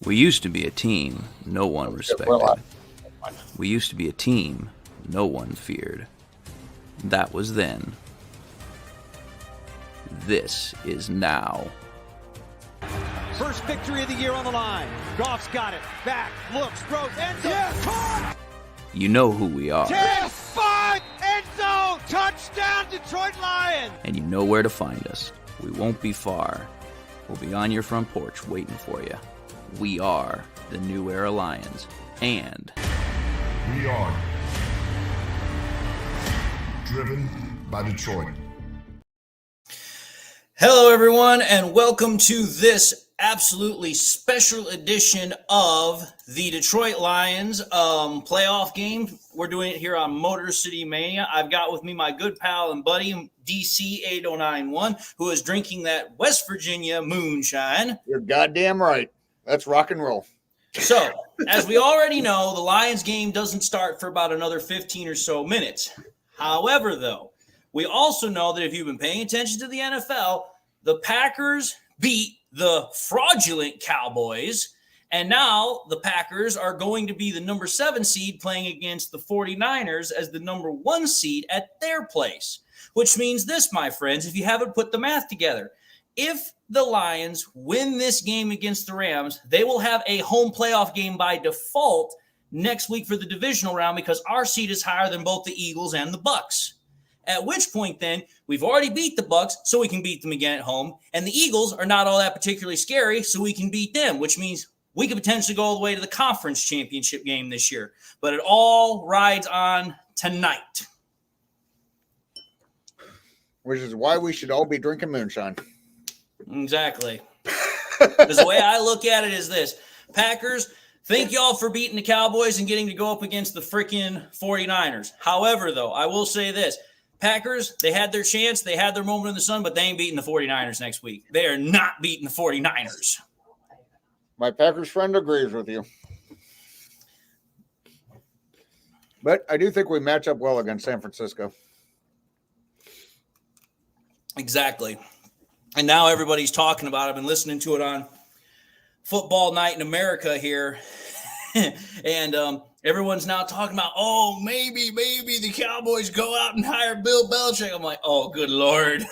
We used to be a team no one respected. We used to be a team no one feared. That was then. This is now. First victory of the year on the line. Goff's got it. Back, looks, throws, end zone. Yes, caught! You know who we are. 10, 5, end zone! Touchdown, Detroit Lions! And you know where to find us. We won't be far. We'll be on your front porch waiting for you. We are the New Era Lions. And we are driven by Detroit. Hello, everyone, and welcome to this absolutely special edition of the Detroit Lions playoff game. We're doing it here on Motor City Mania. I've got with me my good pal and buddy, DC 8091, who is drinking that West Virginia moonshine. You're goddamn right. Let's rock and roll. So, as we already know, the Lions game doesn't start for about another 15 or so minutes. However, though, we also know that if you've been paying attention to the NFL, the Packers beat the fraudulent Cowboys, and now the Packers are going to be the number 7 seed playing against the 49ers as the number 1 seed at their place, which means this, my friends, if you haven't put the math together, if the Lions win this game against the Rams, they will have a home playoff game by default next week for the divisional round because our seed is higher than both the Eagles and the Bucs. At which point, then, we've already beat the Bucs, so we can beat them again at home. And the Eagles are not all that particularly scary, so we can beat them, which means we could potentially go all the way to the conference championship game this year. But it all rides on tonight. Which is why we should all be drinking moonshine. Exactly. Because the way I look at it is this. Packers, thank y'all for beating the Cowboys and getting to go up against the freaking 49ers. However, though, I will say this. Packers, they had their chance. They had their moment in the sun, but they ain't beating the 49ers next week. They are not beating the 49ers. My Packers friend agrees with you. But I do think we match up well against San Francisco. Exactly. And now everybody's talking about it. I've been listening to it on Football Night in America here. And everyone's now talking about, maybe the Cowboys go out and hire Bill Belichick. I'm like, oh, good Lord.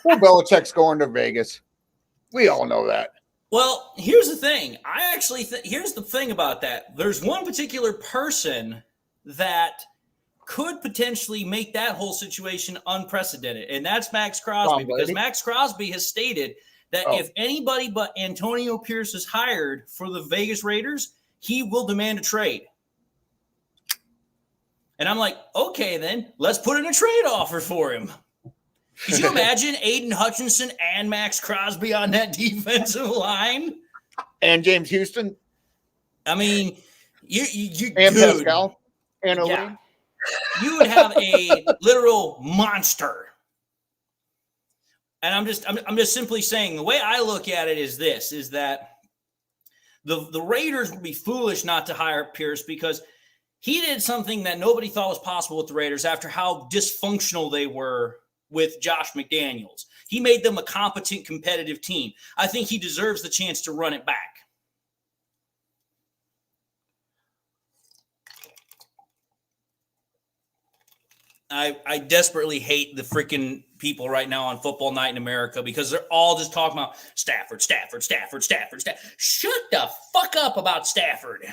Well, Belichick's going to Vegas. We all know that. Well, here's the thing. Here's the thing about that. There's one particular person that could potentially make that whole situation unprecedented, and that's Max Crosby, because Max Crosby has stated that if anybody but Antonio Pierce is hired for the Vegas Raiders, he will demand a trade. And I'm like, okay, then let's put in a trade offer for him. Could you imagine Aiden Hutchinson and Max Crosby on that defensive line? And James Houston. I mean, and Pascal. And yeah. You would have a literal monster. And I'm just simply saying, the way I look at it is this, is that the Raiders would be foolish not to hire Pierce because he did something that nobody thought was possible with the Raiders after how dysfunctional they were with Josh McDaniels. He made them a competent, competitive team. I think he deserves the chance to run it back. I desperately hate the freaking people right now on Football Night in America because they're all just talking about Stafford. Shut the fuck up about Stafford.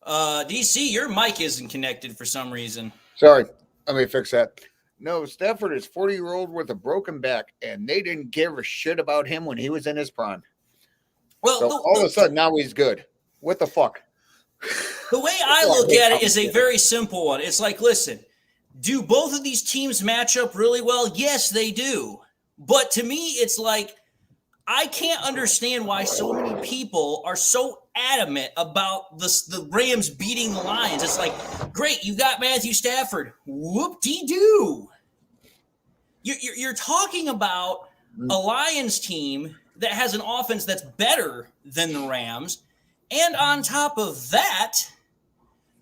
DC, your mic isn't connected for some reason. Sorry, let me fix that. No, Stafford is 40-year-old with a broken back, and they didn't give a shit about him when he was in his prime. Well, so all of a sudden, now he's good. What the fuck? The way I look at it is a very simple one. It's like, listen, do both of these teams match up really well? Yes, they do. But to me, it's like, I can't understand why so many people are so adamant about the Rams beating the Lions. It's like, great, you got Matthew Stafford. Whoop-de-doo. You're talking about a Lions team that has an offense that's better than the Rams. And on top of that,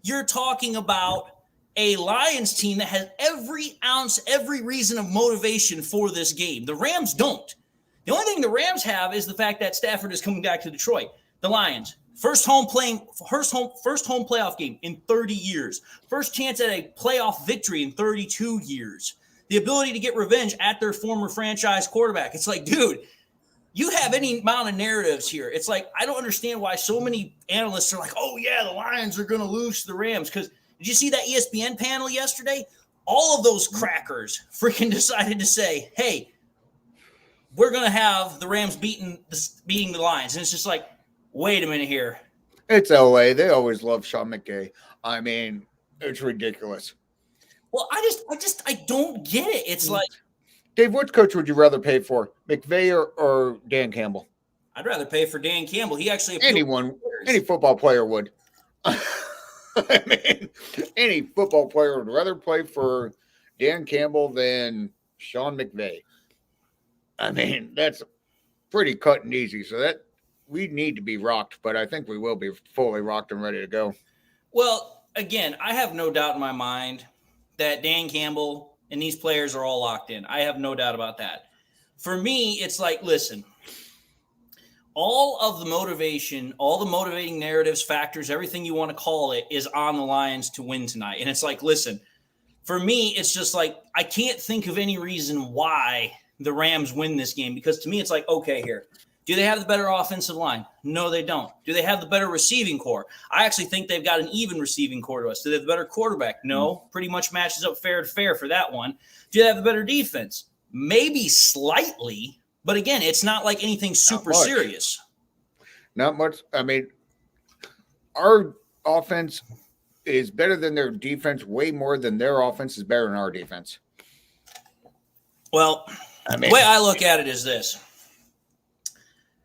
you're talking about a Lions team that has every ounce, every reason of motivation for this game. The Rams don't. The only thing the Rams have is the fact that Stafford is coming back to Detroit. The Lions, first home playoff game in 30 years. First chance at a playoff victory in 32 years. The ability to get revenge at their former franchise quarterback. It's like, dude, you have any amount of narratives here. It's like, I don't understand why so many analysts are like, oh, yeah, the Lions are going to lose to the Rams. Because did you see that ESPN panel yesterday? All of those crackers freaking decided to say, hey, we're going to have the Rams beating the Lions. And it's just like, wait a minute here. It's LA. They always love Sean McVay. I mean, it's ridiculous. Well, I don't get it. It's like, Dave, which coach would you rather pay for, McVay or Dan Campbell? I'd rather pay for Dan Campbell. He actually any football player would. I mean, any football player would rather play for Dan Campbell than Sean McVay. I mean, that's pretty cut and easy. So that we need to be rocked, but I think we will be fully rocked and ready to go. Well, again, I have no doubt in my mind that Dan Campbell and these players are all locked in. I have no doubt about that. For me, it's like, listen, all of the motivation, all the motivating narratives, factors, everything you want to call it is on the Lions to win tonight. And it's like, listen, for me, it's just like, I can't think of any reason why the Rams win this game, because to me, it's like, okay, here, do they have the better offensive line? No, they don't. Do they have the better receiving core? I actually think they've got an even receiving core to us. Do they have the better quarterback? No, pretty much matches up fair to fair for that one. Do they have the better defense? Maybe slightly, but again, it's not like anything super serious. Not much. I mean, our offense is better than their defense way more than their offense is better than our defense. Well, the way I look at it is this.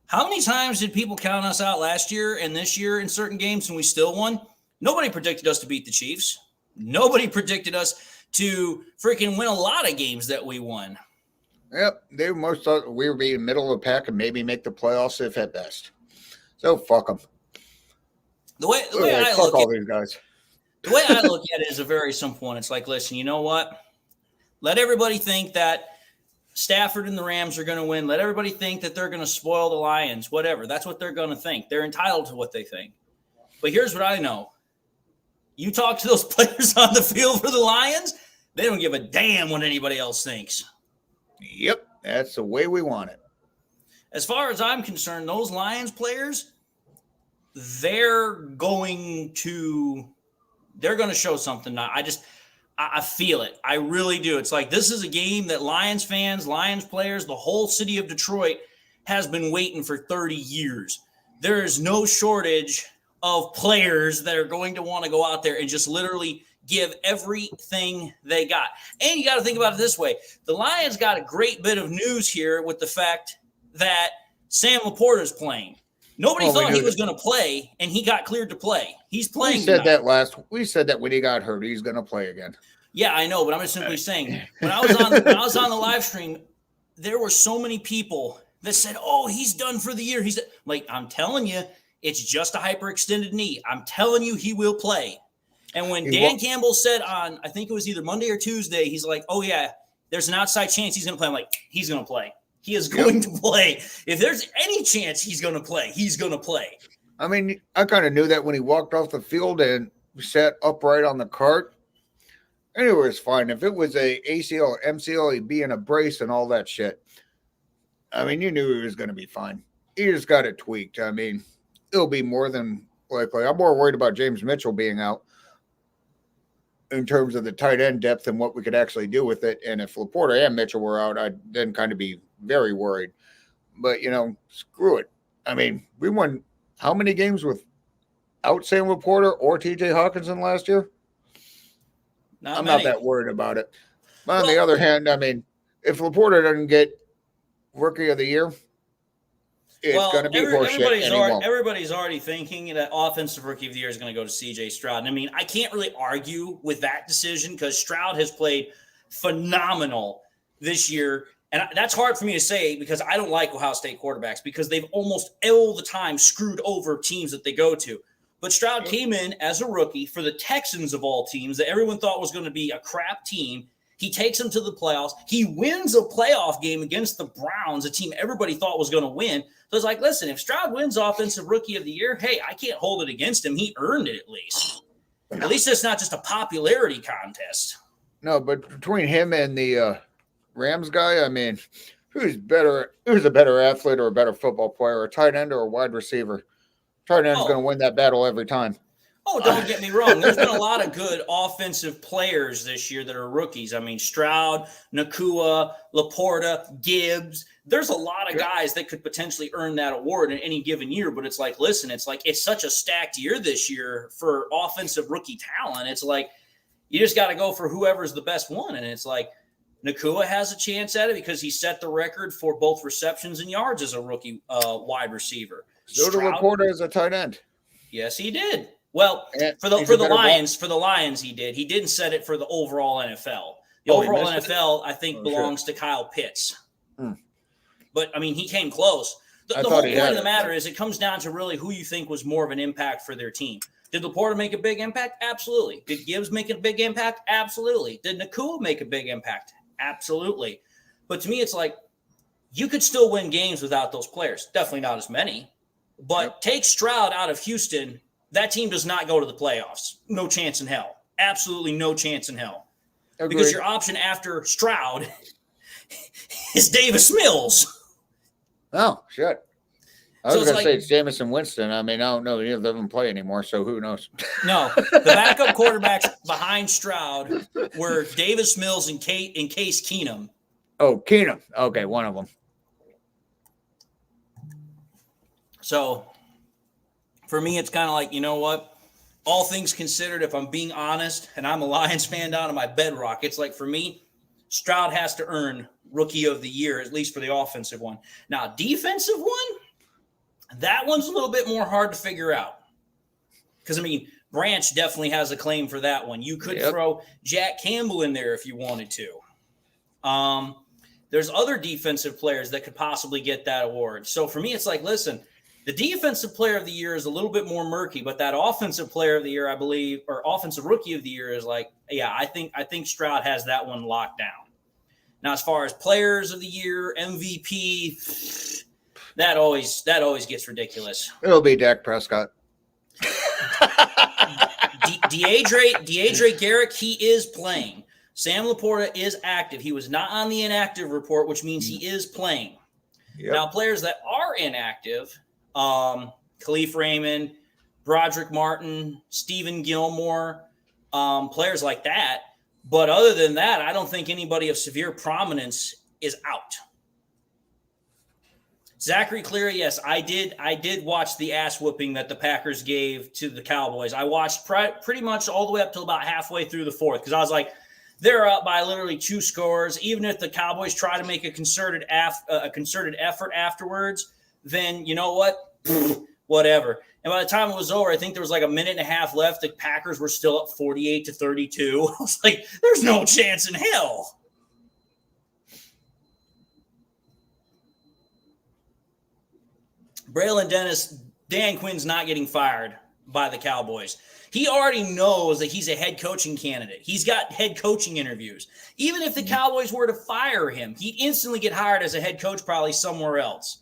How many times did people count us out last year and this year in certain games and we still won? Nobody predicted us to beat the Chiefs. Nobody predicted us to freaking win a lot of games that we won. Yep. They most thought we would be in the middle of the pack and maybe make the playoffs if at best. So fuck them. The way I look at these guys. The way I look at it is a very simple one. It's like, listen, you know what? Let everybody think that Stafford and the Rams are going to win. Let everybody think that they're going to spoil the Lions, whatever. That's what they're going to think. They're entitled to what they think. But here's what I know. You talk to those players on the field for the Lions, they don't give a damn what anybody else thinks. Yep, that's the way we want it. As far as I'm concerned, those Lions players, they're going to show something. I feel it. I really do. It's like this is a game that Lions fans, Lions players, the whole city of Detroit has been waiting for 30 years. There is no shortage of players that are going to want to go out there and just literally give everything they got. And you got to think about it this way. The Lions got a great bit of news here with the fact that Sam Laporta is playing. Nobody thought he was going to play, and he got cleared to play. He's playing. We said that when he got hurt, he's going to play again. Yeah, I know, but I'm just simply saying when I was on the live stream, there were so many people that said, "Oh, he's done for the year." I'm telling you, it's just a hyperextended knee. I'm telling you, he will play. And when Dan Campbell said on, I think it was either Monday or Tuesday, he's like, "Oh yeah, there's an outside chance he's going to play." I'm like, he's going to play. He is going to play. If there's any chance he's going to play, he's going to play. I mean, I kind of knew that when he walked off the field and sat upright on the cart. Anyway, it was fine. If it was a ACL or MCL, he'd be in a brace and all that shit. I mean, you knew he was going to be fine. He just got it tweaked. I mean, it'll be more than likely. I'm more worried about James Mitchell being out in terms of the tight end depth and what we could actually do with it. And if Laporta and Mitchell were out, I'd then kind of be very worried. But, screw it. I mean, we won how many games without Sam Laporta or TJ Hawkinson last year? I'm not that worried about it. But on the other hand, I mean, if Laporta doesn't get Rookie of the Year, it's going to be horseshit. Everybody's already thinking that Offensive Rookie of the Year is going to go to C.J. Stroud. And I mean, I can't really argue with that decision because Stroud has played phenomenal this year. And that's hard for me to say because I don't like Ohio State quarterbacks because they've almost all the time screwed over teams that they go to. But Stroud came in as a rookie for the Texans of all teams that everyone thought was going to be a crap team. He takes them to the playoffs. He wins a playoff game against the Browns, a team everybody thought was going to win. So it's like, listen, if Stroud wins Offensive Rookie of the Year, hey, I can't hold it against him. He earned it at least. At least it's not just a popularity contest. No, but between him and the Rams guy, I mean, who's better? Who's a better athlete or a better football player, a tight end or a wide receiver? Tight end's going to win that battle every time. Oh, don't get me wrong. There's been a lot of good offensive players this year that are rookies. I mean, Stroud, Nakua, Laporta, Gibbs. There's a lot of guys that could potentially earn that award in any given year. But it's like, listen, it's such a stacked year this year for offensive rookie talent. It's like you just got to go for whoever's the best one. And it's like Nakua has a chance at it because he set the record for both receptions and yards as a rookie wide receiver. So did Laporta as a tight end. Yes, he did. Well, for the Lions, he did. He didn't set it for the overall NFL. The overall NFL, I think, belongs to Kyle Pitts. But I mean, he came close. The whole point of the matter is, it comes down to really who you think was more of an impact for their team. Did Laporta make a big impact? Absolutely. Did Gibbs make a big impact? Absolutely. Did Nakua make a big impact? Absolutely. But to me, it's like you could still win games without those players. Definitely not as many. But take Stroud out of Houston. That team does not go to the playoffs. No chance in hell. Absolutely no chance in hell. Agreed. Because your option after Stroud is Davis Mills. Oh, shit. I was going to say it's Jamison Winston. I mean, I don't know. He doesn't play anymore, so who knows? No. The backup quarterbacks behind Stroud were Davis Mills and Case Keenum. Oh, Keenum. Okay, one of them. So for me, it's kind of like, you know what? All things considered, if I'm being honest, and I'm a Lions fan down to my bedrock, it's like for me, Stroud has to earn Rookie of the Year, at least for the offensive one. Now, defensive one, that one's a little bit more hard to figure out. Because, I mean, Branch definitely has a claim for that one. You could throw Jack Campbell in there if you wanted to. There's other defensive players that could possibly get that award. So for me, it's like, listen, the defensive player of the year is a little bit more murky, but that offensive player of the year, I believe, or offensive rookie of the year is like, yeah, I think Stroud has that one locked down. Now, as far as players of the year, MVP, that always gets ridiculous. It'll be Dak Prescott. Deidre Garrick, he is playing. Sam Laporta is active. He was not on the inactive report, which means he is playing. Yep. Now, players that are inactive, Khalif Raymond, Broderick Martin, Stephen Gilmore, players like that. But other than that, I don't think anybody of severe prominence is out. Zachary Cleary, yes, I did watch the ass whooping that the Packers gave to the Cowboys. I watched pretty much all the way up till about halfway through the fourth because I was like, they're up by literally 2 scores. Even if the Cowboys try to make a concerted effort afterwards, then you know what? Whatever. And by the time it was over, I think there was like a minute and a half left. The Packers were still up 48-32. I was like, there's no chance in hell. Braylon Dennis, Dan Quinn's not getting fired by the Cowboys. He already knows that he's a head coaching candidate. He's got head coaching interviews. Even if the Cowboys were to fire him, he'd instantly get hired as a head coach probably somewhere else.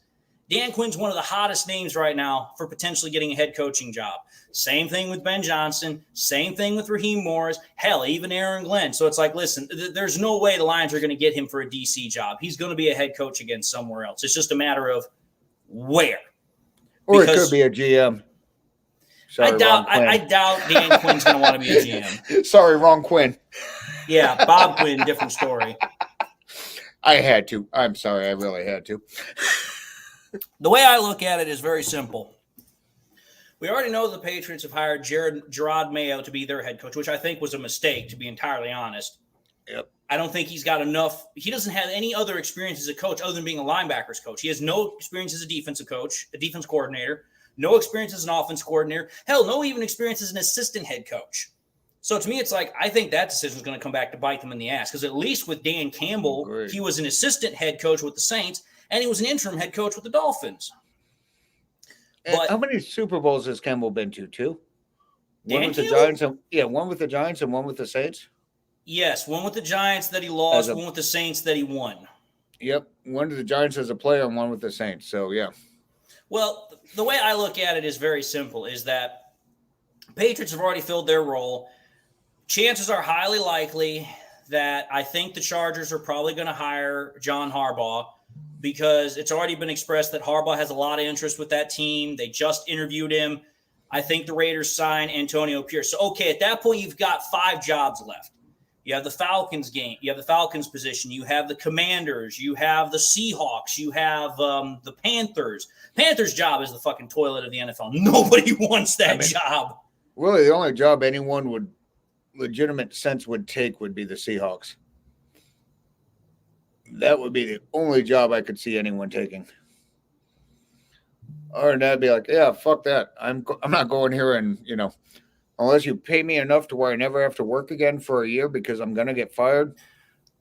Dan Quinn's one of the hottest names right now for potentially getting a head coaching job. Same thing with Ben Johnson. Same thing with Raheem Morris. Hell, even Aaron Glenn. So it's like, listen, there's no way the Lions are going to get him for a DC job. He's going to be a head coach again somewhere else. It's just a matter of where. Or it could be a GM. Sorry, I doubt Dan Quinn's going to want to be a GM. Sorry, wrong Quinn. Yeah, Bob Quinn, different story. I had to. I'm sorry, I really had to. The way I look at it is very simple. We already know the Patriots have hired Gerard Mayo to be their head coach, which I think was a mistake, to be entirely honest. Yep. I don't think he's got enough. He doesn't have any other experience as a coach other than being a linebackers coach. He has no experience as a defensive coach, a defense coordinator, no experience as an offense coordinator. Hell, no even experience as an assistant head coach. So to me, it's like, I think that decision is going to come back to bite them in the ass because at least with Dan Campbell, he was an assistant head coach with the Saints and he was an interim head coach with the Dolphins. But how many Super Bowls has Campbell been to? 2? One with the Giants, one with the Giants and one with the Saints. Yes, one with the Giants that he lost, one with the Saints that he won. Yep, one with the Giants as a player and one with the Saints. So, yeah. Well, the way I look at it is very simple, is that Patriots have already filled their role. Chances are highly likely that I think the Chargers are probably going to hire John Harbaugh, because it's already been expressed that Harbaugh has a lot of interest with that team. They just interviewed him. I think the Raiders sign Antonio Pierce. So, okay, at that point, you've got 5 jobs left. You have the Falcons game. You have the Falcons position. You have the Commanders. You have the Seahawks. You have the Panthers. Panthers' job is the fucking toilet of the NFL. Nobody wants that job. Really, the only job anyone would legitimate sense would take would be the Seahawks. That would be the only job I could see anyone taking. Or that'd be like, yeah, fuck that. I'm not going here and, unless you pay me enough to where I never have to work again for a year because I'm going to get fired.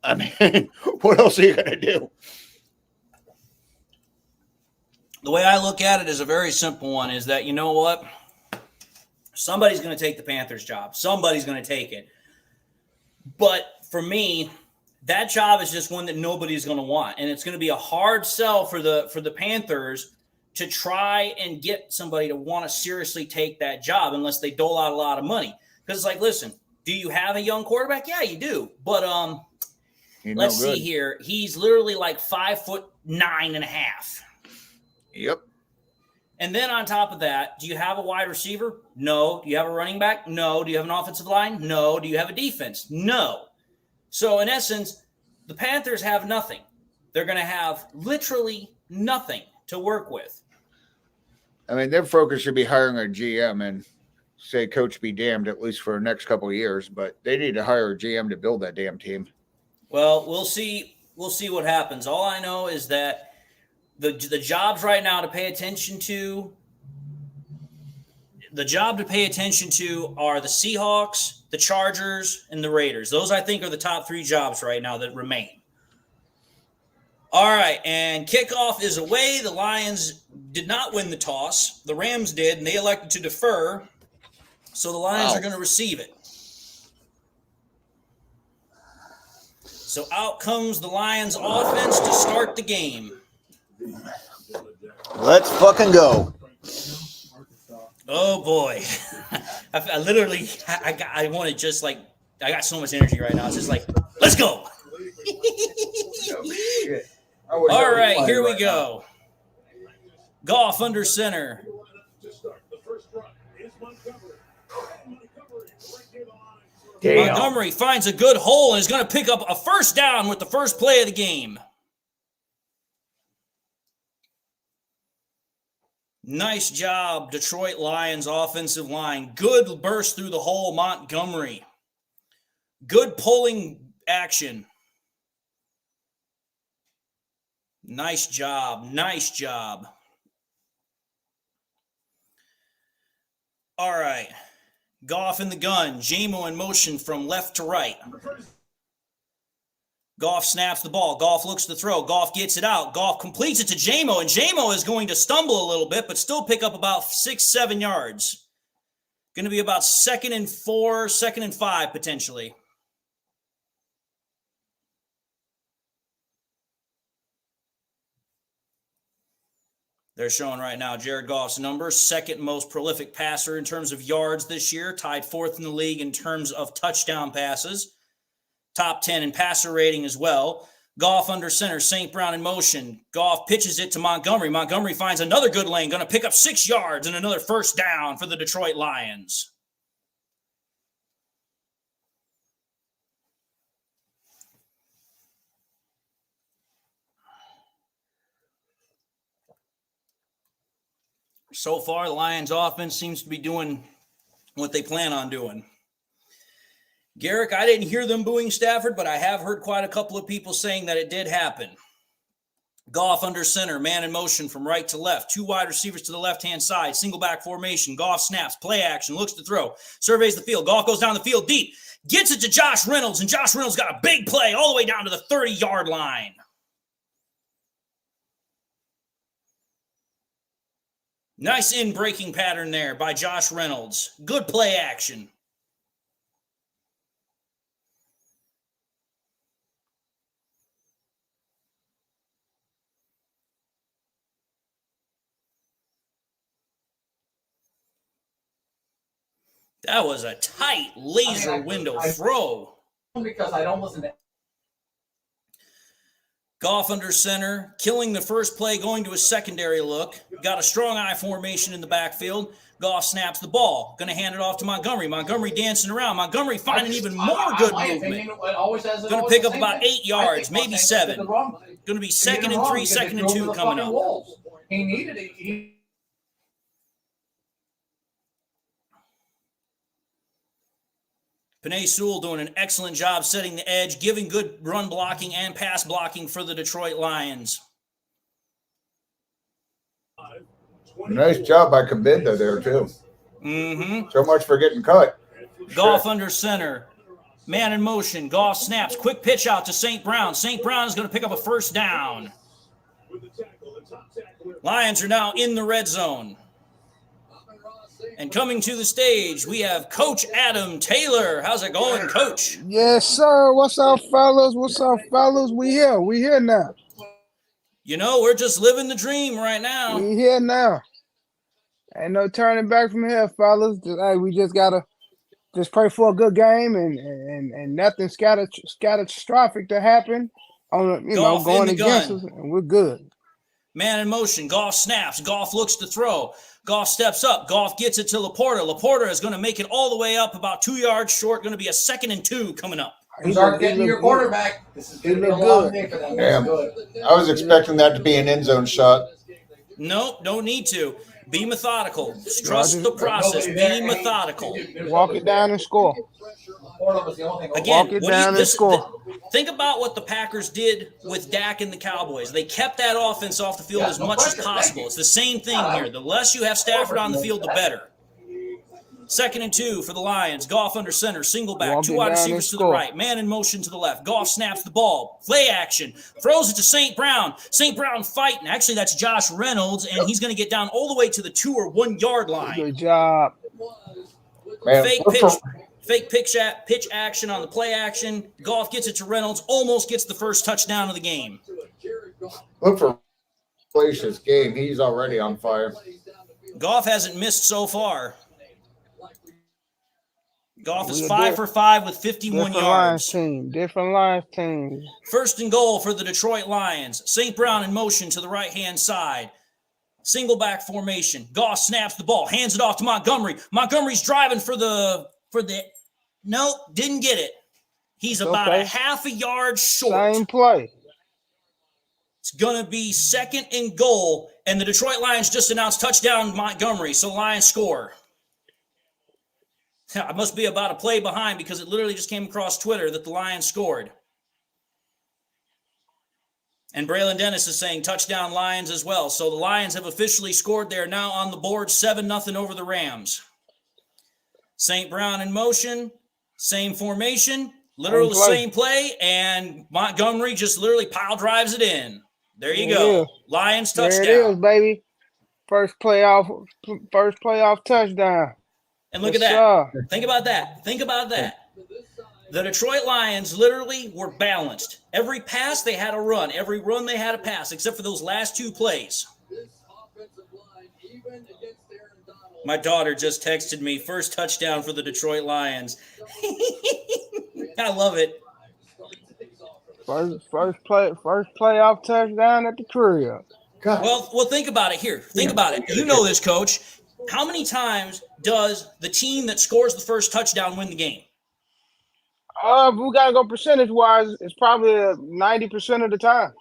I mean, what else are you going to do? The way I look at it is a very simple one, is that, you know what? Somebody's going to take the Panthers job. Somebody's going to take it. But for me, that job is just one that nobody's going to want. And it's going to be a hard sell for the Panthers to try and get somebody to want to seriously take that job unless they dole out a lot of money. Because it's like, listen, do you have a young quarterback? Yeah, you do. But let's see here. He's literally like 5'9.5". Yep. And then on top of that, do you have a wide receiver? No. Do you have a running back? No. Do you have an offensive line? No. Do you have a defense? No. So in essence, the Panthers have nothing. They're going to have literally nothing to work with. I mean, their focus should be hiring a GM and say, coach be damned, at least for the next couple of years. But they need to hire a GM to build that damn team. Well, we'll see. We'll see what happens. All I know is that the jobs right now to pay attention to, are the Seahawks, the Chargers, and the Raiders. Those, I think, are the top 3 jobs right now that remain. All right, and kickoff is away. The Lions did not win the toss. The Rams did, and they elected to defer. So the Lions are going to receive it. So out comes the Lions offense to start the game. Let's fucking go. Oh, boy. I literally, I want to just like, I got so much energy right now. It's just like, let's go. All right, here we go. Goff under center. Damn. Montgomery finds a good hole and is going to pick up a first down with the first play of the game. Nice job, Detroit Lions offensive line. Good burst through the hole, Montgomery. Good pulling action. Nice job. Nice job. All right. Goff in the gun. J-Mo in motion from left to right. Goff snaps the ball. Goff looks to throw. Goff gets it out. Goff completes it to J-Mo, and J-Mo is going to stumble a little bit, but still pick up about 6-7 yards. Going to be about 2nd and 4, 2nd and 5 potentially. They're showing right now Jared Goff's numbers. 2nd most prolific passer in terms of yards this year. Tied 4th in the league in terms of touchdown passes. Top 10 in passer rating as well. Goff under center. St. Brown in motion. Goff pitches it to Montgomery. Montgomery finds another good lane. Going to pick up 6 yards and another first down for the Detroit Lions. So far, the Lions offense seems to be doing what they plan on doing. Garrick, I didn't hear them booing Stafford, but I have heard quite a couple of people saying that it did happen. Goff under center, man in motion from right to left. 2 wide receivers to the left-hand side. Single back formation. Goff snaps, play action, looks to throw. Surveys the field. Goff goes down the field deep. Gets it to Josh Reynolds, and Josh Reynolds got a big play all the way down to the 30-yard line. Nice in-breaking pattern there by Josh Reynolds. Good play action. That was a tight laser window throw. Because I don't listen to. Goff under center, killing the first play, going to a secondary look. Got a strong I formation in the backfield. Goff snaps the ball. Going to hand it off to Montgomery. Montgomery dancing around. Montgomery finding even more good movement. Going to pick up about 8 yards, maybe 7. Going to be 2nd and 3, 2nd and 2 coming up. He needed it. Penei Sewell doing an excellent job setting the edge, giving good run blocking and pass blocking for the Detroit Lions. Nice job by Kabinda there, too. Mm-hmm. So much for getting cut. Goff under center. Man in motion. Goff snaps. Quick pitch out to St. Brown. St. Brown is going to pick up a first down. Lions are now in the red zone. And coming to the stage, we have Coach Adam Taylor. How's it going, Coach? Yes, sir. What's up, fellas? What's up, fellas? We here. We here now. You know, we're just living the dream right now. We here now. Ain't no turning back from here, fellas. We just gotta just pray for a good game and nothing catastrophic to happen on going against us, and we're good. Man in motion. Goff snaps. Goff looks to throw. Goff steps up. Goff gets it to Laporta. Laporta is going to make it all the way up, about 2 yards short. Going to be a 2nd and 2 coming up. Start getting your quarterback. This is going to be a long day for them. Damn. I was expecting that to be an end zone shot. Nope, don't need to. Be methodical. Trust the process. Be methodical. Walk it down and score. Again, think about what the Packers did with Dak and the Cowboys. They kept that offense off the field as much as possible. It's the same thing here. The less you have Stafford on the field, the better. 2nd and 2 for the Lions. Goff under center. Single back. 2 wide receivers to the right. Man in motion to the left. Goff snaps the ball. Play action. Throws it to St. Brown. St. Brown fighting. Actually, that's Josh Reynolds, and he's going to get down all the way to the 2 or 1 yard line. Good job. Man, Fake pitch action on the play action. Goff gets it to Reynolds. Almost gets the first touchdown of the game. Look for Glacius game. He's already on fire. Goff hasn't missed so far. Goff is 5 for 5 with 51 yards. Different Lions team. 1st and goal for the Detroit Lions. St. Brown in motion to the right-hand side. Single back formation. Goff snaps the ball, hands it off to Montgomery. Montgomery's driving for the nope, didn't get it. He's about a half a yard short. Same play. It's going to be 2nd and goal, and the Detroit Lions just announced touchdown Montgomery, so Lions score. I must be about a play behind because it literally just came across Twitter that the Lions scored. And Braylon Dennis is saying touchdown Lions as well. So the Lions have officially scored. They are now on the board 7-0 over the Rams. St. Brown in motion, same formation, literally the same play, and Montgomery just literally pile drives it in. There you go. Lions touchdown. There it is, baby. First playoff touchdown. And look at that. Think about that. Think about that. The Detroit Lions literally were balanced. Every pass they had a run. Every run they had a pass, except for those last 2 plays. My daughter just texted me, first touchdown for the Detroit Lions. I love it. First playoff touchdown at the crib. Well, think about it here. Think about it. You know this, Coach. How many times does the team that scores the first touchdown win the game? We got to go percentage-wise. It's probably 90% of the time.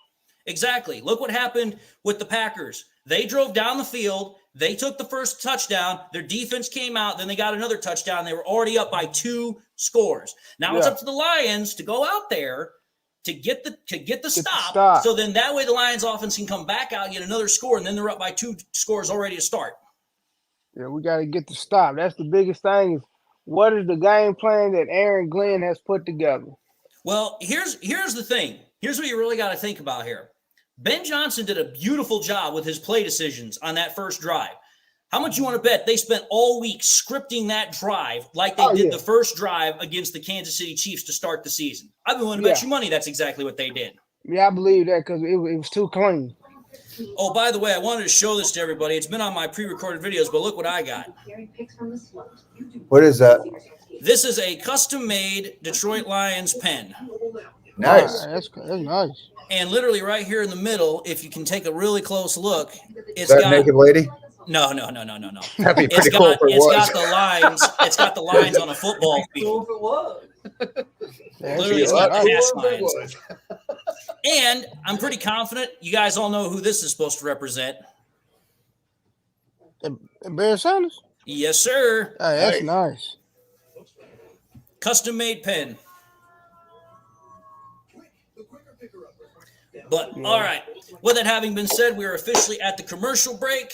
Exactly. Look what happened with the Packers. They drove down the field. They took the first touchdown. Their defense came out. Then they got another touchdown. They were already up by 2 scores. Now it's up to the Lions to go out there to get the stop. So then that way the Lions offense can come back out, get another score, and then they're up by 2 scores already to start. Yeah, we got to get the stop. That's the biggest thing is what is the game plan that Aaron Glenn has put together? Well, here's the thing. Here's what you really got to think about here. Ben Johnson did a beautiful job with his play decisions on that first drive. How much you want to bet they spent all week scripting that drive like they did the first drive against the Kansas City Chiefs to start the season? I've been willing to bet you money that's exactly what they did. Yeah, I believe that because it was too clean. Oh, by the way, I wanted to show this to everybody. It's been on my pre-recorded videos, but look what I got. What is that? This is a custom-made Detroit Lions pen. Nice. That's nice. And literally right here in the middle, if you can take a really close look, it's that got naked lady. No. That'd be pretty cool if it was. Got the lines. It's got the lines on a football field. Cool if it was. Literally, it's got pass lines. And I'm pretty confident you guys all know who this is supposed to represent. Barry Sanders? Yes, sir. Hey, that's nice. Custom-made pen. But, all right. With that having been said, we are officially at the commercial break.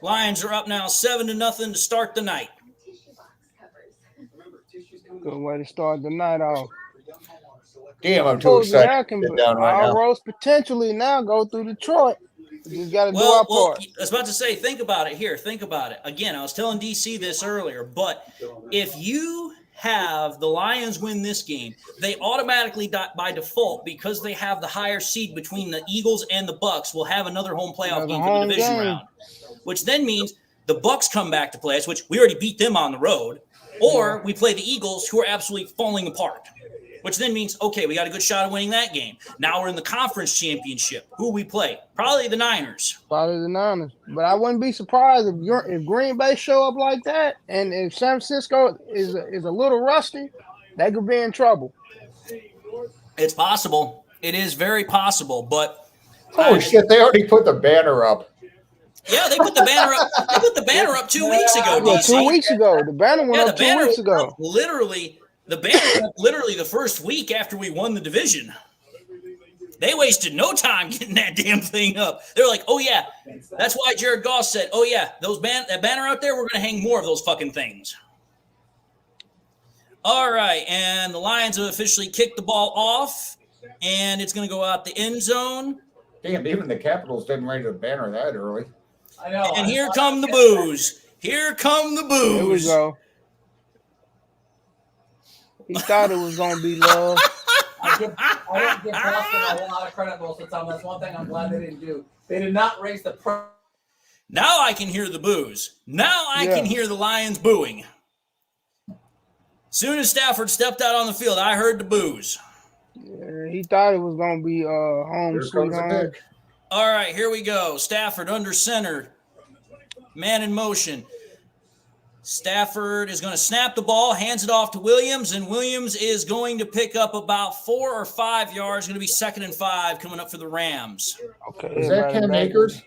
Lions are up now 7-0 to start the night. Good way to start the night off. Damn, I'm too excited to sit down right our now. roads potentially now go through Detroit. We just got to do our part. I was about to say, think about it here. Think about it. Again, I was telling DC this earlier, but if you have the Lions win this game, they automatically, by default, because they have the higher seed between the Eagles and the Bucks, will have another home playoff game for the division round, which then means the Bucks come back to play us, which we already beat them on the road, or we play the Eagles, who are absolutely falling apart, which then means, okay, we got a good shot of winning that game. Now we're in the conference championship. Who we play? Probably the Niners. Probably the Niners. But I wouldn't be surprised if Green Bay show up like that, and if San Francisco is a little rusty, they could be in trouble. It's possible. It is very possible, but holy shit, they already put the banner up. Yeah, they put the banner up. They put the banner up 2 weeks ago, DC. 2 weeks ago. The banner went up 2 weeks ago. Literally, the banner went literally the first week after we won the division. They wasted no time getting that damn thing up. They're like, oh, yeah. That's why Jared Goff said, oh, yeah, that banner out there, we're going to hang more of those fucking things. All right, and the Lions have officially kicked the ball off, and it's going to go out the end zone. Damn, even the Capitals didn't raise the banner that early. I know. And here come the boos. Here come the boos. Here we go. He thought it was going to be love. I don't give Boston a lot of credit most of the time. That's one thing I'm glad they didn't do. They did not raise the price. Now I can hear the boos. Now I can hear the Lions booing. Soon as Stafford stepped out on the field, I heard the boos. Yeah, he thought it was going to be home sweet home. All right, here we go. Stafford under center. Man in motion. Stafford is going to snap the ball, hands it off to Williams, and Williams is going to pick up about 4 or 5 yards. Going to be 2nd and 5 coming up for the Rams. Okay. Is that Cam Akers?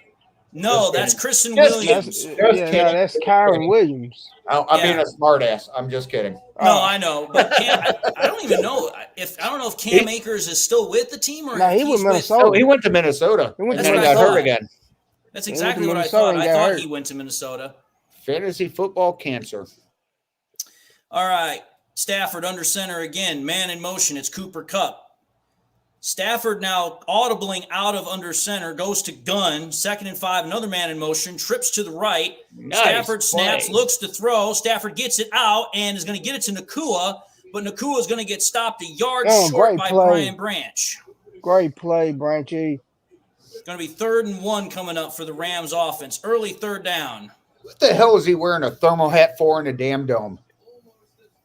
No, that's Kristen Williams. That's Kyron Williams. I'm being a smartass. I'm just kidding. No, I know, but I don't even know if Cam Akers is still with the team or he went to Minnesota. He went to Minnesota. He went and to then he got hurt again. That's exactly what I thought. I thought he went to Minnesota. Fantasy football cancer. All right, Stafford under center again. Man in motion. It's Cooper Kupp. Stafford now audibling out of under center, goes to gun, 2nd and 5, another man in motion, trips to the right. Nice Stafford snaps, play. looks to throw. Stafford gets it out and is going to get it to Nakua, but Nakua is going to get stopped a yard short by Brian Branch. Great play, Branchy. It's going to be 3rd and 1 coming up for the Rams offense. Early 3rd down. What the hell is he wearing a thermal hat for in a damn dome?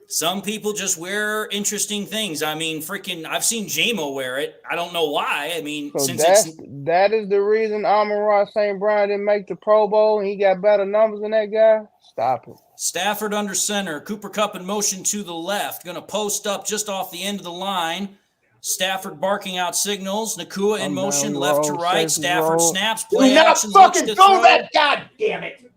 Some people just wear interesting things. I mean, freaking, I've seen J-Mo wear it. I don't know why. I mean, so that is the reason Amon-Ra St. Brown didn't make the Pro Bowl and he got better numbers than that guy? Stop it. Stafford under center. Cooper Kupp in motion to the left. Going to post up just off the end of the line. Stafford barking out signals. Nakua in motion left to right. Stafford snaps. Play action. Looks to throw. God damn it.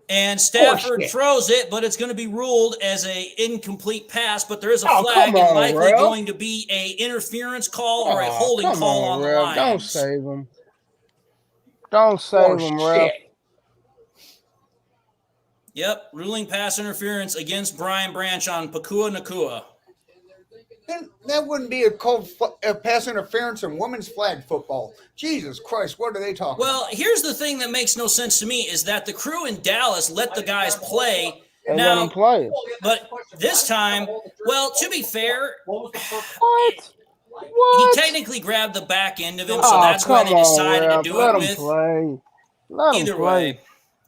And Stafford throws it, but it's going to be ruled as an incomplete pass. But there is a flag and likely going to be a interference call or a holding call on the line. Don't save him. Don't save him, Ref. Yep, ruling pass interference against Brian Branch on Pakua Nakua. Then that wouldn't be a called pass interference in women's flag football. Jesus Christ, what are they talking Well, about? here's the thing that makes no sense to me is that the crew in Dallas let the guys play. They let Now, him play. but this time, well, to be fair, What? he What? technically grabbed the back end of him, so Oh, that's why come they on, decided to Ralph. do Let it him with. play. Let him Either play. way, it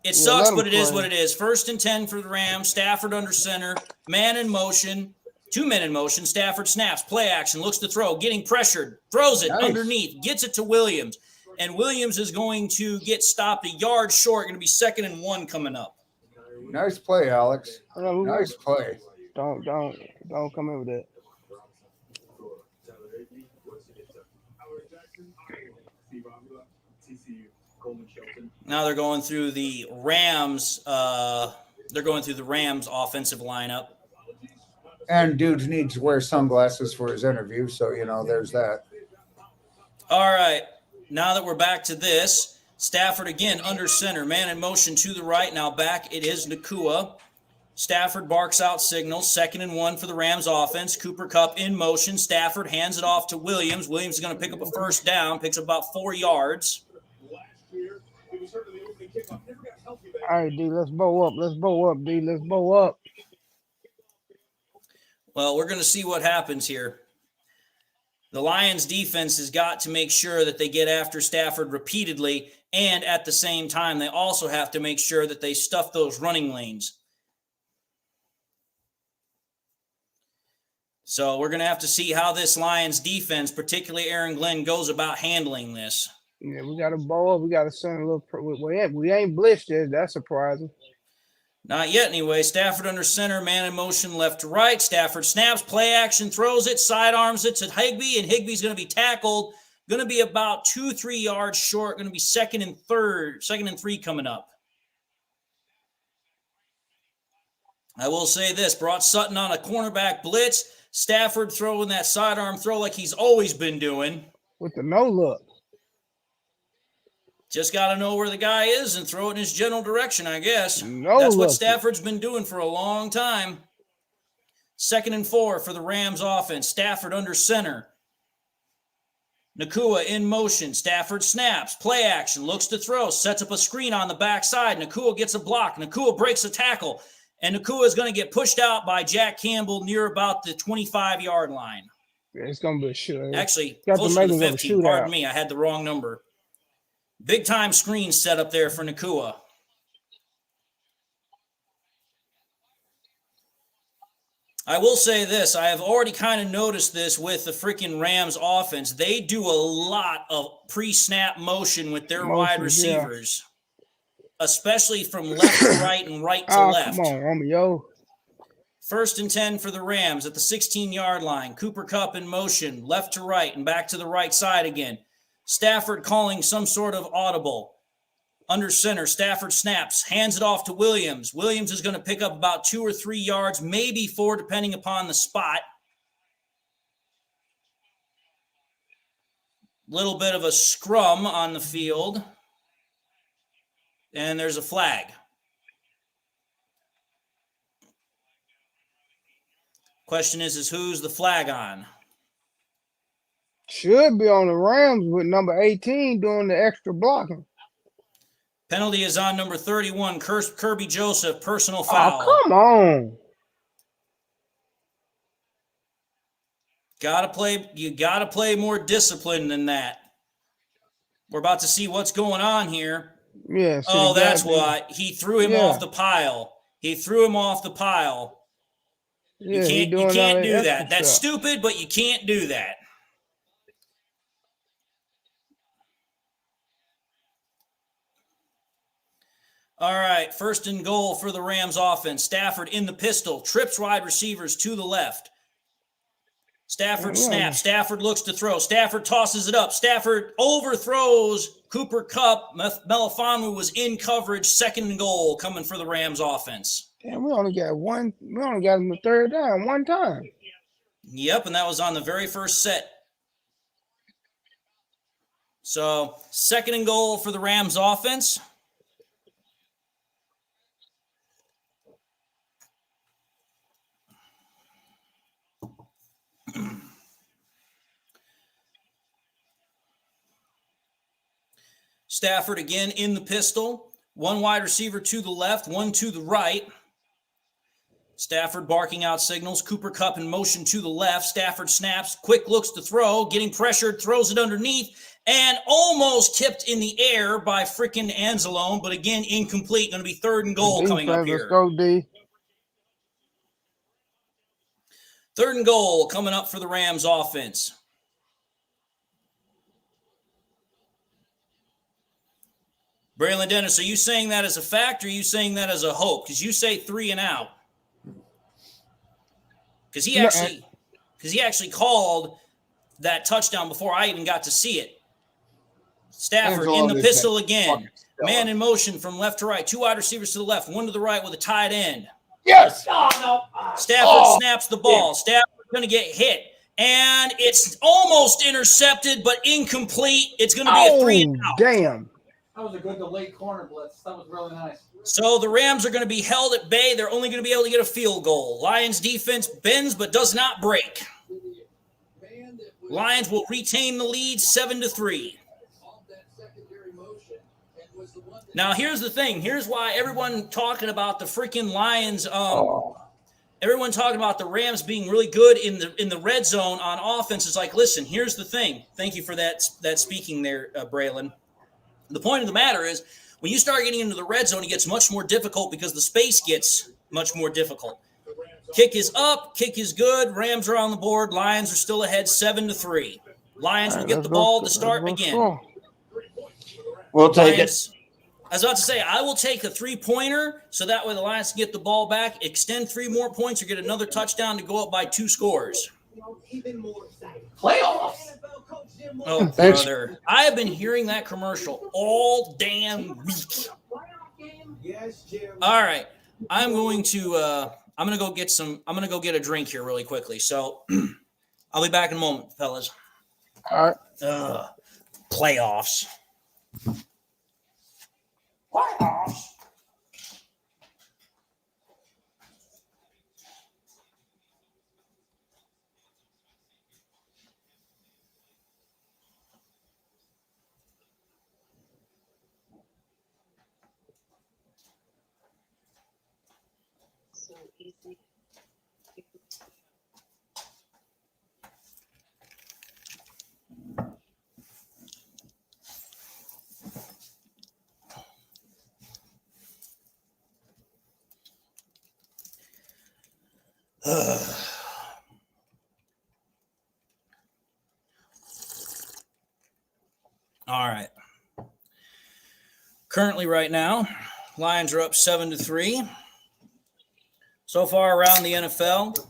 Yeah, sucks, let him but it is play. what it is. 1st and 10 for the Rams. Stafford under center. Man in motion. 2 men in motion. Stafford snaps. Play action. Looks to throw. Getting pressured. Throws it Nice. underneath. Gets it to Williams. And Williams is going to get stopped a yard short. Going to be 2nd and 1 coming up. Nice play, Alex. Nice play. Don't come in with that. Now they're going through the Rams. They're going through the Rams offensive lineup. And dude needs to wear sunglasses for his interview, so there's that. All right. Now that we're back to this, Stafford again under center. Man in motion to the right. Now back it is Nacua. Stafford barks out signals. 2nd and 1 for the Rams offense. Cooper Kupp in motion. Stafford hands it off to Williams. Williams is going to pick up a 1st down. Picks up about 4 yards. All right, D, let's bow up. Let's bow up, D. Let's bow up. Well, we're going to see what happens here. The Lions defense has got to make sure that they get after Stafford repeatedly, and at the same time, they also have to make sure that they stuff those running lanes. So we're going to have to see how this Lions defense, particularly Aaron Glenn, goes about handling this. Yeah, we got to bow up. We got to send a little. We ain't blitzed yet. That's surprising. Not yet, anyway. Stafford under center, man in motion, left to right. Stafford snaps, play action, throws it, sidearms it to Higbee, and Higbee's going to be tackled. Going to be about 2-3 yards short. Going to be 2nd and 3 coming up. I will say this: brought Sutton on a cornerback blitz. Stafford throwing that sidearm throw like he's always been doing. With the no look. Just got to know where the guy is and throw it in his general direction, I guess. No That's what look. Stafford's been doing for a long time. 2nd and 4 for the Rams offense. Stafford under center. Nacua in motion. Stafford snaps. Play action. Looks to throw. Sets up a screen on the backside. Nacua gets a block. Nacua breaks a tackle. And Nacua is going to get pushed out by Jack Campbell near about the 25-yard line. Yeah, it's going to be a shoot. Actually, Got closer to the makings of a 15. Pardon shootout. me. I had the wrong number. Big time screen set up there for Nacua. I will say this. I have already kind of noticed this with the freaking Rams offense. They do a lot of pre-snap motion with their wide receivers, especially from left to right and right to left. Come on, homie, yo. 1st and 10 for the Rams at the 16-yard line. Cooper Kupp in motion, left to right and back to the right side again. Stafford calling some sort of audible. Under center, Stafford snaps, hands it off to Williams. Williams is going to pick up about 2 or 3 yards, maybe 4, depending upon the spot. Little bit of a scrum on the field. And there's a flag. Question is who's the flag on? Should be on the Rams with number 18 doing the extra blocking. Penalty is on number 31, Kirby Joseph, personal foul. Oh, come on. You gotta play more discipline than that. We're about to see what's going on here. Yeah. Oh, that's what. He threw him off the pile. He threw him off the pile. Yeah, you can't do that. That's stupid, but you can't do that. All right, 1st and goal for the Rams offense. Stafford in the pistol, trips wide receivers to the left. Stafford snaps. Stafford looks to throw. Stafford tosses it up. Stafford overthrows Cooper Kupp. Melifonwu was in coverage. 2nd and goal coming for the Rams offense. Damn, we only got one. We only got him the 3rd down one time. Yep, and that was on the very first set. So 2nd and goal for the Rams offense. Stafford again in the pistol. One wide receiver to the left, one to the right. Stafford barking out signals. Cooper Kupp in motion to the left. Stafford snaps, quick looks to throw, getting pressured, throws it underneath, and almost tipped in the air by freaking Anzalone, but again, incomplete. Going to be 3rd and goal coming up here. Let's go, D. 3rd and goal coming up for the Rams offense. Braylon Dennis, are you saying that as a fact or are you saying that as a hope? Because you say 3 and out. Because he actually called that touchdown before I even got to see it. Stafford in the pistol again. Man in motion from left to right. 2 wide receivers to the left, 1 to the right with a tight end. Yes. Oh, no. Stafford snaps the ball. Stafford's going to get hit. And it's almost intercepted, but incomplete. It's going to be a 3 and out. Damn. That was a good delayed corner blitz. That was really nice. So the Rams are going to be held at bay. They're only going to be able to get a field goal. Lions defense bends but does not break. Lions will retain the lead 7-3. Now here's the thing. Here's why everyone talking about the freaking Lions. Everyone talking about the Rams being really good in the red zone on offense is like, listen. Here's the thing. Thank you for that speaking there, Braylon. The point of the matter is, when you start getting into the red zone, it gets much more difficult because the space gets much more difficult. Kick is up. Kick is good. Rams are on the board. Lions are still ahead 7-3. Lions will get the ball to start again. We'll take it. I was about to say, I will take a 3-pointer so that way the Lions can get the ball back, extend 3 more points, or get another touchdown to go up by 2 scores. Playoffs. Oh, brother. I have been hearing that commercial all damn week. All right. I'm going to go get a drink here really quickly. So I'll be back in a moment, fellas. All right. Playoffs. All right. Currently, right now, Lions are up 7-3. So far around the NFL,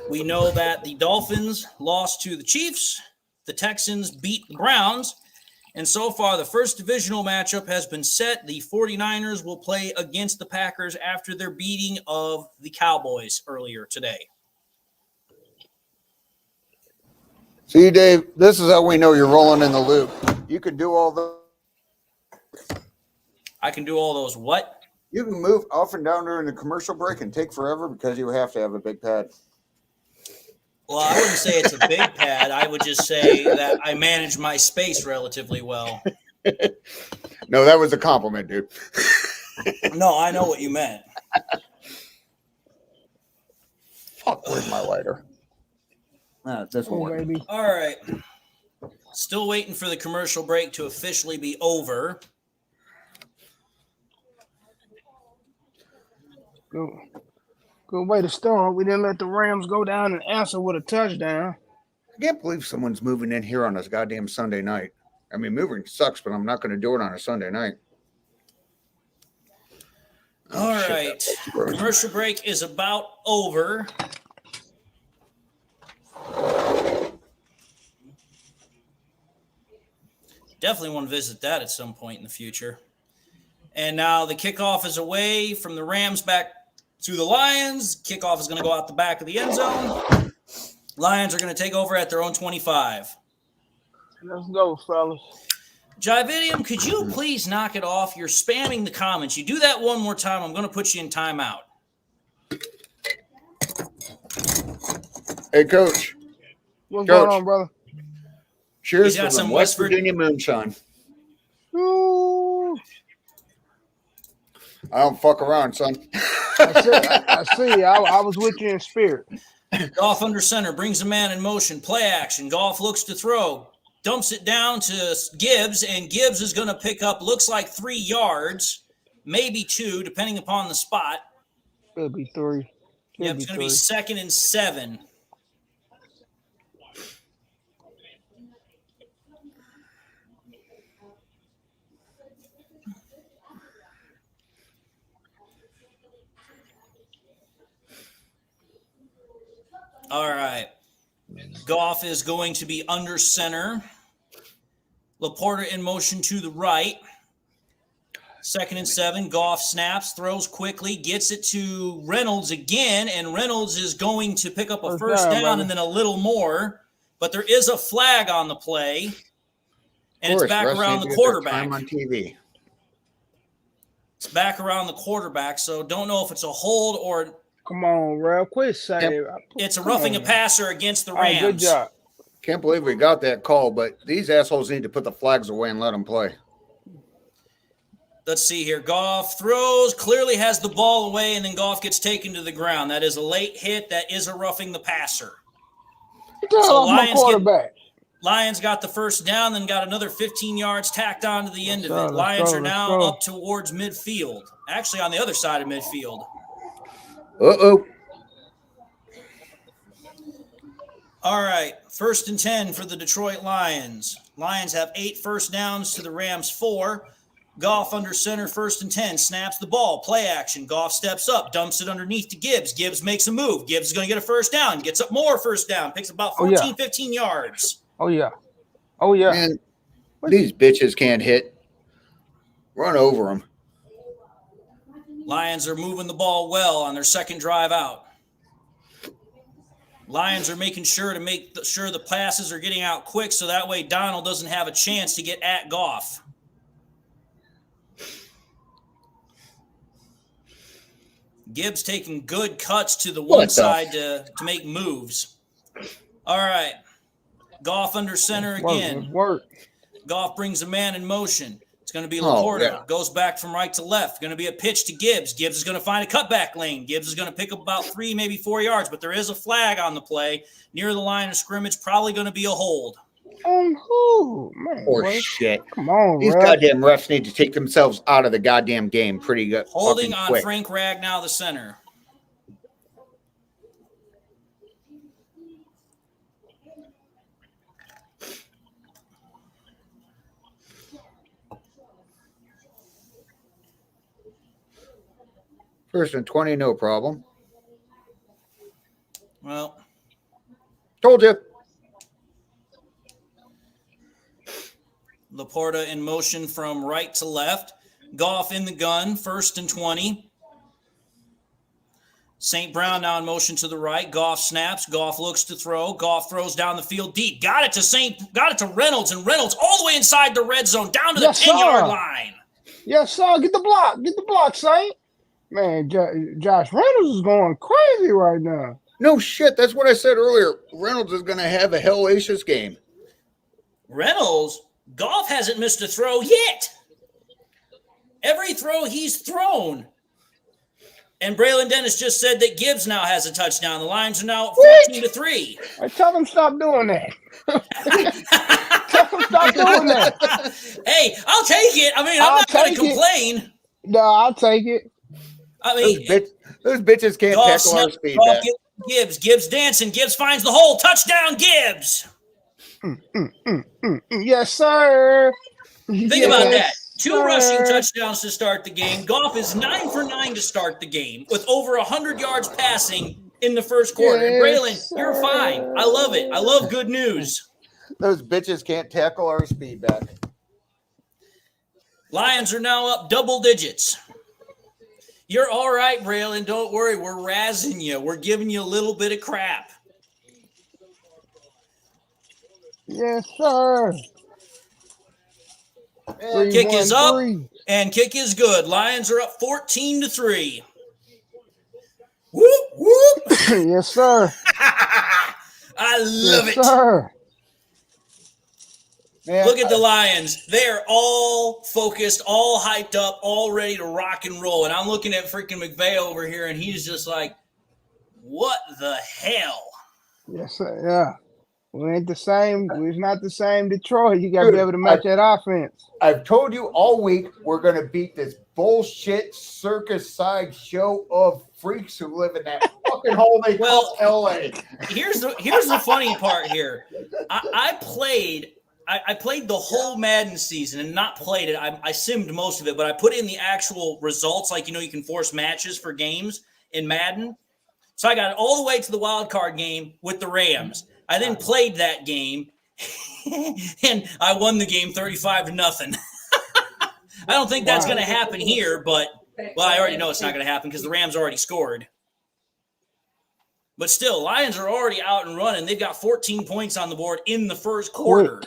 we know that the Dolphins lost to the Chiefs, the Texans beat the Browns, and so far the first divisional matchup has been set. The 49ers will play against the Packers after their beating of the Cowboys earlier today. See, Dave, this is how we know you're rolling in the loop. You can do all the. I can do all those what? You can move up and down during the commercial break and take forever because you have to have a big pad. Well, I wouldn't say it's a big pad. I would just say that I manage my space relatively well. No, that was a compliment, dude. No, I know what you meant. Fuck, where's my lighter? This one. Baby. All right. Still waiting for the commercial break to officially be over. Good way to start. We didn't let the Rams go down and answer with a touchdown. I can't believe someone's moving in here on this goddamn Sunday night. I mean, moving sucks, but I'm not going to do it on a Sunday night. All right. Commercial break is about over. Definitely want to visit that at some point in the future. And now the kickoff is away from the Rams back to the Lions. Kickoff is going to go out the back of the end zone. Lions are going to take over at their own 25. Let's go, fellas. Javidium, could you please knock it off? You're spamming the comments. You do that one more time, I'm going to put you in timeout. Hey, Coach. What's going on, brother? Cheers He's got for some some West Virginia moonshine. Ooh. I don't fuck around, son. I see. I was with you in spirit. Goff under center, brings a man in motion, play action. Goff looks to throw, dumps it down to Gibbs, and Gibbs is going to pick up, looks like 3 yards, maybe 2, depending upon the spot. Could be 3. Yep, it's going to be 2nd and 7. All right. Goff is going to be under center. Laporta in motion to the right. 2nd and 7. Goff snaps, throws quickly, gets it to Reynolds again, and Reynolds is going to pick up a first down and then a little more. But there is a flag on the play, and it's back around the quarterback. Time on TV. It's back around the quarterback, so don't know if it's a hold or – Come on, Real. Quit saying it's a roughing a passer against the Rams. Right, good job. Can't believe we got that call, but these assholes need to put the flags away and let them play. Let's see here. Goff throws, clearly has the ball away, and then Goff gets taken to the ground. That is a late hit. That is a roughing the passer. So Lions got the first down, then got another 15 yards tacked on to the end of it. Lions are now up towards midfield. Actually, on the other side of midfield. Uh-oh. All right, 1st and 10 for the Detroit Lions. Lions have 8 first downs to the Rams 4. Goff under center, 1st and 10, snaps the ball, play action. Goff steps up, dumps it underneath to Gibbs. Gibbs makes a move. Gibbs is going to get a first down, gets up more first down, picks about 14, 15 yards. Oh, yeah. Oh, yeah. Man, these bitches can't hit. Run over them. Lions are moving the ball well on their second drive out. Lions are making sure to make sure the passes are getting out quick so that way Donald doesn't have a chance to get at Goff. Gibbs taking good cuts to the one side to make moves. All right. Goff under center again. Goff brings a man in motion. It's going to be Laporta. Goes back from right to left. Going to be a pitch to Gibbs. Gibbs is going to find a cutback lane. Gibbs is going to pick up about 3, maybe 4 yards, but there is a flag on the play near the line of scrimmage. Probably going to be a hold. Who? Man, shit. Come on, these goddamn refs need to take themselves out of the goddamn game pretty good. Holding on quick. Frank Ragnow, the center. First and 20, no problem. Well, told you. Laporta in motion from right to left. Goff in the gun, 1st and 20. St. Brown now in motion to the right. Goff snaps. Goff looks to throw. Goff throws down the field deep. Got it to Reynolds, and Reynolds all the way inside the red zone, down to the 10-yard line. Yes, sir. Get the block. Get the block, Saint. Man, Josh Reynolds is going crazy right now. No shit. That's what I said earlier. Reynolds is going to have a hellacious game. Reynolds? Goff hasn't missed a throw yet. Every throw he's thrown. And Braylon Dennis just said that Gibbs now has a touchdown. The Lions are now 14-3. I tell them stop doing that. Tell them stop doing that. Hey, I'll take it. I mean, I'm not going to complain. No, I'll take it. I mean, those bitches can't tackle our speed back. Gibbs dancing. Gibbs finds the hole. Touchdown, Gibbs. Yes, sir. Think about that. 2 rushing touchdowns to start the game. Goff is 9 for 9 to start the game with over 100 yards passing in the first quarter. And Braylon, you're fine. I love it. I love good news. Those bitches can't tackle our speed back. Lions are now up double digits. You're all right, Braylon. Don't worry. We're razzing you. We're giving you a little bit of crap. Yes, sir. Kick is up, and kick is good. Lions are up 14-3. Whoop, whoop. Yes, sir. I love it. Sir. Man, Look at the Lions. They're all focused, all hyped up, all ready to rock and roll. And I'm looking at freaking McVay over here, and he's just like, what the hell? Yes, sir. Yeah. We ain't the same. We're not the same Detroit. You got to be able to match that offense. I've told you all week we're going to beat this bullshit circus sideshow of freaks who live in that fucking hole they call LA. Here's the funny part here. I played the whole Madden season and not played it. I simmed most of it, but I put in the actual results. Like, you can force matches for games in Madden. So I got all the way to the wild card game with the Rams. I then played that game, and I won the game 35-0. I don't think that's going to happen here, but I already know it's not going to happen because the Rams already scored. But still, Lions are already out and running. They've got 14 points on the board in the first quarter.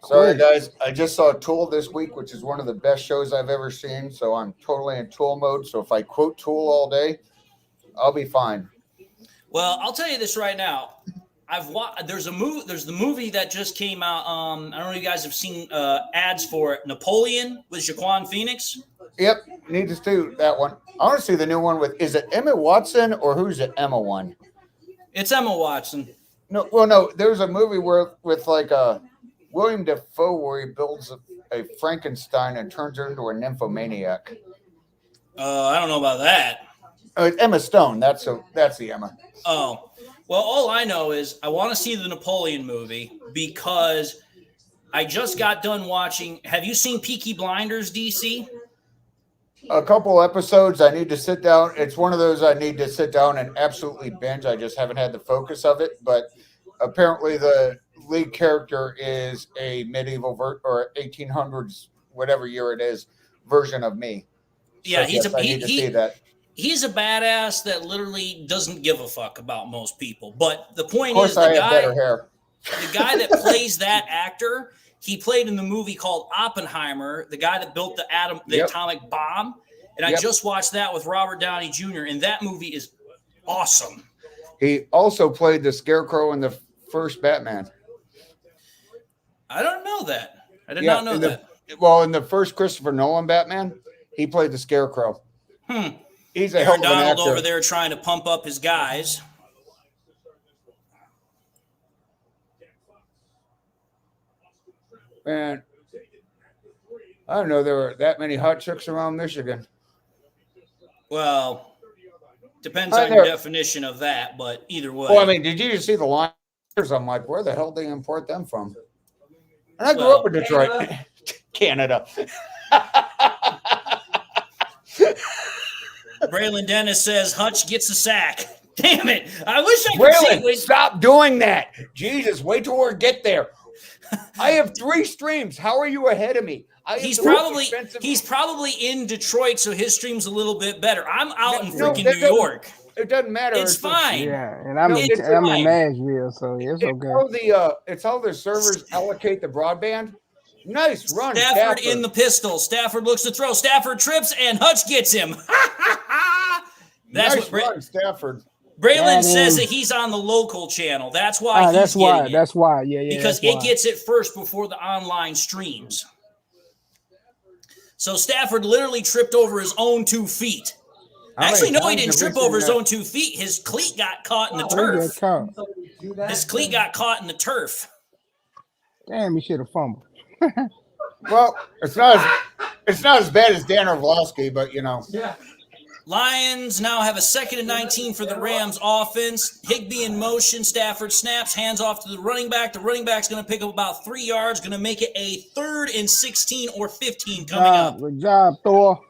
Sorry, guys. I just saw Tool this week, which is one of the best shows I've ever seen. So I'm totally in Tool mode. So if I quote Tool all day, I'll be fine. Well, I'll tell you this right now. There's the movie that just came out. I don't know if you guys have seen ads for it. Napoleon with Jaquan Phoenix. Yep, need to see that one. I want to see the new one with. Is it Emma Watson or who's it? Emma one. It's Emma Watson. No. There's a movie with like William Dafoe where he builds a Frankenstein and turns her into a nymphomaniac. I don't know about that. Emma Stone. That's the Emma. Oh, well, all I know is I want to see the Napoleon movie because I just got done watching. Have you seen Peaky Blinders, DC? A couple episodes. I need to sit down. It's one of those I need to sit down and absolutely binge. I just haven't had the focus of it. But apparently the lead character is a medieval or 1800s, whatever year it is, version of me. Yeah, so I need to see that. He's a badass that literally doesn't give a fuck about most people. But the point is, I have better hair. The guy that plays that actor, he played in the movie called Oppenheimer, the guy that built the atomic bomb. And I just watched that with Robert Downey Jr., and that movie is awesome. He also played the Scarecrow in the first Batman. I don't know that. I did not know that. Well, in the first Christopher Nolan Batman, he played the Scarecrow. He's a Aaron Donald over there trying to pump up his guys. Man, I don't know there were that many hot chicks around Michigan. Well, depends on your definition of that, but either way. Well, I mean, did you just see the Lions? I'm like, where the hell did they import them from? And I grew up in Detroit. Canada. Braylon Dennis says Hutch gets a sack. Damn it. I wish I could see. Stop doing that. Jesus, wait till we get there. I have 3 streams. How are you ahead of me? He's probably in Detroit, so his stream's a little bit better. I'm out in freaking New York. It doesn't matter. It's fine. Yeah, and I'm in Nashville, so it's okay. It's how the servers allocate the broadband. Nice run, Stafford in the pistol. Stafford looks to throw. Stafford trips, and Hutch gets him. That's nice run, Stafford. Braylon says that he's on the local channel. That's why That's why. Yeah. Because it gets it first before the online streams. So Stafford literally tripped over his own 2 feet. Actually, no, he didn't trip over his own 2 feet. His cleat got caught in the turf. His cleat got caught in the turf. Damn, he should have fumbled. Well, it's not as bad as Dan Orlovsky, but you know. Yeah. Lions now have a 2nd and 19 for the Rams offense. Higbee in motion. Stafford snaps, hands off to the running back. The running back's going to pick up about 3 yards, going to make it a 3rd and 16 or 15 coming up. Good job, Thor.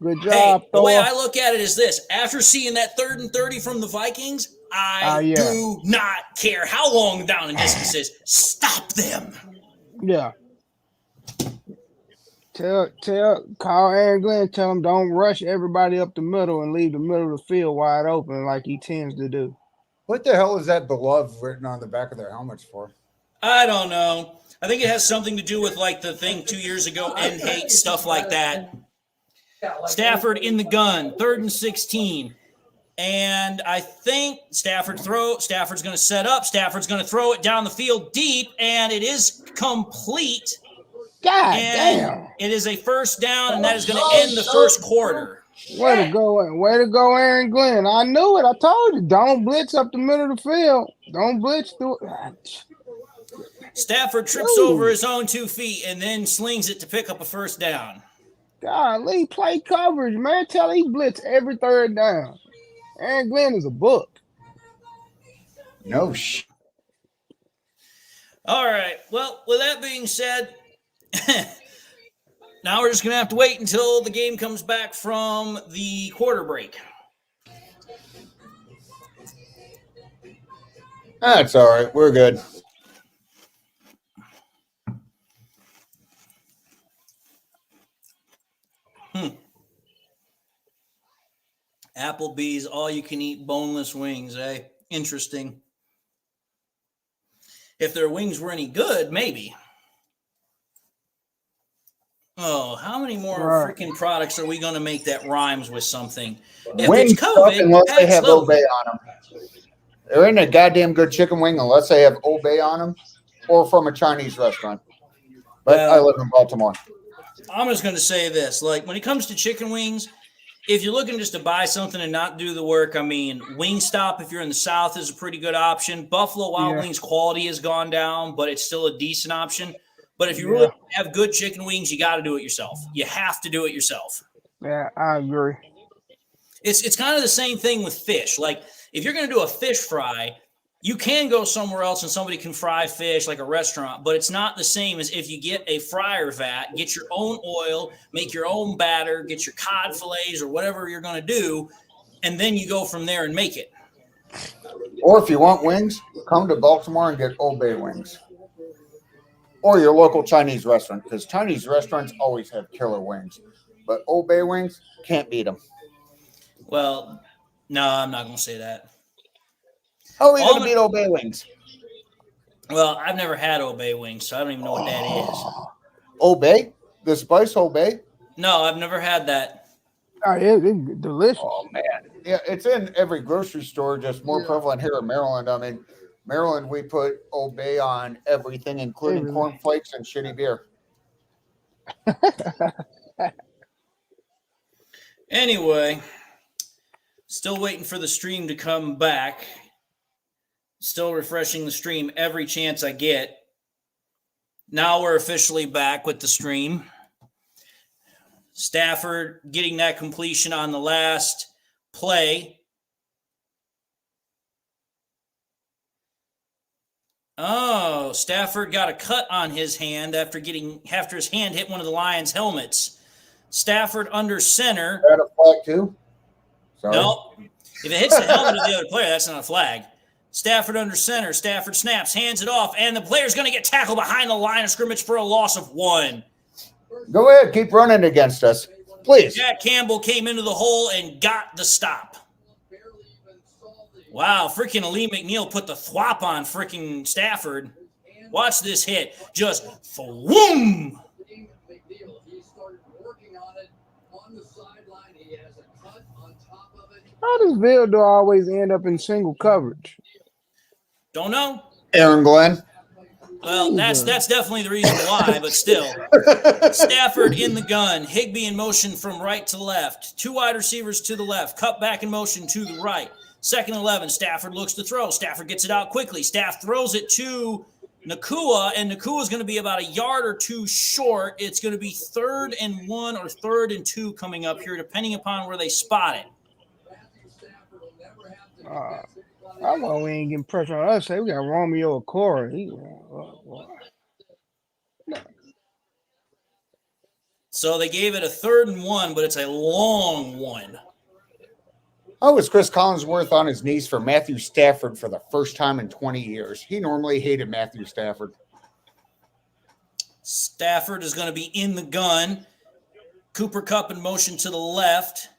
Good job, Thor. The way I look at it is this. After seeing that 3rd and 30 from the Vikings, I do not care how long down and distance is. Stop them. Yeah. Call Aaron Glenn, tell him don't rush everybody up the middle and leave the middle of the field wide open like he tends to do. What the hell is that beloved written on the back of their helmets for? I don't know. I think it has something to do with like the thing 2 years ago, end hate, stuff like that. Stafford in the gun, 3rd and 16. And I think Stafford's going to set up. Stafford's going to throw it down the field deep, and it is complete. God and damn. It is a first down, and that is going to end the first quarter. Way to go, Aaron Glenn. I knew it. I told you, don't blitz up the middle of the field. Don't blitz through it. Stafford trips over his own 2 feet and then slings it to pick up a first down. Golly, play coverage, man. Tell he blitz every third down. Aaron Glenn is a book. No shit. All right. Well, with that being said, now we're just going to have to wait until the game comes back from the quarter break. That's all right. We're good. Applebee's all-you-can-eat boneless wings, eh? Interesting. If their wings were any good, maybe. Oh, how many more freaking products are we going to make that rhymes with something? If Wings it's COVID, unless they have slowly. Obey on them. There ain't a goddamn good chicken wing unless they have Obey on them or from a Chinese restaurant. But I live in Baltimore. I'm just going to say this. Like, when it comes to chicken wings, if you're looking just to buy something and not do the work, I mean, Wingstop, if you're in the South, is a pretty good option. Buffalo Wild Wings quality has gone down, but it's still a decent option. But if you really have good chicken wings, you got to do it yourself. You have to do it yourself. Yeah, I agree. It's kind of the same thing with fish. Like, if you're going to do a fish fry, you can go somewhere else and somebody can fry fish like a restaurant, but it's not the same as if you get a fryer vat, get your own oil, make your own batter, get your cod fillets or whatever you're going to do, and then you go from there and make it. Or if you want wings, come to Baltimore and get Obey wings. Or your local Chinese restaurant, because Chinese restaurants always have killer wings. But Obey wings, can't beat them. Well, no, I'm not going to say that. How are we going to beat Obey wings? Well, I've never had Obey wings, so I don't even know what that is. Obey? The spice Obey? No, I've never had that. Oh, it's delicious. Oh, man. Yeah, it's in every grocery store, just more prevalent here in Maryland. I mean, Maryland, we put Obey on everything, including cornflakes and shitty beer. Anyway, still waiting for the stream to come back. Still refreshing the stream every chance I get. Now we're officially back with the stream. Stafford getting that completion on the last play. Oh, Stafford got a cut on his hand after his hand hit one of the Lions' helmets. Stafford under center. Is that a flag too? Sorry. No. If it hits the helmet of the other player, that's not a flag. Stafford under center. Stafford snaps, hands it off, and the player's going to get tackled behind the line of scrimmage for a loss of 1. Go ahead. Keep running against us. Please. Jack Campbell came into the hole and got the stop. Wow, freaking Ali McNeil put the thwop on freaking Stafford. Watch this hit. Just thwoom. How does Vildor always end up in single coverage? Don't know. Aaron Glenn. Well, that's definitely the reason why, but still. Stafford in the gun. Higbee in motion from right to left. 2 wide receivers to the left. Cut back in motion to the right. 2nd and 11. Stafford looks to throw. Stafford gets it out quickly. Staff throws it to Nakua, and Nakua is going to be about a yard or 2 short. It's going to be 3rd and 1 or 3rd and 2 coming up here, depending upon where they spot it. I know we ain't getting pressure on us. Say we got Romeo Okoro. So they gave it a 3rd and 1, but it's a long one. How was Chris Collinsworth on his knees for Matthew Stafford for the first time in 20 years? He normally hated Matthew Stafford. Stafford is going to be in the gun. Cooper Kupp in motion to the left.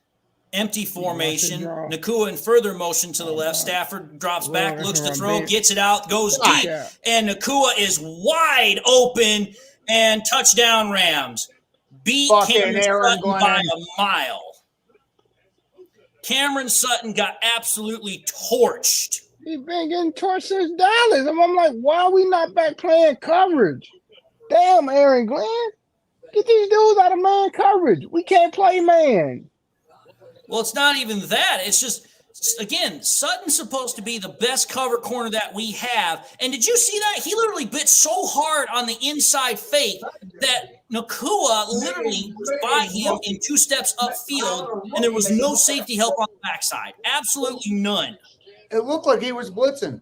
Empty formation. Nakua in further motion to the left. Stafford drops back, looks to throw, gets it out, goes deep. And Nakua is wide open and touchdown Rams. Beat Cameron Sutton by a mile. Cameron Sutton got absolutely torched. He's been getting torched since Dallas. And I'm like, why are we not back playing coverage? Damn, Aaron Glenn. Get these dudes out of man coverage. We can't play man. Well, it's not even that. It's just, again, Sutton's supposed to be the best cover corner that we have. And did you see that? He literally bit so hard on the inside fake that Nakua literally was by him in 2 steps upfield, and there was no safety help on the backside. Absolutely none. It looked like he was blitzing.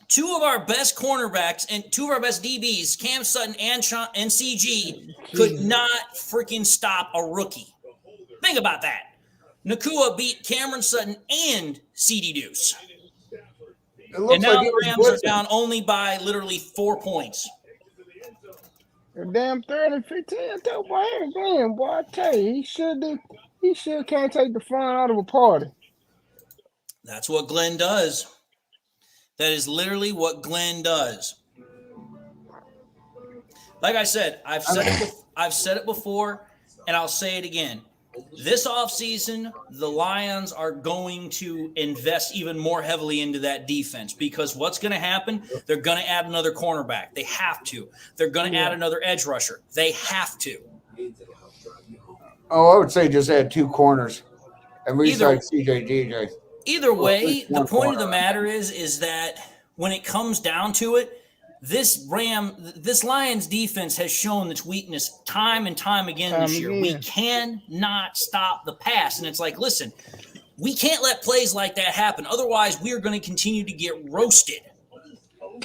2 of our best cornerbacks and 2 of our best DBs, Cam Sutton and CG, could not freaking stop a rookie. Think about that. Nakua beat Cameron Sutton and CD Deuce. And now the Rams are down only by literally 4 points. A damn 3rd and 15. I tell Aaron Glenn, boy, I tell you, he should can't take the fun out of a party. That's what Glenn does. That is literally what Glenn does. Like I said, I've said it before, and I'll say it again. This offseason, the Lions are going to invest even more heavily into that defense because what's going to happen? They're going to add another cornerback. They have to. They're going to add another edge rusher. They have to. Oh, I would say just add 2 corners and resize CJ DJ. Either way, the point of the matter is that when it comes down to it, this Lions defense has shown its weakness time and time again this year. We cannot stop the pass. And it's like, listen, we can't let plays like that happen. Otherwise, we are going to continue to get roasted.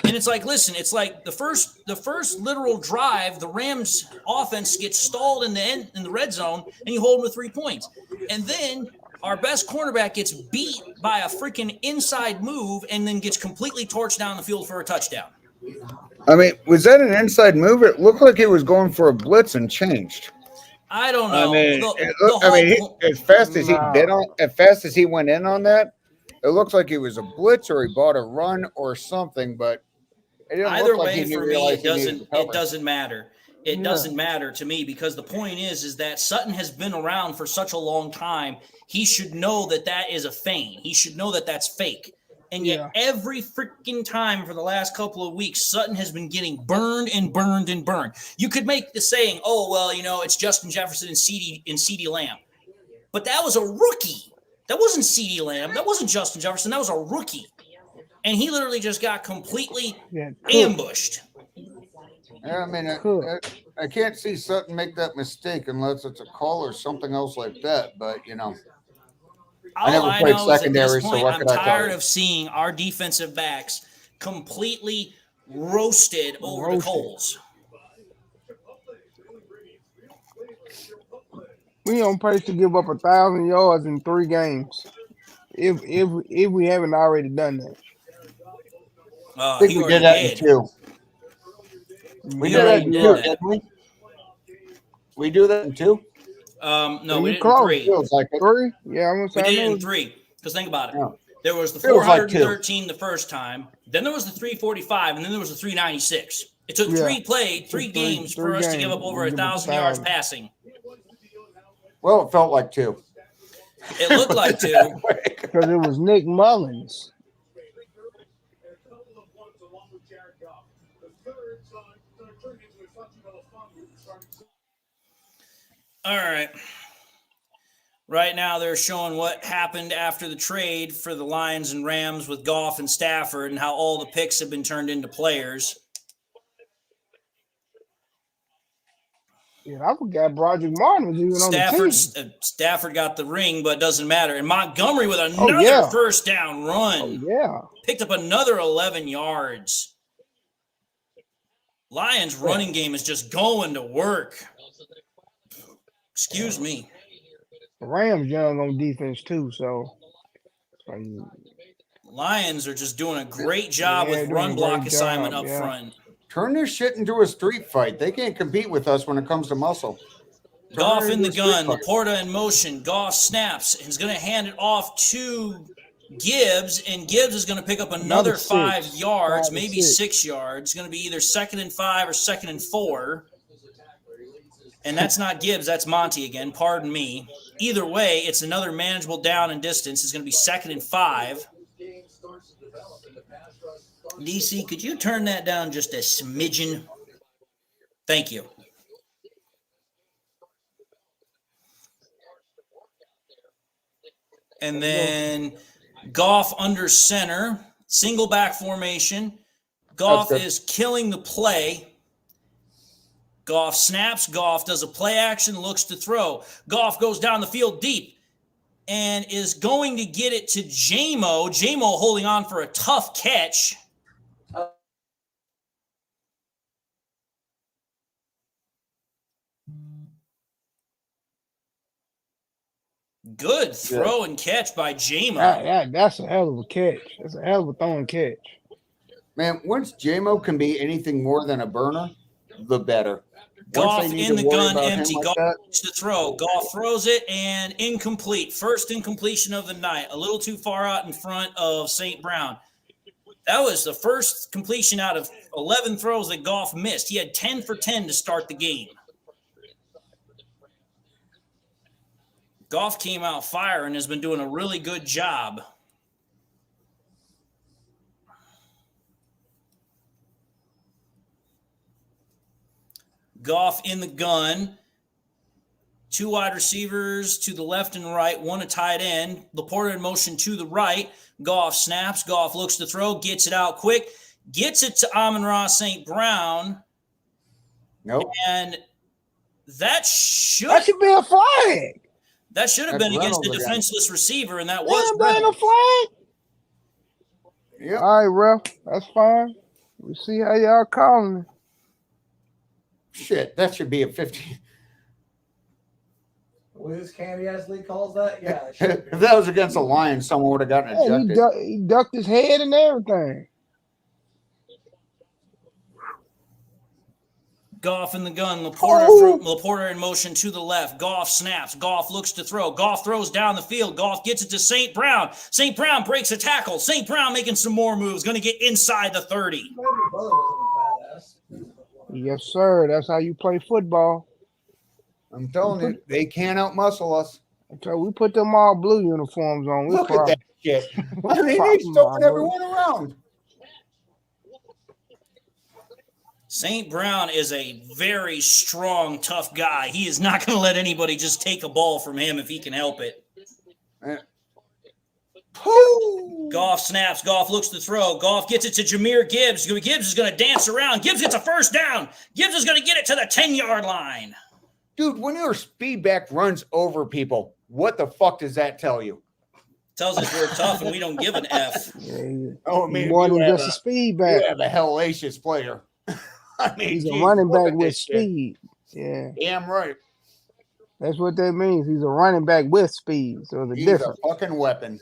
And it's like, listen, it's like the first literal drive, the Rams offense gets stalled in the red zone, and you hold them to 3 points. And then our best cornerback gets beat by a freaking inside move and then gets completely torched down the field for a touchdown. I mean, was that an inside move? It looked like he was going for a blitz and changed. I don't know. As fast as he went in on that, it looks like it was a blitz or he bought a run or something. But it didn't either look like way, he for me, it doesn't matter. It Yeah. doesn't matter to me because the point is that Sutton has been around for such a long time. He should know that is a feint. He should know that that's fake. And yet every freaking time for the last couple of weeks, Sutton has been getting burned and burned and burned. You could make the saying, oh, well, it's Justin Jefferson and CeeDee Lamb. But that was a rookie. That wasn't CeeDee Lamb. That wasn't Justin Jefferson. That was a rookie. And he literally just got completely ambushed. Yeah, I mean, I can't see Sutton make that mistake unless it's a call or something else like that. But, I never played secondary, so what I'm could I tell tired you? of seeing our defensive backs completely roasted over the coals. We on pace to give up 1,000 yards in 3 games. If we haven't already done that. I think we did that in 2. We did that in 2, didn't we? We do that in 2? No, we did close. 3. Feels like 3? Yeah, I'm going to say we did it in 3. Because think about it. Yeah. There was the Feels like 413 the first time. Then there was the 345, and then there was the 396. It took 3 games for us to give up over 1,000 yards passing. Well, it felt like 2. It looked like 2. Because it was Nick Mullins. All right. Right now, they're showing what happened after the trade for the Lions and Rams with Goff and Stafford and how all the picks have been turned into players. Yeah, I forgot Broderick Martin was even on the team. Stafford got the ring, but it doesn't matter. And Montgomery with another first down run. Picked up another 11 yards. Lions' running game is just going to work. Excuse me. The Rams young on defense too, so Lions are just doing a great job with run block assignment up front. Turn this shit into a street fight. They can't compete with us when it comes to muscle. Goff in the gun, Laporta in motion. Goff snaps. He's going to hand it off to Gibbs, and Gibbs is going to pick up another 5 yards, maybe 6 yards. It's going to be either 2nd and 5 or 2nd and 4. And that's not Gibbs, that's Monty again. Pardon me. Either way, it's another manageable down and distance. It's going to be 2nd and 5. DC, could you turn that down just a smidgen? Thank you. And then Goff under center, single back formation. Goff is killing the play. Goff snaps. Goff does a play action, looks to throw. Goff goes down the field deep and is going to get it to J-Mo. J-Mo holding on for a tough catch. Good throw and catch by J-Mo. That's a hell of a catch. That's a hell of a throwing catch. Man, once J-Mo can be anything more than a burner, the better. Goff in the gun, empty. Goff to throw. Goff throws it and incomplete. First incompletion of the night. A little too far out in front of St. Brown. That was the first completion out of 11 throws that Goff missed. He had 10 for 10 to start the game. Goff came out fire and has been doing a really good job. Goff in the gun. 2 wide receivers to the left and right, 1 a tight end. Laporta in motion to the right. Goff snaps. Goff looks to throw, gets it out quick, gets it to Amon-Ra St. Brown. Nope. And that should be a flag. That should have been against the defenseless receiver, and that was a flag. Yeah. All right, ref. That's fine. We see how y'all calling it. Shit, that should be a 50. Wiz Candy as Lee calls that? Yeah. If that was against a Lion, someone would have gotten ejected. He ducked his head and everything. Goff in the gun. Laporta in motion to the left. Goff snaps. Goff looks to throw. Goff throws down the field. Goff gets it to St. Brown. St. Brown breaks a tackle. St. Brown making some more moves. Going to get inside the 30. Yes, sir. That's how you play football. I'm telling you, they can't outmuscle us. Okay, we put them all blue uniforms on. Look at that shit. I mean, they stopping everyone around. St. Brown is a very strong, tough guy. He is not going to let anybody just take a ball from him if he can help it. Goff snaps. Goff looks to throw. Goff gets it to Jahmyr Gibbs. Gibbs is going to dance around. Gibbs gets a first down. Gibbs is going to get it to the 10-yard line. Dude, when your speed back runs over people, what the fuck does that tell you? Tells us we're tough and we don't give an F. Oh, I mean, more than just a speed back. You have a hellacious player. I mean, he's a running back with speed. Yeah. Damn right. That's what that means. He's a running back with speed. So the difference. A fucking weapon.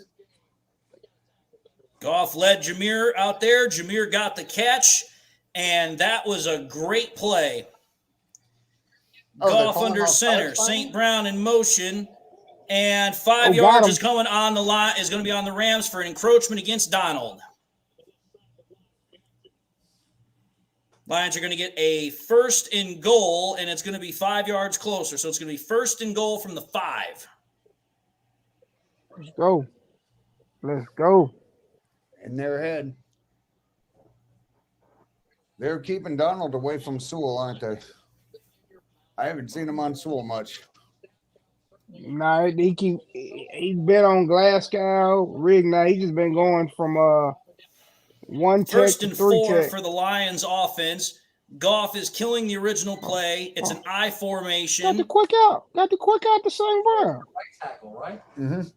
Goff led Jahmyr out there. Jahmyr got the catch, and that was a great play. Goff under center. St. Brown in motion, and 5 yards is coming on the line. Is going to be on the Rams for an encroachment against Donald. Lions are going to get a 1st and goal, and it's going to be 5 yards closer. So it's going to be 1st and goal from the 5. Let's go. Let's go. In their head. They're keeping Donald away from Sewell, aren't they? I haven't seen him on Sewell much. Nah, he's been on Glasgow, Rig. Now he's just been going from 1 tech 1st to and 3 4 tech. for the Lions offense. Goff is killing the original play. It's an I formation. Got the quick out to St. Brown. Right tackle, right? Mm-hmm.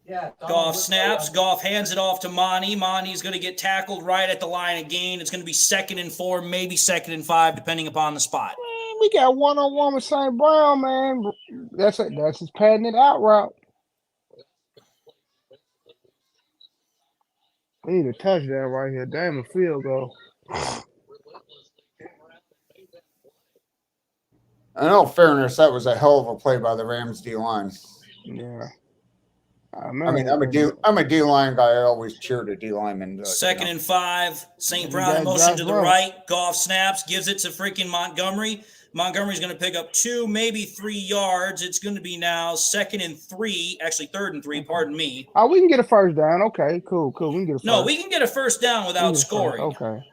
Yeah. Goff snaps. Goff hands it off to Monty. Monty's going to get tackled right at the line of gain. It's going to be 2nd and 4, maybe 2nd and 5, depending upon the spot. Man, we got one-on-one with St. Brown, man. That's his patented out route. We need a touchdown right here. Damn, a field goal. In all fairness, that was a hell of a play by the Rams D-line. Yeah. I mean, I'm a D line guy. I always cheer the D lineman. Second and 5. St. Brown in motion to the right. Goff snaps, gives it to freaking Montgomery. Montgomery's going to pick up 2, maybe 3 yards. It's going to be now 2nd and 3, actually 3rd and 3. Pardon me. Oh, we can get a first down. Okay, cool. We can get a first. No, we can get a first down without scoring. Okay.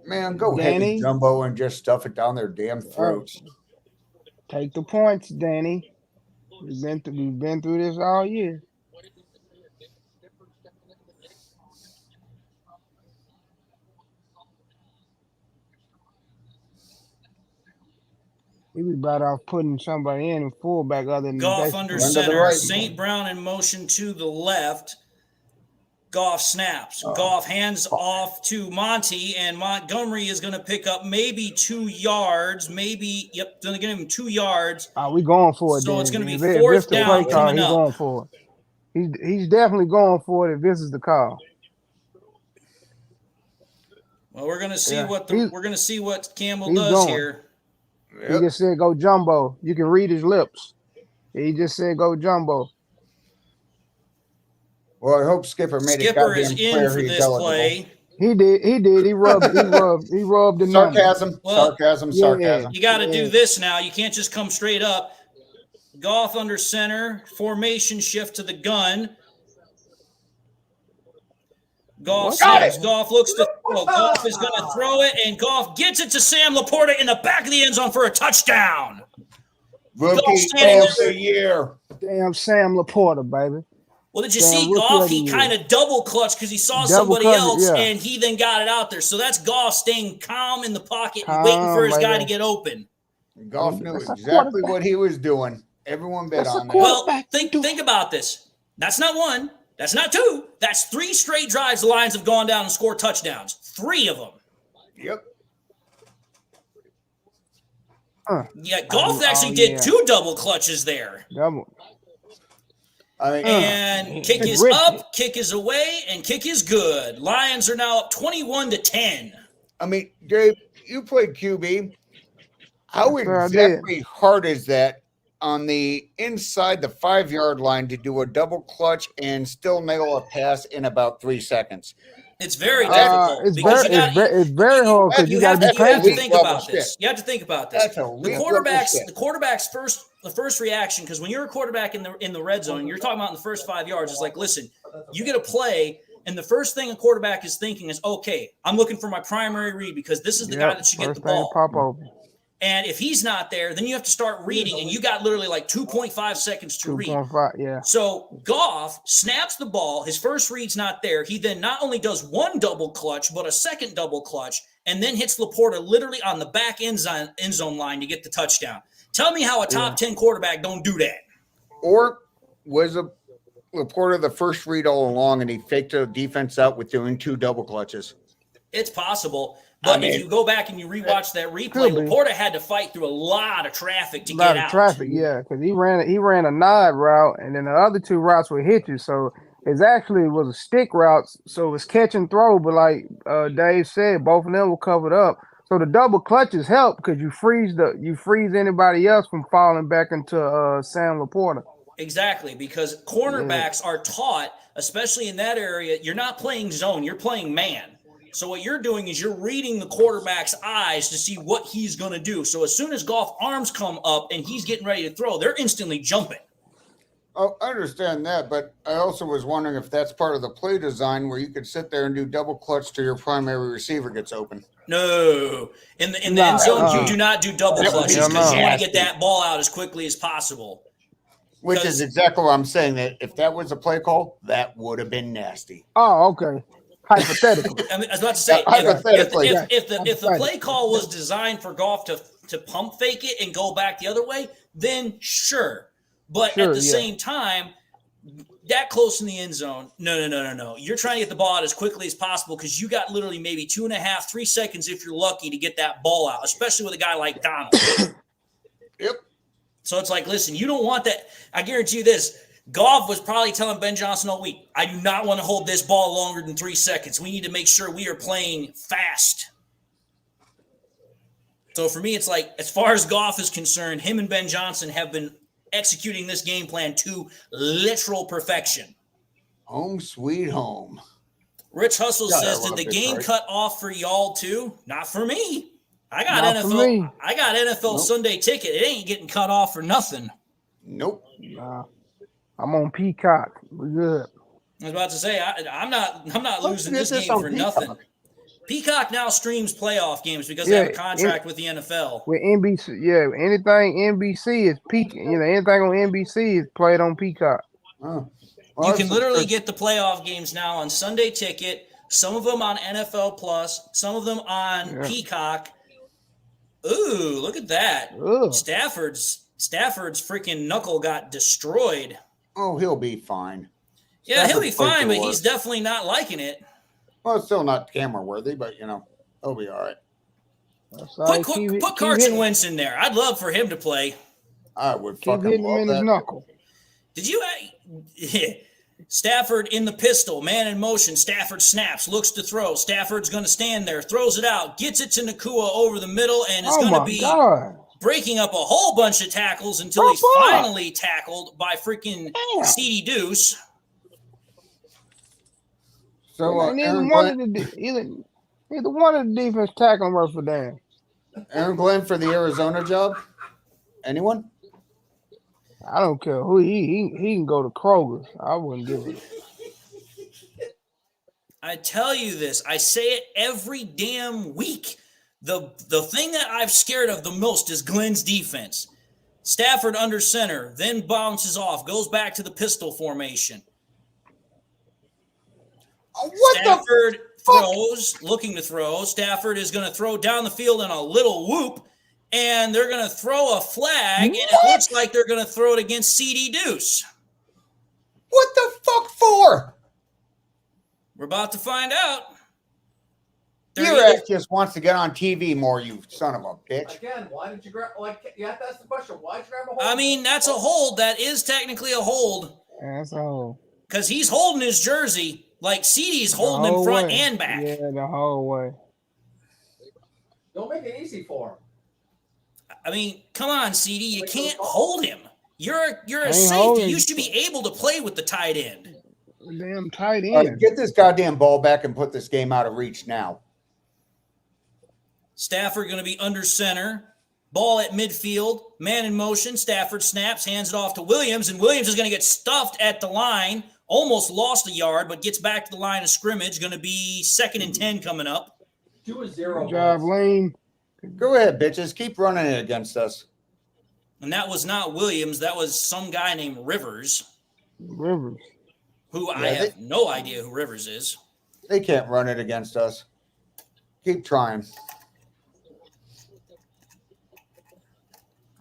Man, go Danny, heavy jumbo and just stuff it down their damn throats. Take the points, Danny. We've been through this all year. He be better off putting somebody in fullback other than Goff under center. Right. St. Brown in motion to the left. Goff snaps. Goff hands off to Monty, and Montgomery is going to pick up maybe 2 yards. Maybe, going to get him 2 yards. We going for it. So then. It's going to be 4th down coming he's up. Going for it. He's definitely going for it if this is the call. Well, we're going to see what Campbell does here. Yep. He just said go jumbo. You can read his lips. He just said go jumbo. Well, I hope Skipper made it goddamn is in clear for he's this eligible. play. He did. He rubbed the sarcasm. Yeah. You got to do this now. You can't just come straight up. Goff under center. Formation shift to the gun. Goff snaps. Goff looks to throw. Goff is going to throw it, and Goff gets it to Sam Laporta in the back of the end zone for a touchdown. Rookie of the year. Damn Sam Laporta, baby. Well, did you see Goff? He kind of double clutched because he saw somebody else, and he then got it out there. So that's Goff staying calm in the pocket and waiting for his guy to get open. Goff knew exactly what he was doing. Everyone bet on that. Well, think about this. That's not 1. That's not 2. That's 3 straight drives the Lions have gone down and scored touchdowns. 3 of them. Yep. Yeah, Goff actually did 2 double clutches there. Double. And kick is up, kick is away, and kick is good. Lions are now up 21-10. I mean, Dave, you played QB. How exactly hard is that on the inside the 5-yard line to do a double clutch and still nail a pass in about 3 seconds? It's very difficult. It's very hard because you got to be patient. You have to think about this. You have to think about this. The quarterback's first reaction, because when you're a quarterback in the red zone, you're talking about in the first 5 yards. It's like, listen, you get a play, and the first thing a quarterback is thinking is, okay, I'm looking for my primary read because this is the guy that should get the ball. Pop open. And if he's not there, then you have to start reading, and you got literally like 2.5 seconds to read. 2.5, yeah. So Goff snaps the ball. His first read's not there. He then not only does 1 double clutch, but a second double clutch, and then hits Laporta literally on the back end zone line to get the touchdown. Tell me how a top 10 quarterback don't do that. Or was Laporta the first read all along, and he faked the defense out with doing 2 double clutches? It's possible. But if you go back and you rewatch that replay, Laporta had to fight through a lot of traffic to get out. Yeah, because he ran a nod route, and then the other 2 routes would hit you. So it was a stick route, so it was catch and throw. But like Dave said, both of them were covered up. So the double clutches help because you freeze anybody else from falling back into Sam Laporta. Exactly, because cornerbacks are taught, especially in that area, you're not playing zone, you're playing man. So what you're doing is you're reading the quarterback's eyes to see what he's going to do. So as soon as Goff arms come up and he's getting ready to throw, they're instantly jumping. Oh, I understand that, but I also was wondering if that's part of the play design where you could sit there and do double clutch till your primary receiver gets open. No. In the end zone, you do not do double clutches because you want to get that ball out as quickly as possible. Which is exactly what I'm saying, that if that was a play call, that would have been nasty. Oh, okay. Hypothetically. I was about to say, if the play call was designed for Goff to pump fake it and go back the other way, then sure. But at the same time, that close in the end zone, no. You're trying to get the ball out as quickly as possible because you got literally maybe 2.5, 3 seconds if you're lucky to get that ball out, especially with a guy like Donald. Yep. So it's like, listen, you don't want that. I guarantee you this. Goff was probably telling Ben Johnson all week, I do not want to hold this ball longer than 3 seconds. We need to make sure we are playing fast. So for me, it's like, as far as Goff is concerned, him and Ben Johnson have been executing this game plan to literal perfection. Home sweet home. Rich Hustle says, did the game cut off for y'all too? Not for me. I got NFL Sunday ticket. It ain't getting cut off for nothing. Nope. Nah. I'm on Peacock. We're good. I was about to say, I'm not losing this game for nothing. Peacock now streams playoff games because they have a contract with the NFL. With NBC, anything NBC is anything on NBC is played on Peacock. Oh. You can literally get the playoff games now on Sunday Ticket, some of them on NFL Plus, some of them on Peacock. Ooh, look at that. Ugh. Stafford's freaking knuckle got destroyed. Oh, he'll be fine. Yeah, he'll be fine, but he's definitely not liking it. Well, it's still not camera worthy, but he'll be all right. Put Carson Wentz in there. I'd love for him to play. I would keep hitting him in his knuckle. Did you? Stafford in the pistol, man in motion. Stafford snaps, looks to throw. Stafford's going to stand there, throws it out, gets it to Nakua over the middle, and is going to be breaking up a whole bunch of tackles until he's finally tackled by freaking CeeDee Deuce. So neither one of the defense tackling worth for damn. Aaron Glenn for the Arizona job? Anyone? I don't care who he can go to Kroger's. I wouldn't give it. I tell you this, I say it every damn week. The thing that I'm scared of the most is Glenn's defense. Stafford under center, then bounces off, goes back to the pistol formation. Stafford throws, looking to throw. Stafford is going to throw down the field in a little whoop, and they're going to throw a flag, and it looks like they're going to throw it against CeeDee Deuce. What the fuck for? We're about to find out. Your ass just wants to get on TV more, you son of a bitch. Again, why did you grab? You have to ask the question. Why did you grab a hold? I mean, that's a hold. That is technically a hold. That's a hold. Because he's holding his jersey. Like CeeDee's holding him front and back. Yeah, the whole way. Don't make it easy for him. I mean, come on, CeeDee. You can't hold him. You're a safety. You should be able to play with the tight end. Damn tight end. Get this goddamn ball back and put this game out of reach now. Stafford going to be under center. Ball at midfield. Man in motion. Stafford snaps, hands it off to Williams, and Williams is going to get stuffed at the line. Almost lost a yard, but gets back to the line of scrimmage. Going to be 2nd and 10 coming up. 2-0. Good job, Lane. Go ahead, bitches. Keep running it against us. And that was not Williams. That was some guy named Rivers. Who I have no idea who Rivers is. They can't run it against us. Keep trying.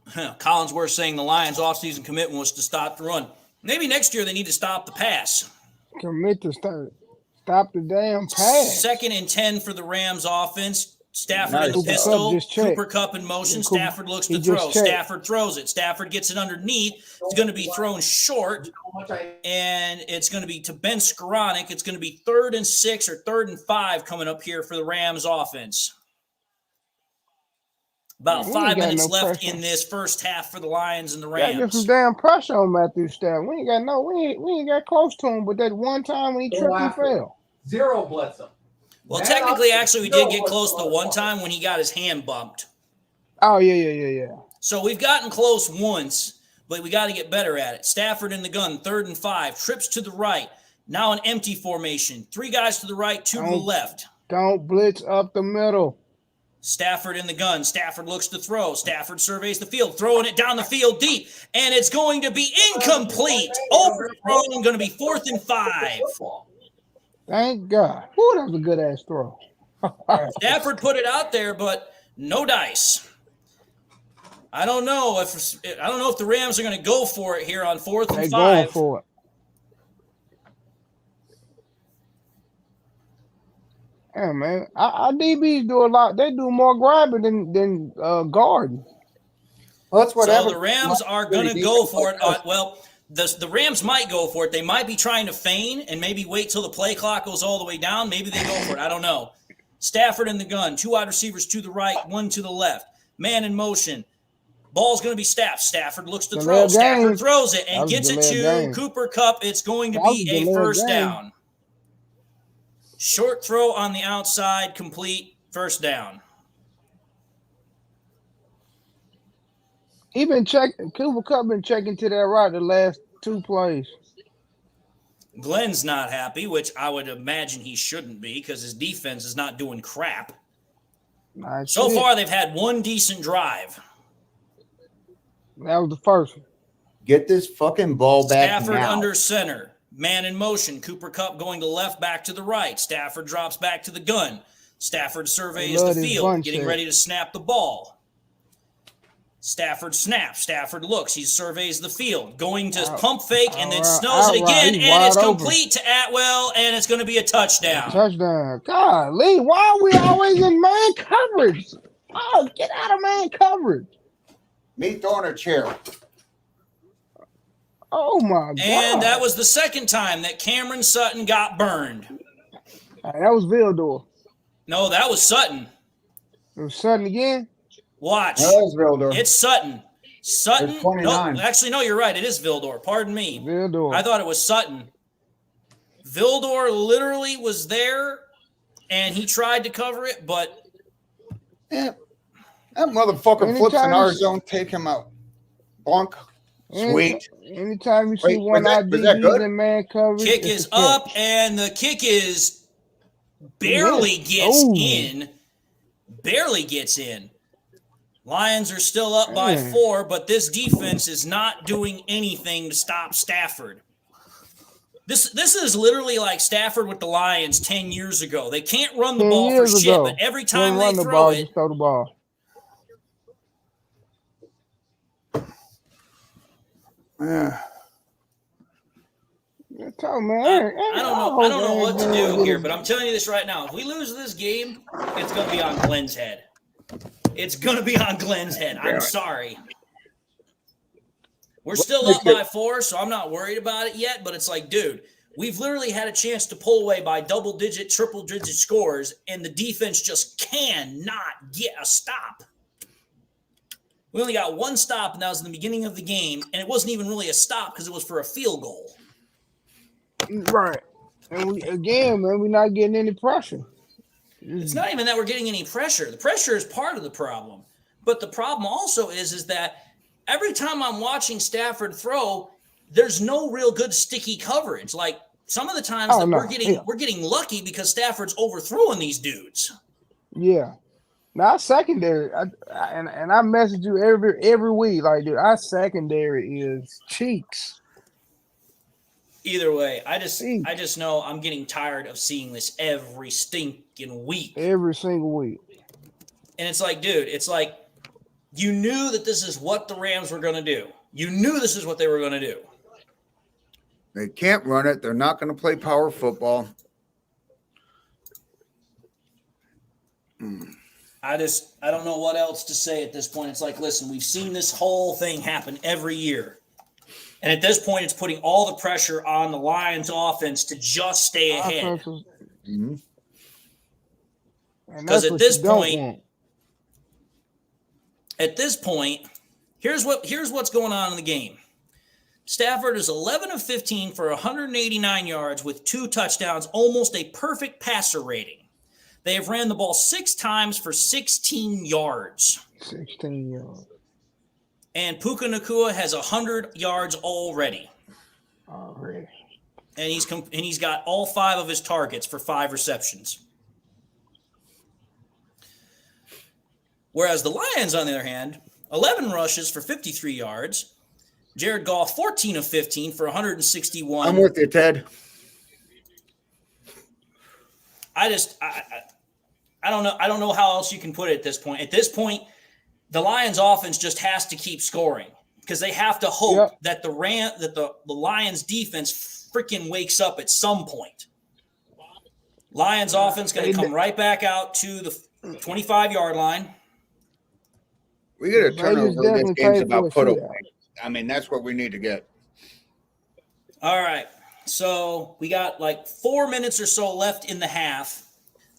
Collinsworth saying the Lions' offseason commitment was to stop the run. Maybe next year they need to stop the pass. Commit to stop the damn pass. 2nd and 10 for the Rams offense. Stafford in the pistol. Cooper Kupp in motion. Stafford looks to throw. Stafford throws it. Stafford gets it underneath. It's going to be thrown short. And it's going to be to Ben Skoranek. It's going to be 3rd and 6 or 3rd and 5 coming up here for the Rams offense. About 5 minutes left in this first half for the Lions and the Rams. Get some damn pressure on Matthew Stafford. We ain't got close to him, but that one time when he tripped and fell. 0 Bledsoe. Well, technically, actually, we did get close the one time when he got his hand bumped. Oh, yeah. So we've gotten close once, but we got to get better at it. Stafford in the gun, 3rd and 5, trips to the right. Now an empty formation. 3 guys to the right, 2 to the left. Don't blitz up the middle. Stafford in the gun. Stafford looks to throw. Stafford surveys the field, throwing it down the field deep, and it's going to be incomplete. Overthrown, going to be 4th and 5. Thank God. Ooh, that was a good ass throw. Stafford put it out there, but no dice. I don't know if the Rams are going to go for it here on 4th and 5. Going for it. Yeah, man. Our DBs do a lot. They do more grabbing than guarding. Well, that's whatever. So the Rams are going to go for it. The Rams might go for it. They might be trying to feign and maybe wait till the play clock goes all the way down. Maybe they go for it. I don't know. Stafford in the gun. 2 wide receivers to the right, 1 to the left. Man in motion. Ball's going to be Stafford. Stafford looks to Delay throw. of Stafford game. throws it That and was gets it delay to of game. Cooper Kupp. It's going to That was be a delay of first game. down. Short throw on the outside, complete, first down. He been checking. Cooper Kupp been checking to that right the last 2 plays. Glenn's not happy, which I would imagine he shouldn't be because his defense is not doing crap. So far, they've had one decent drive. That was the first one. Get this fucking ball back Stafford now. under center. Man in motion. Cooper Kupp going to left, back to the right. Stafford drops back to the gun. Stafford surveys the field, getting ready to snap the ball. Stafford snaps. Stafford looks. He surveys the field, going to pump fake, and then snows it again, and it's complete to Atwell, and it's going to be a touchdown. Touchdown. Golly, why are we always in man coverage? Oh, get out of man coverage. Me throwing a chair. Oh, my God. And that was the second time that Cameron Sutton got burned. That was Vildor. No, that was Sutton. It was Sutton again? Watch. That was Vildor. It's Sutton. Sutton. It's 29. No, actually, no, you're right. It is Vildor. Pardon me. Vildor. I thought it was Sutton. Vildor literally was there, and he tried to cover it, but Yeah. That motherfucker flips in our zone, take him out. Bonk. Sweet. Anytime you see one IDB in man coverage, kick is up, and the kick is barely gets in. Barely gets in. Lions are still up by 4, but this defense is not doing anything to stop Stafford. This is literally like Stafford with the Lions 10 years ago. They can't run the ball for shit, but every time they throw it, throw the ball. Yeah. I don't know what to do here, but I'm telling you this right now. If we lose this game, it's going to be on Glenn's head. It's going to be on Glenn's head. I'm sorry. We're still up by 4, so I'm not worried about it yet, but it's like, dude, we've literally had a chance to pull away by double-digit, triple-digit scores, and the defense just cannot get a stop. We only got 1 stop, and that was in the beginning of the game, and it wasn't even really a stop because it was for a field goal. Right. And we're not getting any pressure. It's not even that we're getting any pressure. The pressure is part of the problem. But the problem also is that every time I'm watching Stafford throw, there's no real good sticky coverage. Like some of the times we're getting lucky because Stafford's overthrowing these dudes. Yeah. Now our secondary, and I message you every week, like, dude, our secondary is cheeks. Either way, I just know I'm getting tired of seeing this every stinking week. Every single week. And it's like, dude, it's like you knew that this is what the Rams were going to do. You knew this is what they were going to do. They can't run it. They're not going to play power football. I don't know what else to say at this point. It's like, listen, we've seen this whole thing happen every year. And at this point, it's putting all the pressure on the Lions offense to just stay ahead. Because at this point, here's what's going on in the game. Stafford is 11 of 15 for 189 yards with 2 touchdowns, almost a perfect passer rating. They have ran the ball 6 times for 16 yards. 16 yards. And Puka Nacua has 100 yards already. And he's got all 5 of his targets for 5 receptions. Whereas the Lions, on the other hand, 11 rushes for 53 yards. Jared Goff, 14 of 15 for 161. I'm with you, Ted. I don't know. I don't know how else you can put it at this point. At this point, the Lions offense just has to keep scoring because they have to hope that the Lions defense freaking wakes up at some point. Lions offense going to come right back out to the 25-yard line. We got to turn over this game's about put away. I mean, that's what we need to get. All right. So we got like 4 minutes or so left in the half.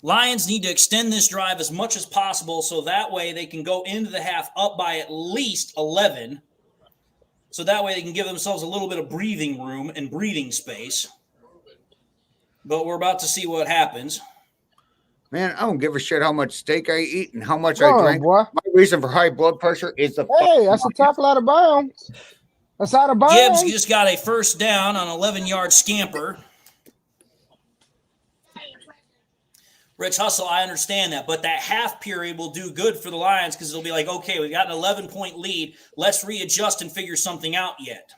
Lions need to extend this drive as much as possible so that way they can go into the half up by at least 11. So that way they can give themselves a little bit of breathing room and breathing space. But we're about to see what happens. Man, I don't give a shit how much steak I eat and how much Come I on, drink. boy. My reason for high blood pressure is the Hey, that's a tackle out of bounds. That's out of Gibbs bounds. just got a first down on an 11-yard scamper. Rich Hustle, I understand that, but that half period will do good for the Lions because it'll be like, okay, we've got an 11-point lead. Let's readjust and figure something out yet.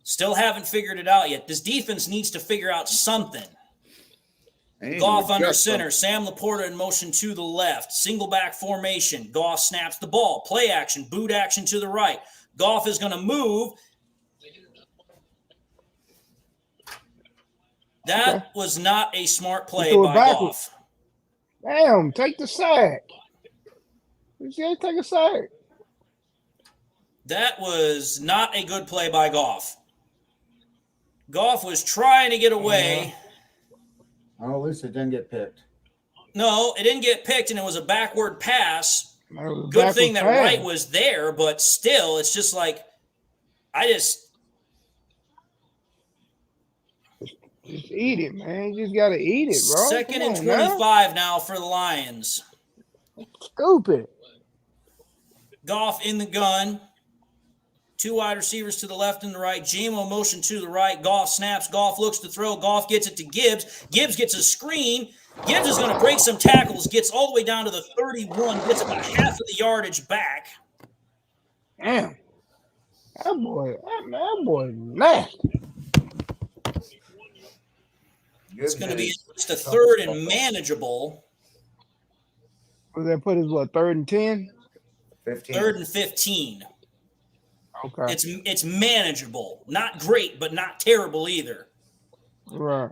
Still haven't figured it out yet. This defense needs to figure out something. Goff under center. Sam Laporta in motion to the left. Single back formation. Goff snaps the ball. Play action. Boot action to the right. Goff is going to move. That was not a smart play by Goff. Damn, take the sack. You said take a sack. That was not a good play by Goff. Goff was trying to get away. Oh, at least it didn't get picked. No, it didn't get picked, and it was a backward pass. Good thing that Wright was there, but still, it's just like, just eat it, man. You just got to eat it, bro. Second and 25 now for the Lions. Stupid. Goff in the gun. Two wide receivers to the left and the right. JMO motion to the right. Goff snaps. Goff looks to throw. Goff gets it to Gibbs. Gibbs gets a screen. Gibbs is going to break some tackles. Gets all the way down to the 31. Gets about half of the yardage back. Damn. That boy nasty. It's going to be just a third and manageable. Was that put his third and 10? 15. Third and 15. Okay. It's manageable. Not great, but not terrible either. Right.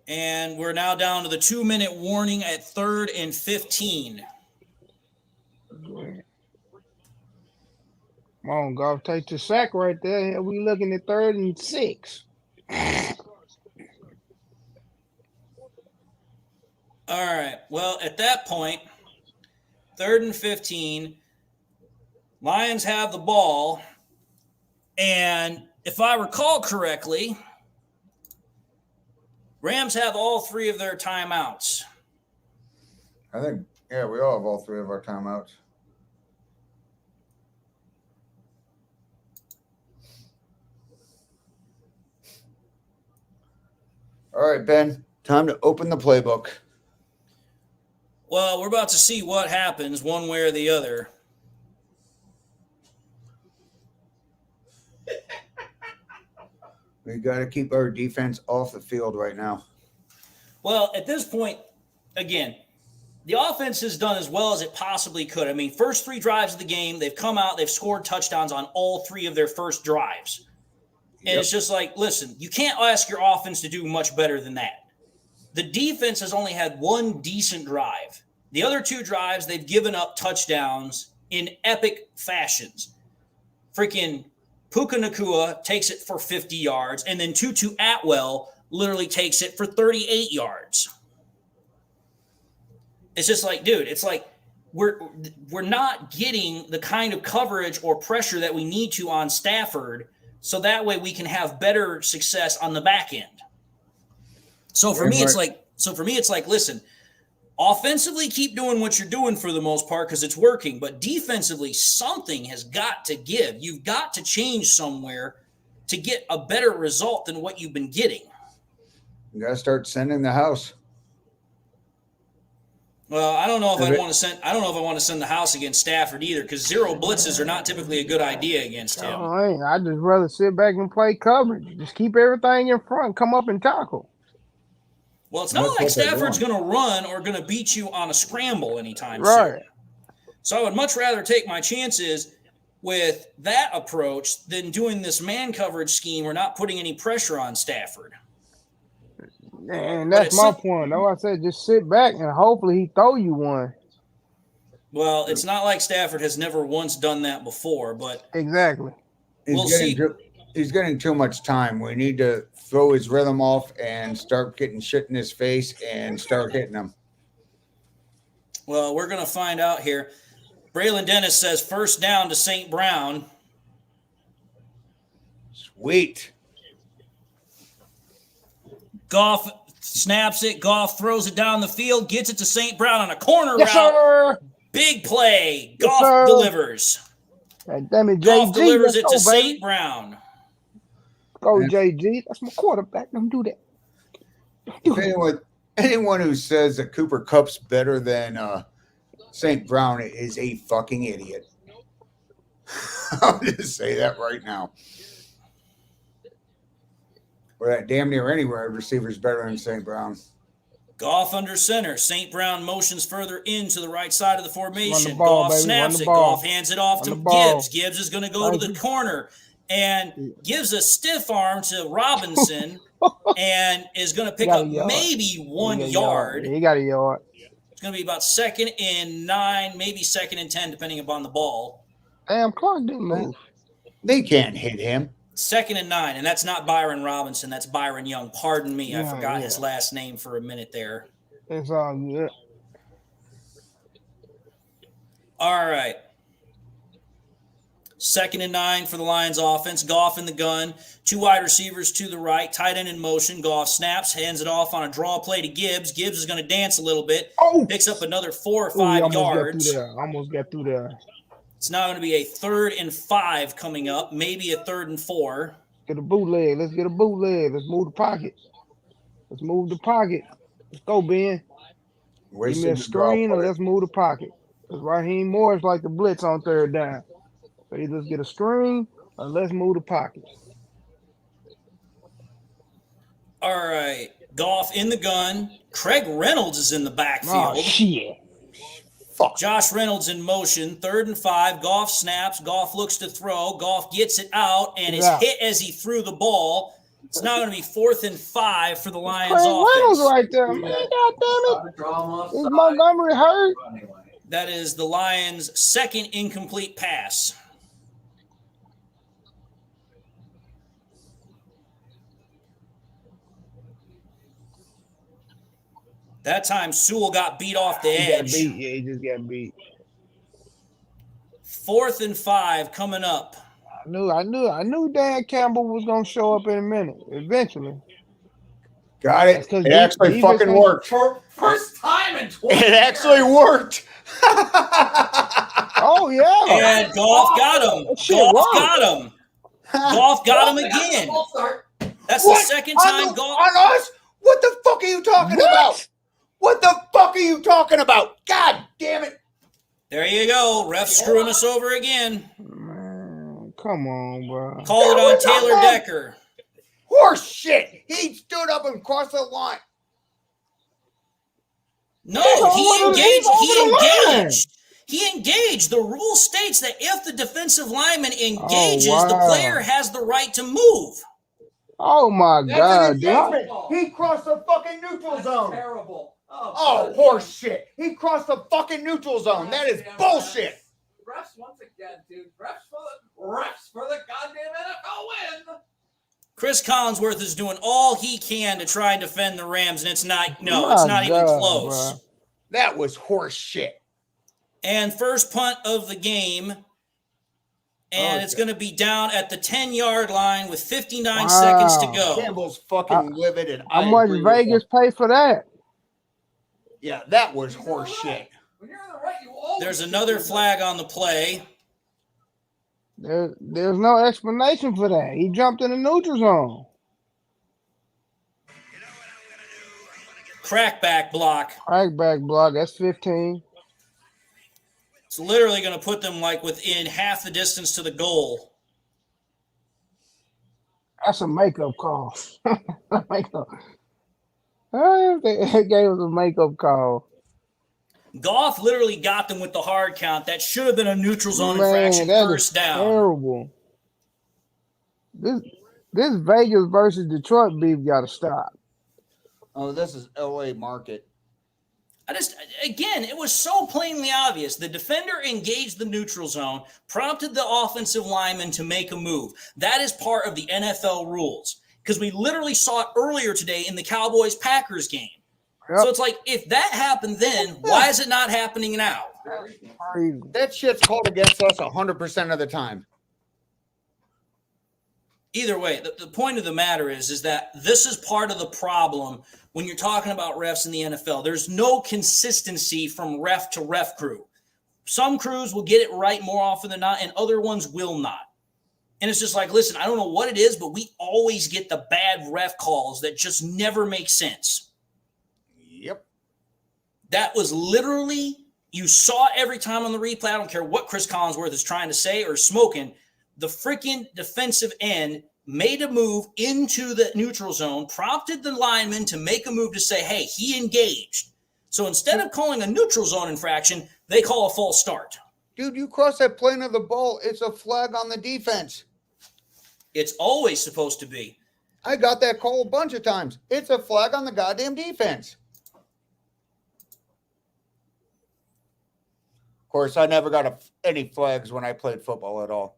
And we're now down to the 2-minute warning at 3rd and 15. Come on, Goff, take the sack right there. We looking at 3rd and 6. All right. Well, at that point, 3rd and 15, Lions have the ball. And if I recall correctly, Rams have all 3 of their timeouts. I think, yeah, we all have all 3 of our timeouts. All right, Ben, time to open the playbook. Well, we're about to see what happens one way or the other. We got to keep our defense off the field right now. Well, at this point, again, the offense has done as well as it possibly could. I mean, first 3 drives of the game, they've come out, they've scored touchdowns on all 3 of their first drives. And It's just like, listen, you can't ask your offense to do much better than that. The defense has only had 1 decent drive. The other 2 drives, they've given up touchdowns in epic fashions. Freaking Puka Nacua takes it for 50 yards, and then Tutu Atwell literally takes it for 38 yards. It's just like, dude, it's like we're not getting the kind of coverage or pressure that we need to on Stafford, so that way we can have better success on the back end. So for me, it's like, listen, offensively, keep doing what you're doing for the most part because it's working. But defensively, something has got to give. You've got to change somewhere to get a better result than what you've been getting. You got to start sending the house. Well, I don't know if I want to send the house against Stafford either because 0 blitzes are not typically a good idea against him. I'd just rather sit back and play coverage. Just keep everything in front. Come up and tackle. Well, it's not like Stafford's going to run or going to beat you on a scramble anytime soon. So I would much rather take my chances with that approach than doing this man coverage scheme or not putting any pressure on Stafford. And that's my point. Though I said just sit back and hopefully he throw you one. Well, it's not like Stafford has never once done that before, but exactly. We'll see. He's getting too much time. We need to throw his rhythm off and start getting shit in his face and start hitting him. Well, we're going to find out here. Braylon Dennis says first down to St. Brown. Sweet. Goff snaps it. Goff throws it down the field, gets it to St. Brown on a corner Yes, route. sir. Big play. Yes, Goff sir. delivers. Damn it, Goff JG. delivers it Let's to go, baby. St. Brown. Go, JG. That's my quarterback. Don't do that. Anyone who says that Cooper Kupp's better than St. Brown is a fucking idiot. I'll just say that right now. Well, that damn near any wide receiver is better than St. Brown. Goff under center. St. Brown motions further into the right side of the formation. Ball, Goff baby. snaps it. Ball. Goff hands it off to Gibbs. Gibbs is going to go to the corner and gives a stiff arm to Robinson and is going to pick up maybe 1 yard. He got a yard. It's going to be about 2nd and 9, maybe 2nd and 10, depending upon the ball. Damn, Clark didn't move. They can't hit him. 2nd and 9, and that's not Byron Robinson. That's Byron Young. Pardon me. I forgot yeah. his last name for a minute there. It's all good. All right. 2nd and 9 for the Lions offense. Goff in the gun. 2 wide receivers to the right. Tight end in motion. Goff snaps, hands it off on a draw play to Gibbs. Gibbs is going to dance a little bit. Oh! Picks up another 4 or 5 yards. Almost got through there. It's now going to be a 3rd and 5 coming up. Maybe a 3rd and 4. Get a bootleg. Let's get a bootleg. Let's move the pocket. Let's move the pocket. Let's go, Ben. Give me a screen and let's move the pocket. Because Raheem Morris like the blitz on 3rd down. So either let's get a screen or let's move the pocket. All right. Goff in the gun. Craig Reynolds is in the backfield. Oh, shit. Fuck. Josh Reynolds in motion. 3rd and 5. Goff snaps. Goff looks to throw. Goff gets it out and is hit as he threw the ball. It's now going to be 4th and 5 for the Lions Craig offense. Reynolds right there, man. God damn it. Is Montgomery hurt? That is the Lions' 2nd incomplete pass. That time, Sewell got beat off the edge. Yeah, he just got beat. 4th and 5 coming up. I knew Dan Campbell was gonna show up in a minute. Eventually. Got it. It actually fucking worked. For first time in 20 It actually worked. Oh yeah. And Goff got him. Goff got him. Goff got him again. That's the second time Goff. On us? What the fuck are you talking about? What the fuck are you talking about? God damn it. There you go. Ref screwing us over again. Man, come on, bro. Call it on Taylor Decker. Horse shit. He stood up and crossed the line. No, he engaged. He engaged. The rule states that if the defensive lineman engages, the player has the right to move. Oh my God, dude. He crossed the fucking neutral zone. Terrible. Oh, horse shit. He crossed the fucking neutral zone. That is bullshit. Refs once again, dude. Refs for the goddamn NFL win. Chris Collinsworth is doing all he can to try and defend the Rams, and it's not even close. Bro. That was horse shit. And first punt of the game. And it's going to be down at the 10-yard line with 59 seconds to go. Campbell's fucking livid. And How much Vegas pay for that? Yeah, that was horse shit. When you're on the right, you always There's another flag on the play. There's no explanation for that. He jumped in the neutral zone. Crackback block. Crackback block. That's 15. It's literally going to put them like within half the distance to the goal. That's a makeup call. They gave us a makeup call. Goff literally got them with the hard count. That should have been a neutral zone infraction. First down. Terrible. This Vegas versus Detroit beef got to stop. Oh, this is L.A. market. Again, it was so plainly obvious. The defender engaged the neutral zone, prompted the offensive lineman to make a move. That is part of the NFL rules because we literally saw it earlier today in the Cowboys-Packers game. Yep. So it's like, if that happened then, why is it not happening now? That shit's called against us 100% of the time. Either way, the point of the matter is that this is part of the problem when you're talking about refs in the NFL. There's no consistency from ref to ref crew. Some crews will get it right more often than not, and other ones will not. And it's just like, listen, I don't know what it is, but we always get the bad ref calls that just never make sense. Yep. That was literally, you saw it every time on the replay. I don't care what Chris Collinsworth is trying to say or smoking. The freaking defensive end made a move into the neutral zone, prompted the lineman to make a move to say, hey, he engaged. So instead of calling a neutral zone infraction, they call a false start. Dude, you cross that plane of the ball, it's a flag on the defense. It's always supposed to be. I got that call a bunch of times. It's a flag on the goddamn defense. Of course, I never got any flags when I played football at all.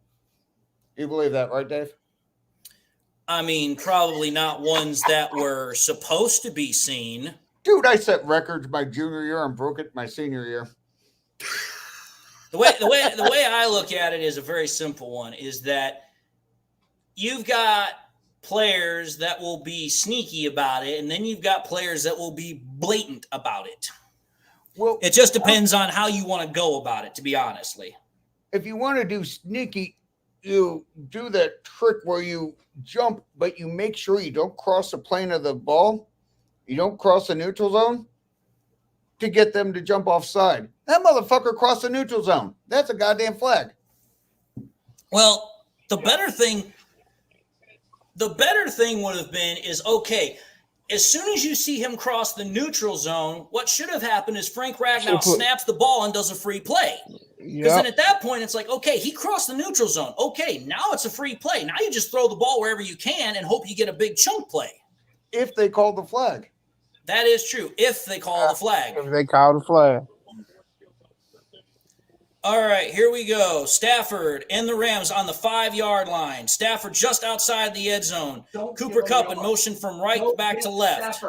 You believe that, right, Dave? I mean, probably not ones that were supposed to be seen. Dude, I set records my junior year and broke it my senior year. The way I look at it is a very simple one, is that you've got players that will be sneaky about it, and then you've got players that will be blatant about it. Well, it just depends on how you want to go about it, to be honestly. If you want to do sneaky, you do that trick where you jump, but you make sure you don't cross the plane of the ball. You don't cross the neutral zone to get them to jump offside. That motherfucker crossed the neutral zone. That's a goddamn flag. Well, the better thing would have been is, okay, as soon as you see him cross the neutral zone, what should have happened is Frank Ragnow snaps the ball and does a free play. Because then at that point, it's like, okay, he crossed the neutral zone. Okay, now it's a free play. Now you just throw the ball wherever you can and hope you get a big chunk play. If they call the flag. That is true, if they call the flag. If they call the flag. All right, here we go. Stafford and the Rams on the 5-yard line. Stafford just outside the end zone. Cooper Kupp in motion from right back to left.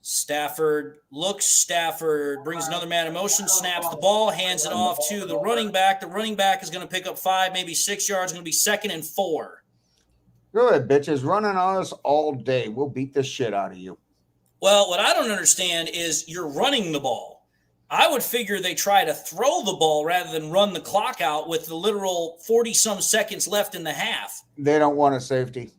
Stafford brings another man in motion, snaps the ball, hands it off to the running back. The running back is going to pick up 5, maybe 6 yards. Going to be 2nd and 4. Go ahead, bitches. Running on us all day. We'll beat the shit out of you. Well, what I don't understand is you're running the ball. I would figure they try to throw the ball rather than run the clock out with the literal 40-some seconds left in the half. They don't want a safety.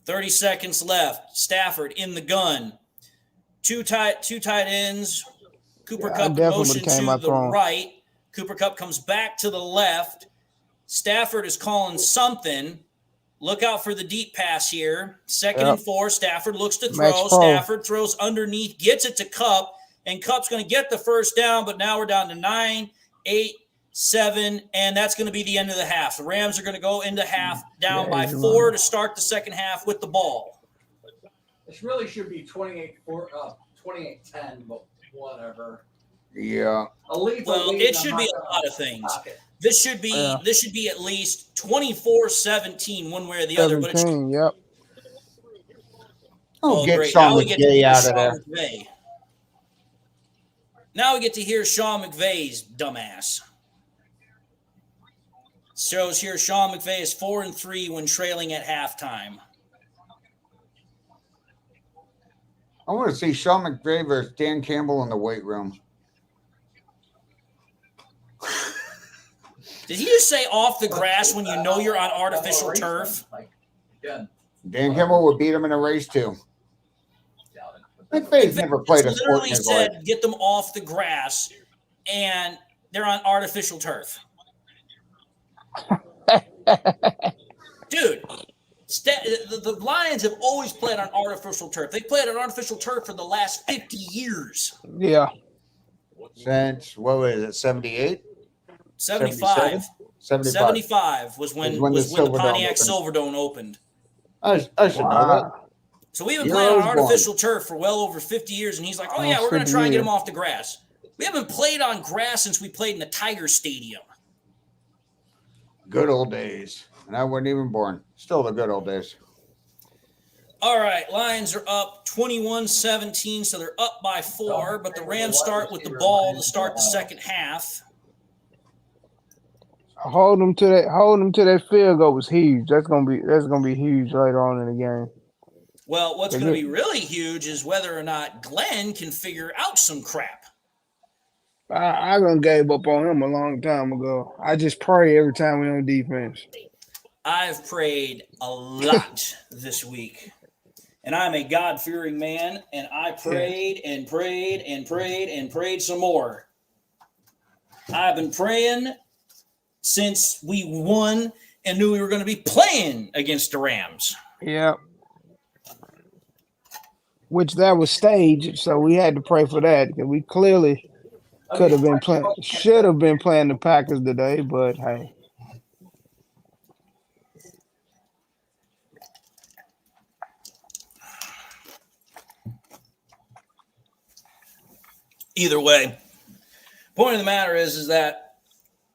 30 seconds left. Stafford in the gun. Two tight ends. Cooper Kupp in motion to the right. Cooper Kupp comes back to the left. Stafford is calling something. Look out for the deep pass here. 2nd and 4. Stafford looks to throw. Stafford throws underneath, gets it to Kupp, and Kupp's going to get the first down, but now we're down to 9, 8, 7, and that's going to be the end of the half. The Rams are going to go into half down by 4 to start the second half with the ball. This really should be 28-10, but whatever. Yeah. Well, it should be a lot of things. This should be at least 24-17 one way or the other. But it's yep. Oh, get Sean McVay out of there. Now we get to hear Sean McVay's dumbass. Shows here Sean McVay is 4-3 when trailing at halftime. I want to see Sean McVay versus Dan Campbell in the weight room. Did he just say off the grass when you know you're on artificial turf? Dan Campbell would beat him in a race too. McVay's never played a sport in his life. Said get them off the grass, and they're on artificial turf. Dude, the Lions have always played on artificial turf. They played on artificial turf for the last 50 years. Yeah. Since, what was it, 78? 75. 75 was when the Pontiac Silverdome opened. I should know that. So we've been Year playing on I was artificial turf for well over 50 years, and he's like, oh, yeah, we're going to 50 try and get years. him off the grass. We haven't played on grass since we played in the Tiger Stadium. Good old days. And I wasn't even born. Still the good old days. All right, Lions are up 21-17, so they're up by 4, but the Rams start with the ball to start the second half. Hold them to that field goal was huge. That's gonna be huge later on in the game. Well, what's going to be really huge is whether or not Glenn can figure out some crap. I done gave up on him a long time ago. I just pray every time we're on defense. I've prayed a lot this week. And I'm a God-fearing man, and I prayed and prayed and prayed and prayed some more. I've been praying since we won and knew we were going to be playing against the Rams. Yeah. Which that was staged, so we had to pray for that because we clearly should have been playing the Packers today, but hey. Either way, point of the matter is that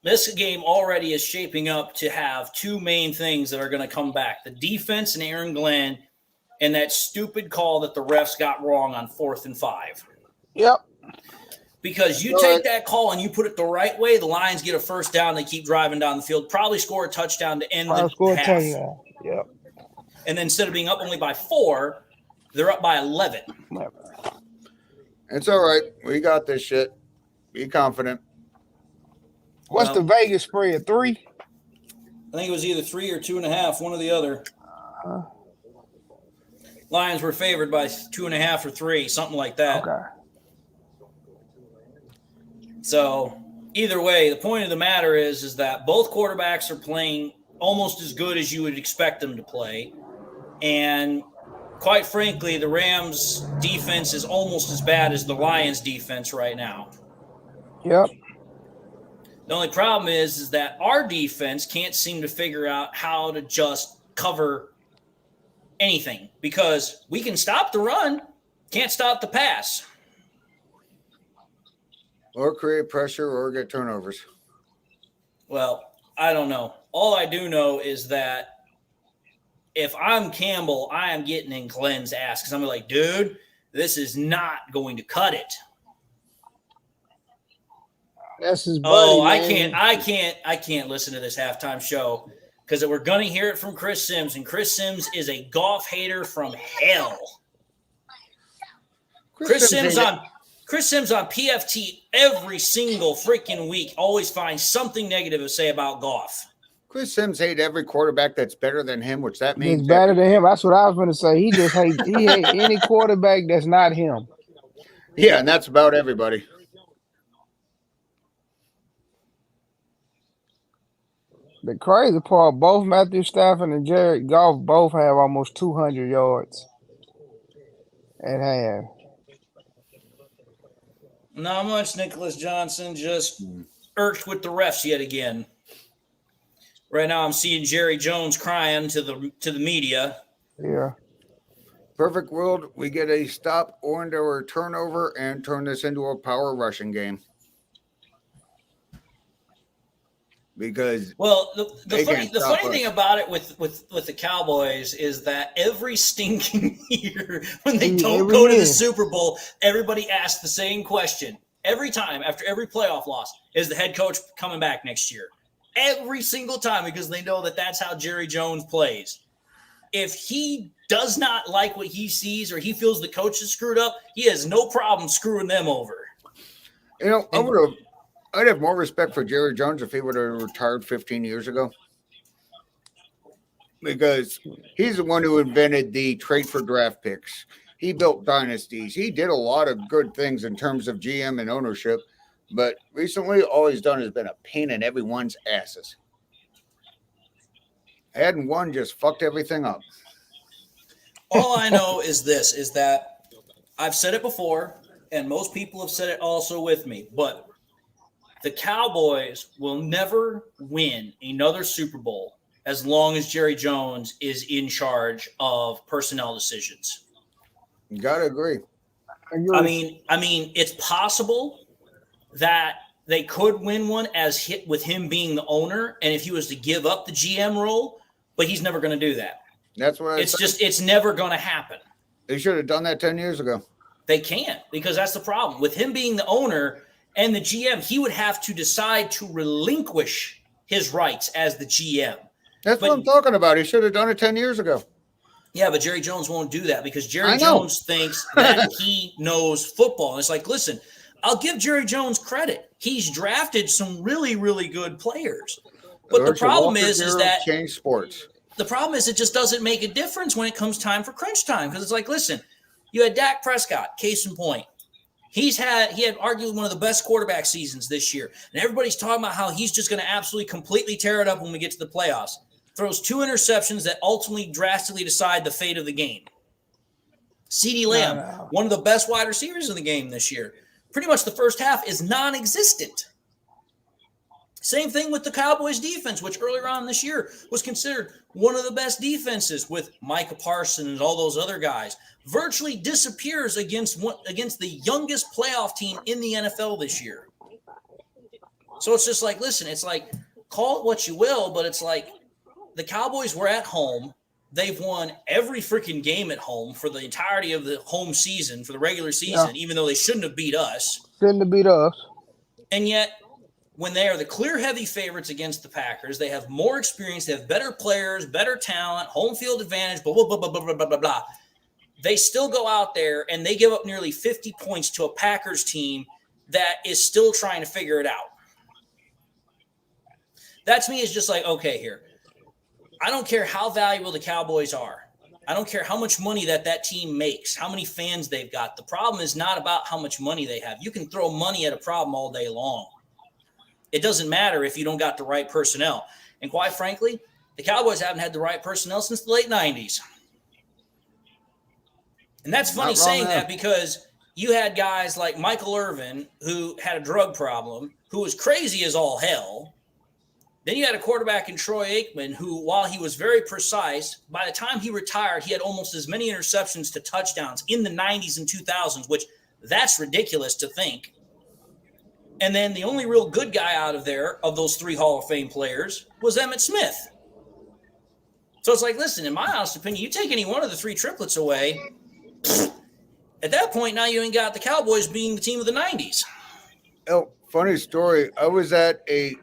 this game already is shaping up to have two main things that are going to come back. The defense and Aaron Glenn and that stupid call that the refs got wrong on 4th and 5. Yep. Because you take that call and you put it the right way, the Lions get a first down, they keep driving down the field, probably score a touchdown to end the half. Yep. And then instead of being up only by 4, they're up by 11. It's all right. We got this shit. Be confident. What's the Vegas spread? 3? I think it was either 3 or 2.5, one or the other. Lions were favored by 2.5 or 3, something like that. Okay. So either way, the point of the matter is that both quarterbacks are playing almost as good as you would expect them to play. And quite frankly, the Rams defense is almost as bad as the Lions defense right now. Yep. The only problem is that our defense can't seem to figure out how to just cover anything because we can stop the run, can't stop the pass. Or create pressure or get turnovers. Well, I don't know. All I do know is that if I'm Campbell, I am getting in Glenn's ass because I'm like, dude, this is not going to cut it. That's his buddy, I can't listen to this halftime show because we're going to hear it from Chris Sims, and Chris Sims is a golf hater from hell. Chris Sims on PFT every single freaking week always finds something negative to say about golf. Chris Sims hates every quarterback that's better than him, which that means he's better than him. That's what I was going to say. He just hates any quarterback that's not him. Yeah, and that's about everybody. The crazy part, both Matthew Stafford and Jared Goff both have almost 200 yards at half. Not much. Nicholas Johnson just irked with the refs yet again. Right now, I'm seeing Jerry Jones crying to the media. Yeah. Perfect world, we get a stop or a turnover and turn this into a power rushing game. Because the funny thing about it with the Cowboys is that every stinking year when they don't go to the Super Bowl, everybody asks the same question every time after every playoff loss: is the head coach coming back next year? Every single time, because they know that that's how Jerry Jones plays. If he does not like what he sees or he feels the coach is screwed up, he has no problem screwing them over. You know, I'd have more respect for Jerry Jones if he would have retired 15 years ago. Because he's the one who invented the trade for draft picks. He built dynasties. He did a lot of good things in terms of GM and ownership. But recently, all he's done has been a pain in everyone's asses. Hadn't one just fucked everything up. All I know is this, is that I've said it before, and most people have said it also with me, but the Cowboys will never win another Super Bowl as long as Jerry Jones is in charge of personnel decisions. You gotta agree. I mean, it's possible that they could win one with him being the owner, and if he was to give up the GM role, but he's never going to do that. That's what it's never going to happen. They should have done that 10 years ago. They can't, because that's the problem. With him being the owner and the GM, he would have to decide to relinquish his rights as the GM. What I'm talking about. He should have done it 10 years ago. Yeah, but Jerry Jones won't do that because Jerry Jones thinks that he knows football. And it's like, listen, I'll give Jerry Jones credit. He's drafted some really, really good players. But the problem is that change sports. The problem is it just doesn't make a difference when it comes time for crunch time. Because it's like, listen, you had Dak Prescott, case in point. He had arguably one of the best quarterback seasons this year. And everybody's talking about how he's just going to absolutely completely tear it up when we get to the playoffs. Throws 2 interceptions that ultimately drastically decide the fate of the game. CeeDee Lamb, one of the best wide receivers in the game this year. Pretty much the first half is non-existent. Same thing with the Cowboys defense, which earlier on this year was considered one of the best defenses with Micah Parsons and all those other guys. Virtually disappears against the youngest playoff team in the NFL this year. So it's just like, listen, it's like, call it what you will, but it's like the Cowboys were at home. They've won every freaking game at home for the entirety of the home season, for the regular season, even though they shouldn't have beat us. And yet, when they are the clear heavy favorites against the Packers, they have more experience, they have better players, better talent, home field advantage, blah, blah, blah, blah, blah, blah, blah, blah. They still go out there and they give up nearly 50 points to a Packers team that is still trying to figure it out. That to me is just like, okay, here. I don't care how valuable the Cowboys are. I don't care how much money that team makes, how many fans they've got. The problem is not about how much money they have. You can throw money at a problem all day long. It doesn't matter if you don't got the right personnel. And quite frankly, the Cowboys haven't had the right personnel since the late 90s. And that's funny saying that because you had guys like Michael Irvin, who had a drug problem, who was crazy as all hell. Then you had a quarterback in Troy Aikman who, while he was very precise, by the time he retired, he had almost as many interceptions to touchdowns in the 90s and 2000s, which that's ridiculous to think. And then the only real good guy out of there, of those 3 Hall of Fame players, was Emmitt Smith. So it's like, listen, in my honest opinion, you take any one of the 3 triplets away, at that point, now you ain't got the Cowboys being the team of the 90s. Oh, funny story. I was at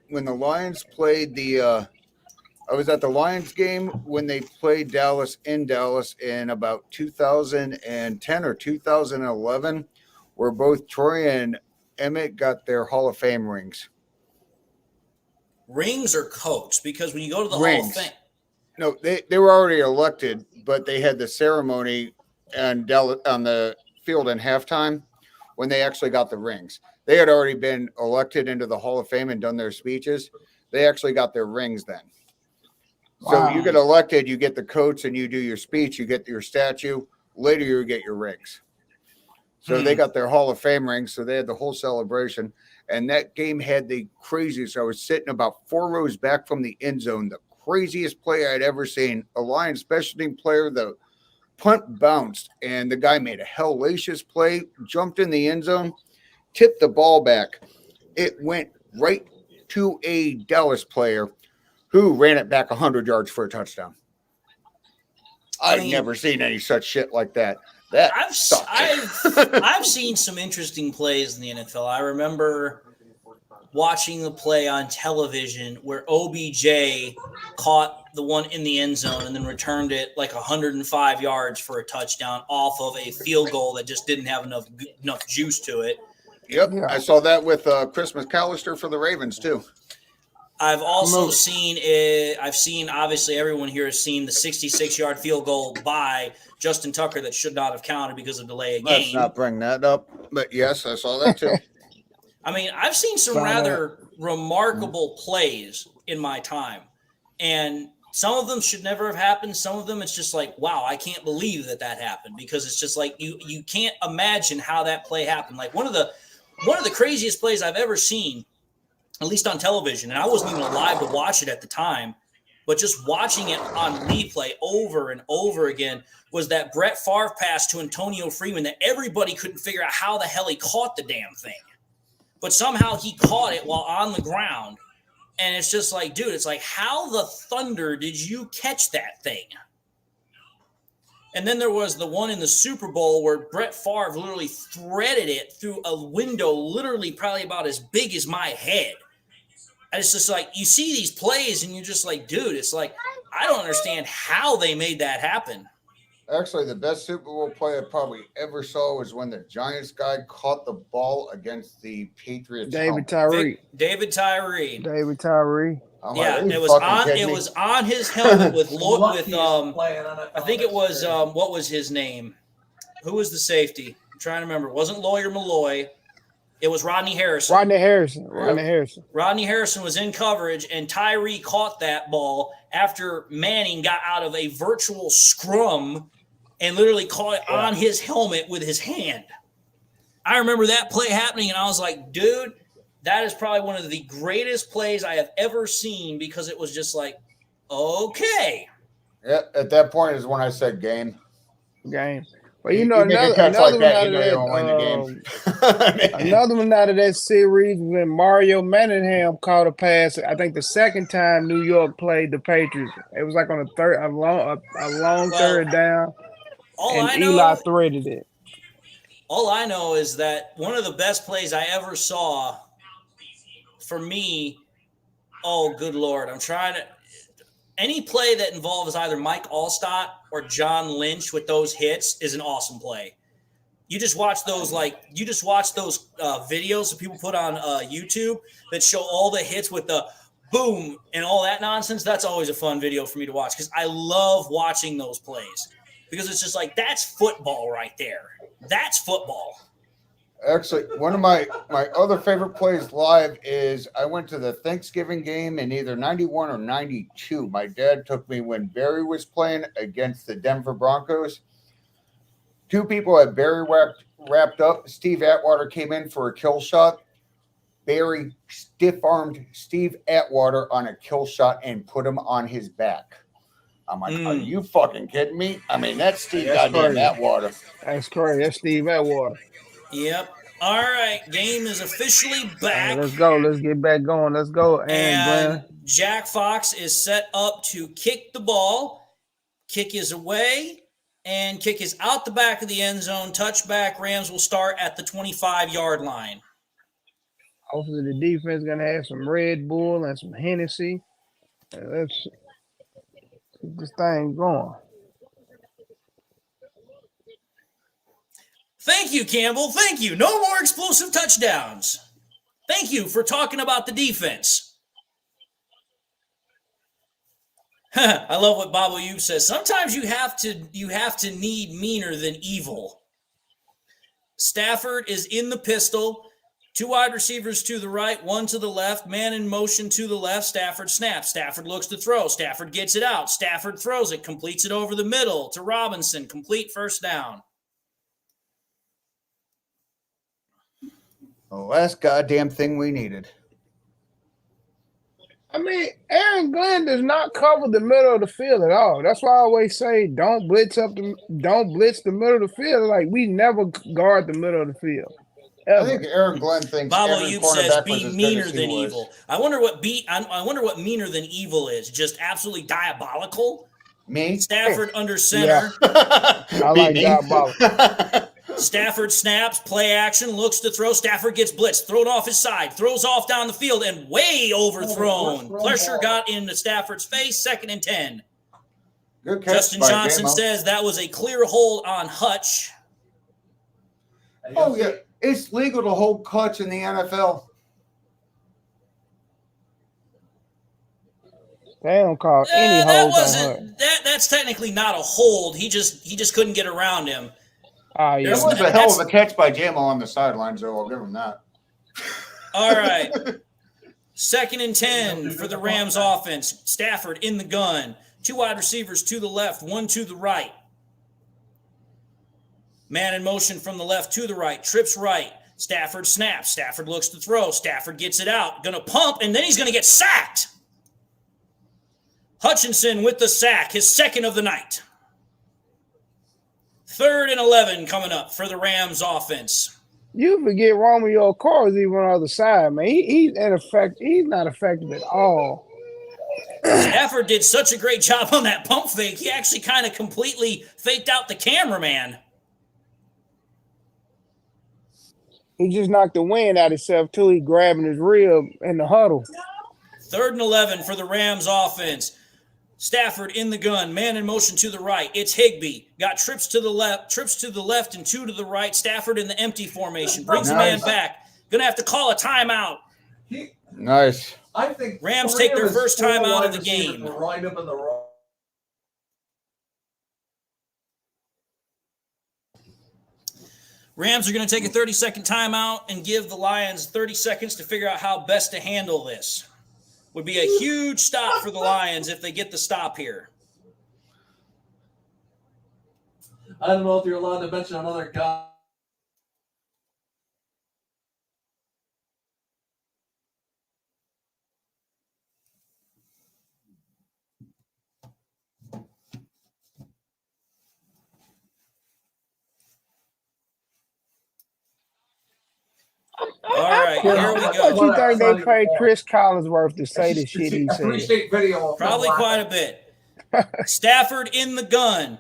when the Lions played I was at the Lions game when they played Dallas in Dallas in about 2010 or 2011, where both Troy and Emmett got their Hall of Fame rings. Rings or coats? Because when you go to the rings. Hall of Fame. No, they were already elected, but they had the ceremony on the field in halftime when they actually got the rings. They had already been elected into the Hall of Fame and done their speeches. They actually got their rings then. Wow. So you get elected, you get the coats, and you do your speech, you get your statue. Later, you get your rings. So they got their Hall of Fame rings, so they had the whole celebration. And that game had the craziest. I was sitting about 4 rows back from the end zone, the craziest play I'd ever seen. A Lions special team player, the punt bounced, and the guy made a hellacious play, jumped in the end zone, tipped the ball back. It went right to a Dallas player who ran it back 100 yards for a touchdown. I've never seen any such shit like that. I've seen some interesting plays in the NFL. I remember watching the play on television where OBJ caught the one in the end zone and then returned it like 105 yards for a touchdown off of a field goal that just didn't have enough juice to it. Yep, I saw that with Chris McAllister for the Ravens too. I've also seen it. I've seen, obviously, everyone here has seen the 66-yard field goal by Justin Tucker that should not have counted because of delay of game. Let's not bring that up, but yes, I saw that too. I mean, I've seen some rather remarkable plays in my time, and some of them should never have happened. Some of them, it's just like, wow, I can't believe that happened, because it's just like you can't imagine how that play happened. Like one of the craziest plays I've ever seen, at least on television, and I wasn't even alive to watch it at the time, but just watching it on replay over and over again was that Brett Favre pass to Antonio Freeman that everybody couldn't figure out how the hell he caught the damn thing. But somehow he caught it while on the ground. And it's just like, dude, it's like, how the thunder did you catch that thing? And then there was the one in the Super Bowl where Brett Favre literally threaded it through a window literally probably about as big as my head. And it's just like, you see these plays and you're just like, dude, it's like, I don't understand how they made that happen. Actually, the best Super Bowl play I probably ever saw was when the Giants guy caught the ball against the Patriots. David Tyree. David Tyree. Yeah, it was on his helmet with I think it was what was his name? Who was the safety? I'm trying to remember. It wasn't Lawyer Malloy. It was Rodney Harrison. Rodney Harrison was in coverage, and Tyree caught that ball after Manning got out of a virtual scrum and literally caught it on his helmet with his hand. I remember that play happening, and I was like, dude, that is probably one of the greatest plays I have ever seen because it was just like, okay. Yeah, at that point is when I said game. Well, another one out of that series when Mario Manningham caught a pass. I think the second time New York played the Patriots, it was like on a long third down, and Eli threaded it. All I know is that one of the best plays I ever saw, for me, oh good Lord, any play that involves either Mike Allstott or John Lynch with those hits is an awesome play. You just watch those videos that people put on YouTube that show all the hits with the boom and all that nonsense. That's always a fun video for me to watch because I love watching those plays because it's just like, that's football right there. That's football. Actually, one of my other favorite plays live is I went to the Thanksgiving game in either 91 or 92. My dad took me when Barry was playing against the Denver Broncos. Two people had Barry wrapped up. Steve Atwater came in for a kill shot. Barry stiff-armed Steve Atwater on a kill shot and put him on his back. I'm like, are you fucking kidding me? I mean, that's Steve goddamn Atwater. That's crazy. That's Steve Atwater. Yep. All right. Game is officially back. Right, let's go. Let's get back going. Let's go. And Jack Fox is set up to kick the ball. Kick is away. And kick is out the back of the end zone. Touchback. Rams will start at the 25-yard line. Hopefully the defense is going to have some Red Bull and some Hennessy. Let's keep this thing going. Thank you, Campbell. Thank you. No more explosive touchdowns. Thank you for talking about the defense. I love what Bobo Yu says. Sometimes you have to need meaner than evil. Stafford is in the pistol. Two wide receivers to the right, one to the left. Man in motion to the left. Stafford snaps. Stafford looks to throw. Stafford gets it out. Stafford throws it. Completes it over the middle to Robinson. Complete first down. The last goddamn thing we needed. I mean, Aaron Glenn does not cover the middle of the field at all. That's why I always say don't blitz the middle of the field. Like, we never guard the middle of the field. Ever. I think Aaron Glenn thinks Bobo Yu says be meaner than evil. I wonder what meaner than evil is. Just absolutely diabolical. Me? Stafford under center. Yeah. I like diabolical. Stafford snaps, play action, looks to throw. Stafford gets blitzed, thrown off his side, throws off down the field, and way overthrown. Pressure got into Stafford's face, 2nd and 10. Good catch. Justin Johnson says that was a clear hold on Hutch. Oh, yeah. It's legal to hold clutch in the NFL. They don't call any holds on Hutch. That's technically not a hold. He just couldn't get around him. Oh, yeah. That was a hell of a catch by Jamo on the sidelines, though. I'll give him that. All right. 2nd and 10 for the Rams offense. Stafford in the gun. Two wide receivers to the left, one to the right. Man in motion from the left to the right. Trips right. Stafford snaps. Stafford looks to throw. Stafford gets it out. Going to pump, and then he's going to get sacked. Hutchinson with the sack, his second of the night. 3rd and 11 coming up for the Rams offense. You forget Romeo Carr is even on the other side, man. He's ineffective. He's not effective at all. Stafford did such a great job on that pump fake. He actually kind of completely faked out the cameraman. He just knocked the wind out of himself, too. He grabbing his rib in the huddle. 3rd and 11 for the Rams offense. Stafford in the gun, man in motion to the right. It's Higbee. Got trips to the left, and 2 to the right. Stafford in the empty formation. Brings the man back. Gonna have to call a timeout. Nice. I think Rams take their first time out of the game. Right up in the row. Rams are going to take a 30-second timeout and give the Lions 30 seconds to figure out how best to handle this. Would be a huge stop for the Lions if they get the stop here. I don't know if you're allowed to mention another guy. All right, here we What go. you think they paid Chris Collinsworth to say the shit he said? Probably quite a bit. Stafford in the gun.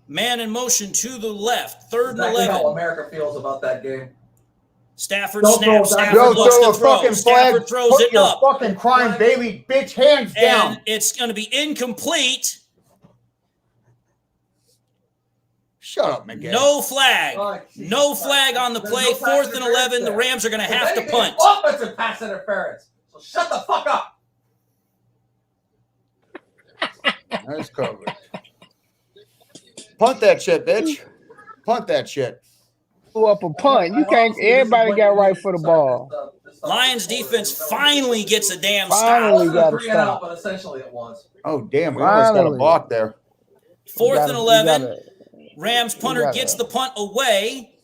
Man in motion to the left. 3rd and Exactly 11. how America feels about that game. Stafford Don't snaps. throw it down. Stafford looks throw to a throw. fucking Stafford flag. throws Put it your up. fucking crying baby bitch hands down. And it's going to be incomplete. Shut up, Miguel. No flag. Oh, Jesus No Christ. flag on the There's play. no pass 4th and interference 11. The there. Rams are going to If have to anything, punt. Offensive pass interference. So shut the fuck up. Nice coverage. Punt that shit, bitch. Punt that shit. Threw up a punt. You can't. Everybody got right for the ball. Lions defense finally gets a damn Finally stop. got a 3 and out, stop. but essentially it was. Oh, damn. We almost got a Finally. block there. 4th and 11. gotta- Rams punter gotta- gets the punt away,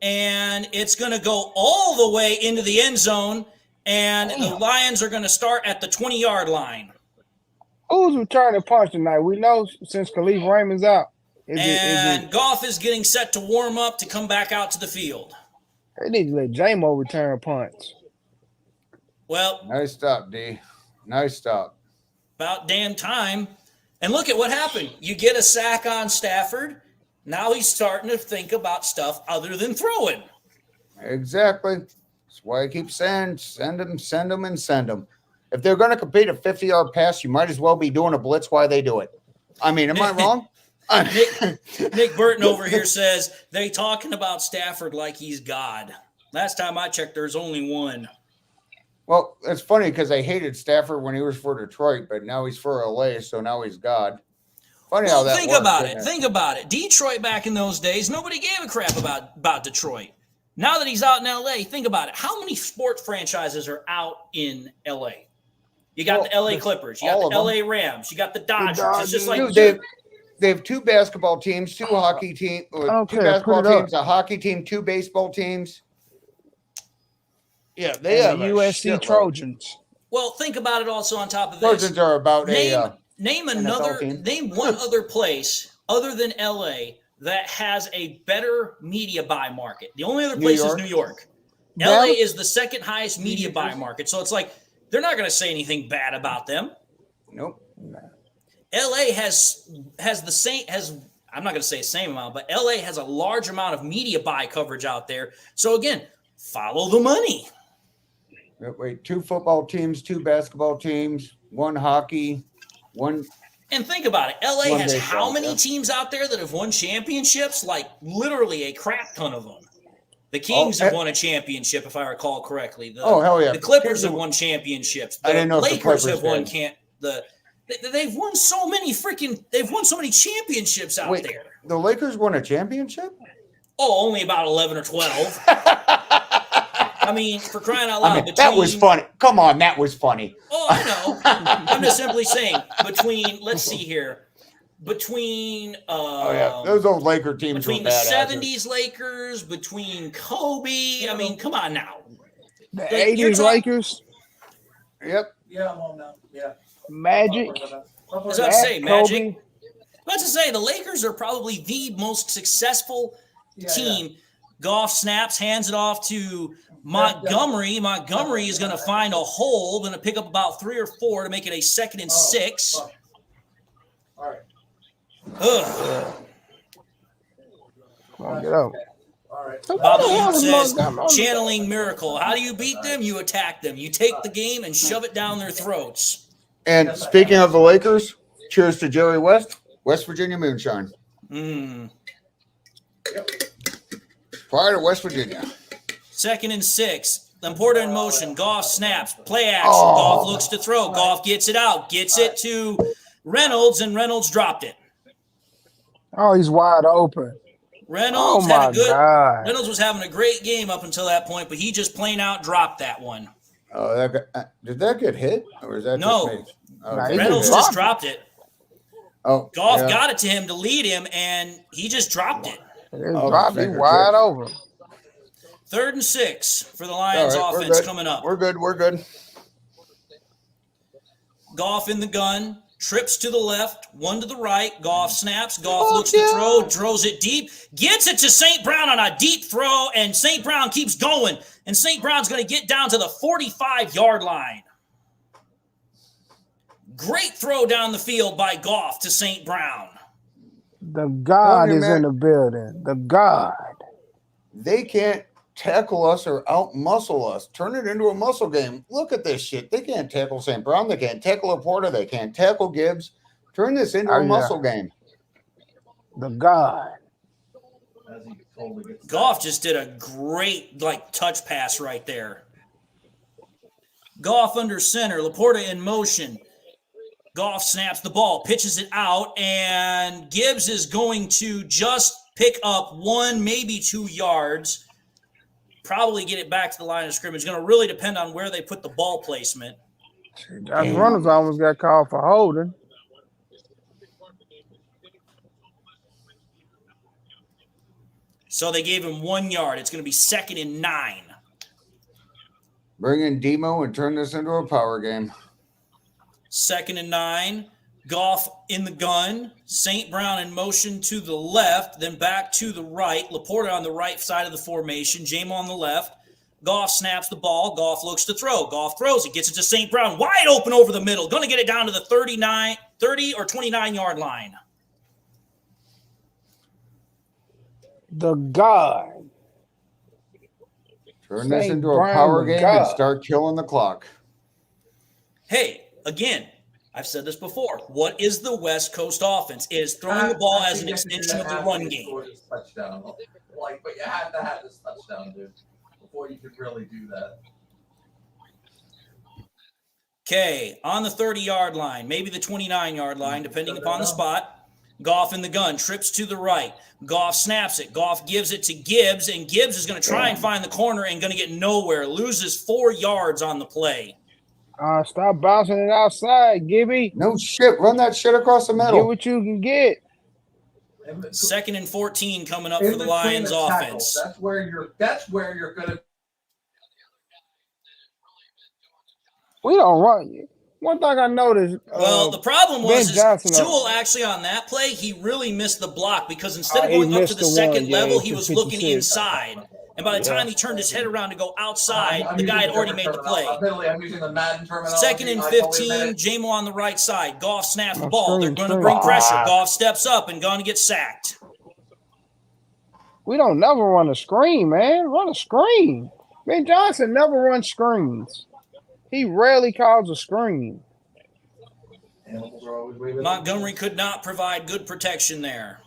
and it's going to go all the way into the end zone, and the Lions are going to start at the 20-yard line. Who's returning punch tonight? We know since Khalif Raymond's out. Is And it, Goff is getting set to warm up to come back out to the field. they need to let J-Mo return punch. Well, Nice stop, D. Nice stop. about damn time. And look at what happened. You get a sack on Stafford. Now he's starting to think about stuff other than throwing. Exactly. That's why I keep saying send them, and send them. If they're going to complete a 50-yard pass, you might as well be doing a blitz while they do it. I mean, am I wrong? Nick Burton over here says they talking about Stafford like he's God. Last time I checked, there's only one. Well, it's funny because I hated Stafford when he was for Detroit, but now he's for LA, so now he's God. Funny how that Think works, about isn't it. Think about it. Detroit back in those days, nobody gave a crap about Detroit. Now that he's out in LA, think about it. How many sports franchises are out in LA? You got the LA Clippers, you got the LA Rams, you got the Dodgers. It's just like Dude, they have 2 basketball teams, 2 hockey teams, 2 basketball teams, a hockey team, 2 baseball teams. Yeah, they have the USC Trojans. Well, think about it also on top of this. Trojans are about name team. one other place other than LA that has a better media buy market. The only other place is New York. LA is the second highest media buy market. So it's like they're not going to say anything bad about them. Nope. LA has the same I'm not going to say the same amount, but LA has a large amount of media buy coverage out there. So again, follow the money. Wait, 2 football teams, 2 basketball teams, 1 hockey, 1. And think about it. LA has baseball, how many teams out there that have won championships? Like literally a crap ton of them. The Kings have won a championship, if I recall correctly. Hell yeah. The Clippers have won championships. The I didn't know if the Lakers Clippers have won did. they've won so many championships out there. The Lakers won a championship? Oh, only about 11 or 12. I mean, for crying out loud. That was funny. Come on, that was funny. Oh, I know. I'm just simply saying let's see here. Those old Laker teams between were the bad 70s Lakers, between Kobe. I mean, come on now. The 80s Lakers. Yep. Yeah, I'm on now. Yeah. Magic. I was about to say Magic. Kobe. About to say the Lakers are probably the most successful team. Goff snaps, hands it off to Montgomery. Montgomery is going to find a hole, going to pick up about 3 or 4 to make it a 2nd and 6. All right. Ugh. Come on, get out. All right. Bobby Hughes says, channeling miracle. How do you beat them? You attack them. You take the game and shove it down their throats. And speaking of the Lakers, cheers to Jerry West, West Virginia Moonshine. Prior to West Virginia. 2nd and 6. Laporta in motion. Goff snaps. Play action. Goff looks to throw. Goff gets it out. Gets it to Reynolds, and Reynolds dropped it. Oh, he's wide open. Reynolds Oh, my God. Reynolds was having a great game up until that point, but he just plain out dropped that one. Oh, did that get hit? Or is that No. just me? Nah, he Reynolds just dropped it. Oh, Goff yeah. got it to him to lead him, and he just dropped it. He's wide open. 3rd and 6 for the Lions offense coming up. We're good. Goff in the gun. Trips to the left, 1 to the right. Goff snaps. Goff looks to throw, throws it deep, gets it to St. Brown on a deep throw, and St. Brown keeps going. And St. Brown's going to get down to the 45-yard line. Great throw down the field by Goff to St. Brown. The God is in the building. The God. They can't tackle us or out-muscle us. Turn it into a muscle game. Look at this shit. They can't tackle St. Brown. They can't tackle Laporta. They can't tackle Gibbs. Turn this into a muscle game. The God. Goff just did a great touch pass right there. Goff under center. Laporta in motion. Goff snaps the ball, pitches it out, and Gibbs is going to just pick up 1, maybe 2 yards. Probably get it back to the line of scrimmage. Going to really depend on where they put the ball placement. Josh Reynolds almost got called for holding. So they gave him 1 yard. It's going to be 2nd and 9. Bring in Demo and turn this into a power game. 2nd and 9. Goff in the gun. St. Brown in motion to the left, then back to the right. Laporta on the right side of the formation. Jamo on the left. Goff snaps the ball. Goff looks to throw. Goff throws it. Gets it to St. Brown. Wide open over the middle. Going to get it down to the 30 or 29-yard line. The God. Turn this into a power game and start killing the clock. Hey, again, I've said this before. What is the West Coast offense? It is throwing the ball as an extension of the run game. Touchdown. But you have to have this touchdown, dude, before you could really do that. Okay, on the 30-yard line, maybe the 29-yard line, depending upon the spot. Goff in the gun, trips to the right. Goff snaps it. Goff gives it to Gibbs, and Gibbs is going to try and find the corner and going to get nowhere. Loses 4 yards on the play. Stop bouncing it outside, Gibby. No shit. Run that shit across the middle. Get what you can get. 2nd and 14 coming up for the Lions offense. That's where you're going to. We don't run. One thing I noticed. Well, the problem was Sewell Ben actually on that play, he really missed the block because instead of going up to the second level, he was looking inside. And by the time he turned his head around to go outside, the guy had already made the play. I'm using the Madden terminology. 2nd and 15, Jamo on the right side. Goff snaps the ball. They're going to bring pressure. Goff steps up and going to get sacked. We don't never run a screen, man. Run a screen. Ben Johnson never runs screens. He rarely calls a screen. Montgomery could not provide good protection there.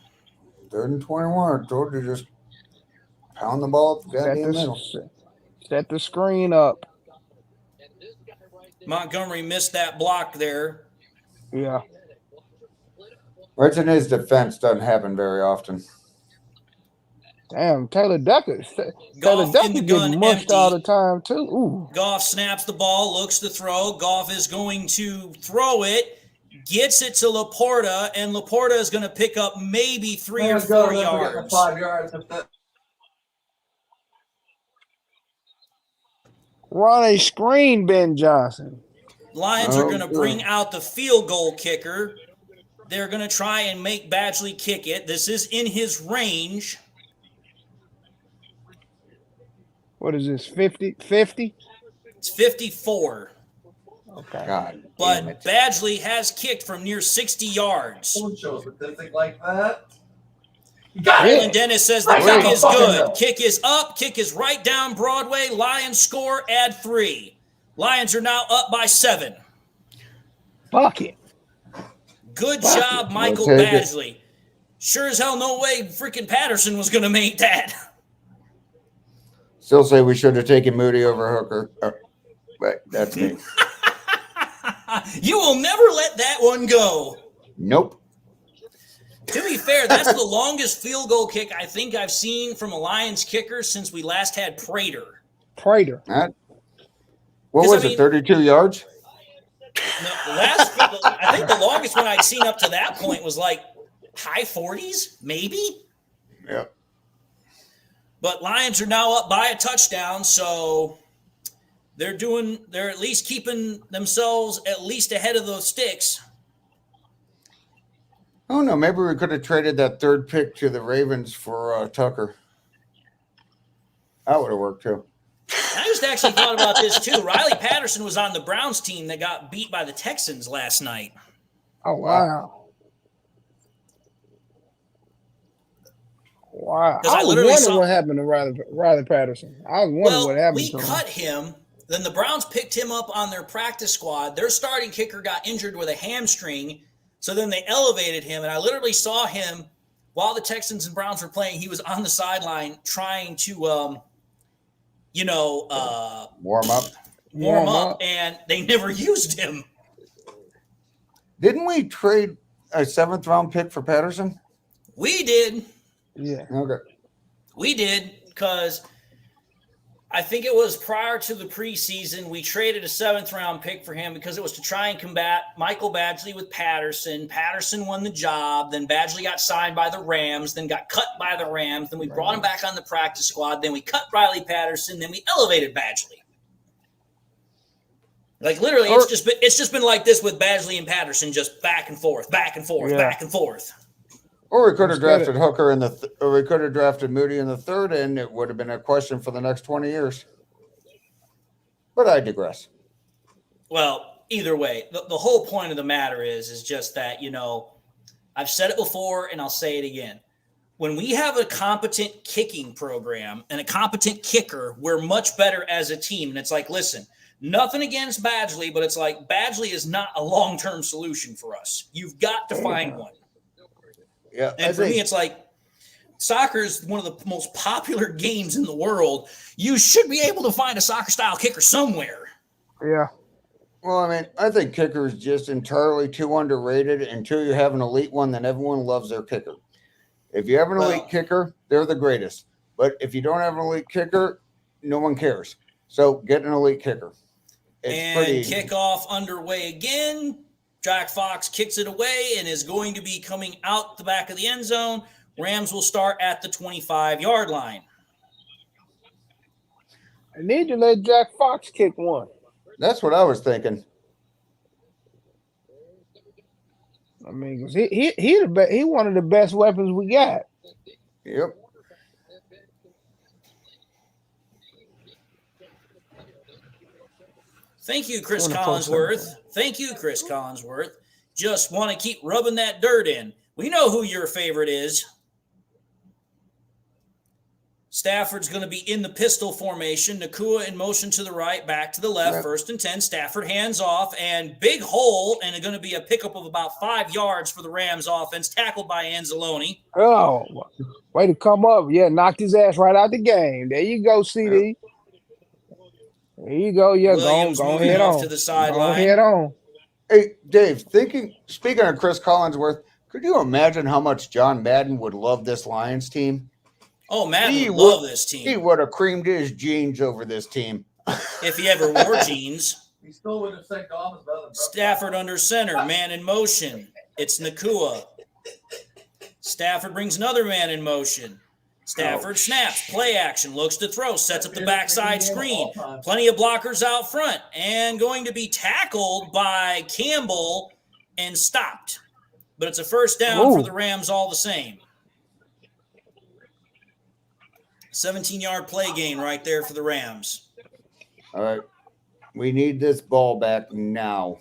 3rd and 21. I told you, just pound the ball up the goddamn middle. Set the screen up. Montgomery missed that block there. Yeah. Right in his defense doesn't happen very often. Damn, Taylor Decker Goff in the gun, getting mushed empty. all the time, too. Ooh. Goff snaps the ball, looks to throw. Goff is going to throw it, gets it to Laporta, and Laporta is going to pick up maybe 3 or 4 yards. 5 yards. Run a screen, Ben Johnson. Lions are going to bring out the field goal kicker. They're going to try and make Badgley kick it. This is in his range. What is this, 50? 50? It's 54. Okay. God. But Badgley has kicked from near 60 yards. Someone show a statistic like that. Alan Dennis says the I kick got is the fucking good. bill. Kick is up. Kick is right down Broadway. Lions score, add 3. Lions are now up by 7. Fuck it. Good job, Michael We'll take it. Badgley. Sure as hell no way freaking Patterson was going to make that. Still say we should have taken Moody over Hooker. But that's me. You will never let that one go. Nope. To be fair, that's the longest field goal kick I think I've seen from a Lions kicker since we last had Prater. Prater. What 'Cause, was I it, mean- 32 yards? No, I think the longest one I'd seen up to that point was like high 40s, maybe. Yep. But Lions are now up by a touchdown, so they're at least keeping themselves at least ahead of those sticks. Oh, no. Maybe we could have traded that third pick to the Ravens for Tucker. That would have worked, too. I just actually thought about this, too. Riley Patterson was on the Browns team that got beat by the Texans last night. Oh, wow. Wow. 'Cause I I was literally wondering saw- what happened to Riley Patterson. I was wondering what happened we to him. cut him. Then the Browns picked him up on their practice squad. Their starting kicker got injured with a hamstring. So then they elevated him. And I literally saw him while the Texans and Browns were playing. He was on the sideline trying to, Warm up. warm up. And they never used him. Didn't we trade a 7th-round pick for Patterson? We did. Yeah. Okay. We did because I think it was prior to the preseason, we traded a 7th-round pick for him because it was to try and combat Michael Badgley with Patterson. Patterson won the job. Then Badgley got signed by the Rams, then got cut by the Rams. Then we brought him back on the practice squad. Then we cut Riley Patterson. Then we elevated Badgley. Like literally, it's just been like this with Badgley and Patterson, just back and forth, back and forth, Yeah. back and forth. Or we could have Let's get drafted Hooker or we could have drafted Moody in the 3rd, and it would have been a question for the next 20 years. But I digress. Well, either way, the whole point of the matter is just that, I've said it before and I'll say it again. When we have a competent kicking program and a competent kicker, we're much better as a team. And it's like, listen, nothing against Badgley, but it's like Badgley is not a long-term solution for us. You've got to find one. Yeah. And for me, it's like soccer is one of the most popular games in the world. You should be able to find a soccer-style kicker somewhere. Yeah. Well, I mean, I think kicker is just entirely too underrated. Until you have an elite one, then everyone loves their kicker. If you have an elite kicker, they're the greatest. But if you don't have an elite kicker, no one cares. So get an elite kicker. It's pretty easy. Kickoff underway again. Jack Fox kicks it away and is going to be coming out the back of the end zone. Rams will start at the 25-yard line. I need to let Jack Fox kick one. That's what I was thinking. I mean, 'cause he one of the best weapons we got. Yep. Thank you, Chris Wonderful Collinsworth. Thank you, Chris Collinsworth. Just want to keep rubbing that dirt in. We know who your favorite is. Stafford's going to be in the pistol formation. Nakua in motion to the right, back to the left, 1st and 10. Stafford hands off, and big hole, and it's going to be a pickup of about 5 yards for the Rams offense, tackled by Anzalone. Oh, way to come up. Yeah, knocked his ass right out the game. There you go, CD. There you go. Yeah, Williams go moving head off on. to the Go sideline. head on. Hey, Dave, speaking of Chris Collinsworth, could you imagine how much John Madden would love this Lions team? Oh, Madden would love this team. He would have creamed his jeans over this team. If he ever wore jeans. He still would have sent Thomas better. Stafford under center, man in motion. It's Nakua. Stafford brings another man in motion. Stafford snaps, play action, looks to throw, sets up the backside screen. Plenty of blockers out front, and going to be tackled by Campbell and stopped. But it's a first down for the Rams all the same. 17-yard play gain right there for the Rams. All right. We need this ball back now.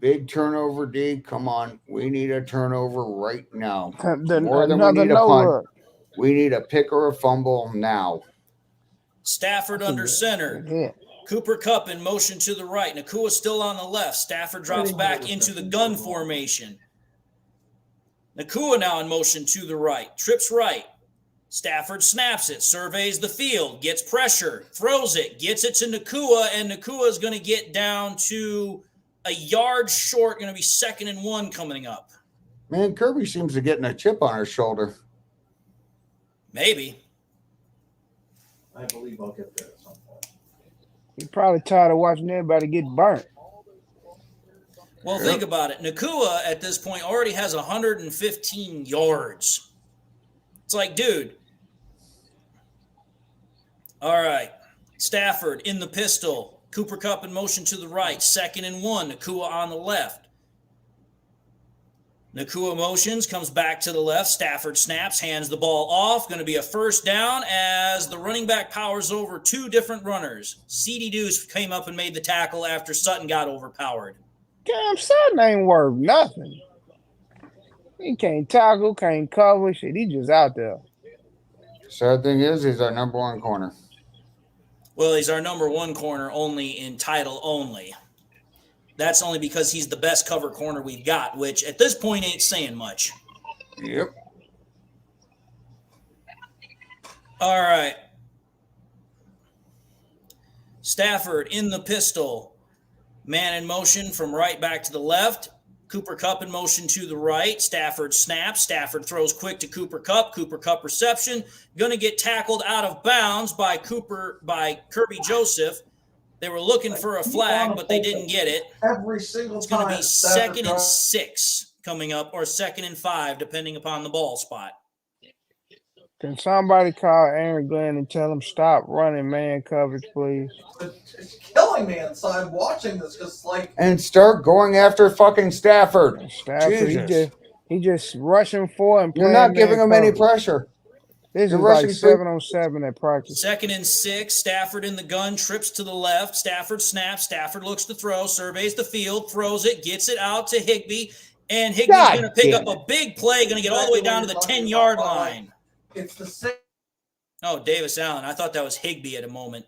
Big turnover, D. Come on. We need a turnover right now. More than we need a punt. We need a pick or a fumble now. Stafford under center. Yeah. Cooper Kupp in motion to the right. Nakua still on the left. Stafford drops back into the gun formation. Nakua now in motion to the right. Trips right. Stafford snaps it, surveys the field, gets pressure, throws it, gets it to Nakua, and Nakua is going to get down to a yard short, going to be 2nd and 1 coming up. Man, Kirby seems to be getting a chip on her shoulder. Maybe. I believe I'll get there at some point. He's probably tired of watching everybody get burnt. Well, think about it. Nakua at this point already has 115 yards. It's like, dude. All right. Stafford in the pistol. Cooper Kupp in motion to the right. 2nd and 1. Nakua on the left. Nakua motions, comes back to the left. Stafford snaps, hands the ball off. Going to be a first down as the running back powers over 2 different runners. C.D. Deuce came up and made the tackle after Sutton got overpowered. Damn, Sutton ain't worth nothing. He can't tackle, can't cover. Shit, he just out there. Sad thing is, he's our number 1 corner. Well, he's our number 1 corner only in title only. That's only because he's the best cover corner we've got, which at this point ain't saying much. Yep. All right. Stafford in the pistol. Man in motion from right back to the left. Cooper Kupp in motion to the right. Stafford snaps. Stafford throws quick to Cooper Kupp. Cooper Kupp reception. Going to get tackled out of bounds by Kirby Joseph. They were looking for a flag, but they didn't get it. Every single It's going to be 2nd and 6 coming up, or 2nd and 5, depending upon the ball spot. Can somebody call Aaron Glenn and tell him stop running man coverage, please? It's killing me inside watching this because, And start going after fucking Stafford. Stafford, he just rushing for and You're not giving him any pressure. This You're is like rushing 7-on-7 at practice. 2nd and 6. Stafford in the gun, trips to the left. Stafford snaps. Stafford looks to throw, surveys the field, throws it, gets it out to Higbee, and Higbee's going to pick up a big play, going to get all the way down to the 10-yard line. it's the same. Oh, Davis Allen. I thought that was Higbee at a moment.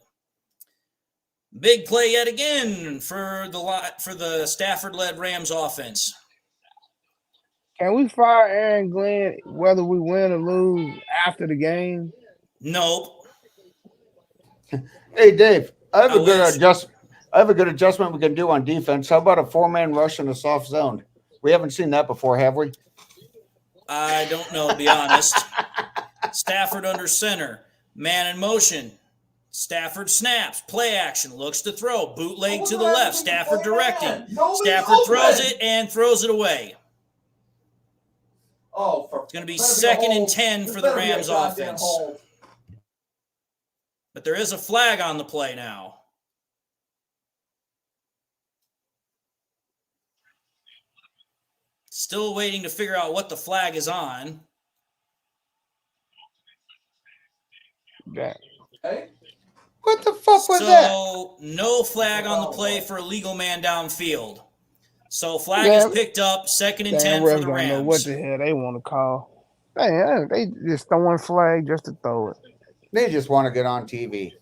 Big play yet again for the Stafford-led Rams offense. Can we fire Aaron Glenn whether we win or lose after the game? Nope. Hey, Dave, I have I a good adjustment we can do on defense. How about a 4-man rush in a soft zone? We haven't seen that before, have we? I don't know, to be honest. Stafford under center. Man in motion. Stafford snaps. Play action. Looks to throw. Bootleg to the left. Stafford directing. Stafford throws it and throws it away. It's going to be 2nd and 10 for the Rams offense. But there is a flag on the play now. Still waiting to figure out what the flag is on. Yeah. Hey? What the fuck was that? So, no flag on the play for a legal man downfield. So, flag is picked up, 2nd and 10 for the Rams. Don't know what the hell they want to call. Man, they just throwing flag just to throw it. They just want to get on TV.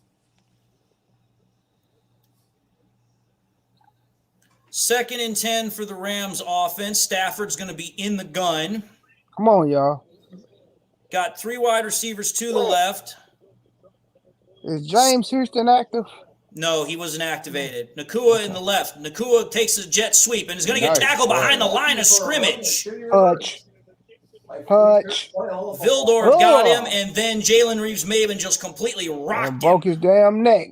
2nd and 10 for the Rams offense. Stafford's going to be in the gun. Come on, y'all. Got 3 wide receivers to the left. Is James Houston active? No, he wasn't activated. Nakua in the left. Nakua takes a jet sweep and is going to get tackled behind the line of scrimmage. Hutch. Vildor got him, and then Jalen Reeves-Maven just completely rocked him. Broke his damn neck.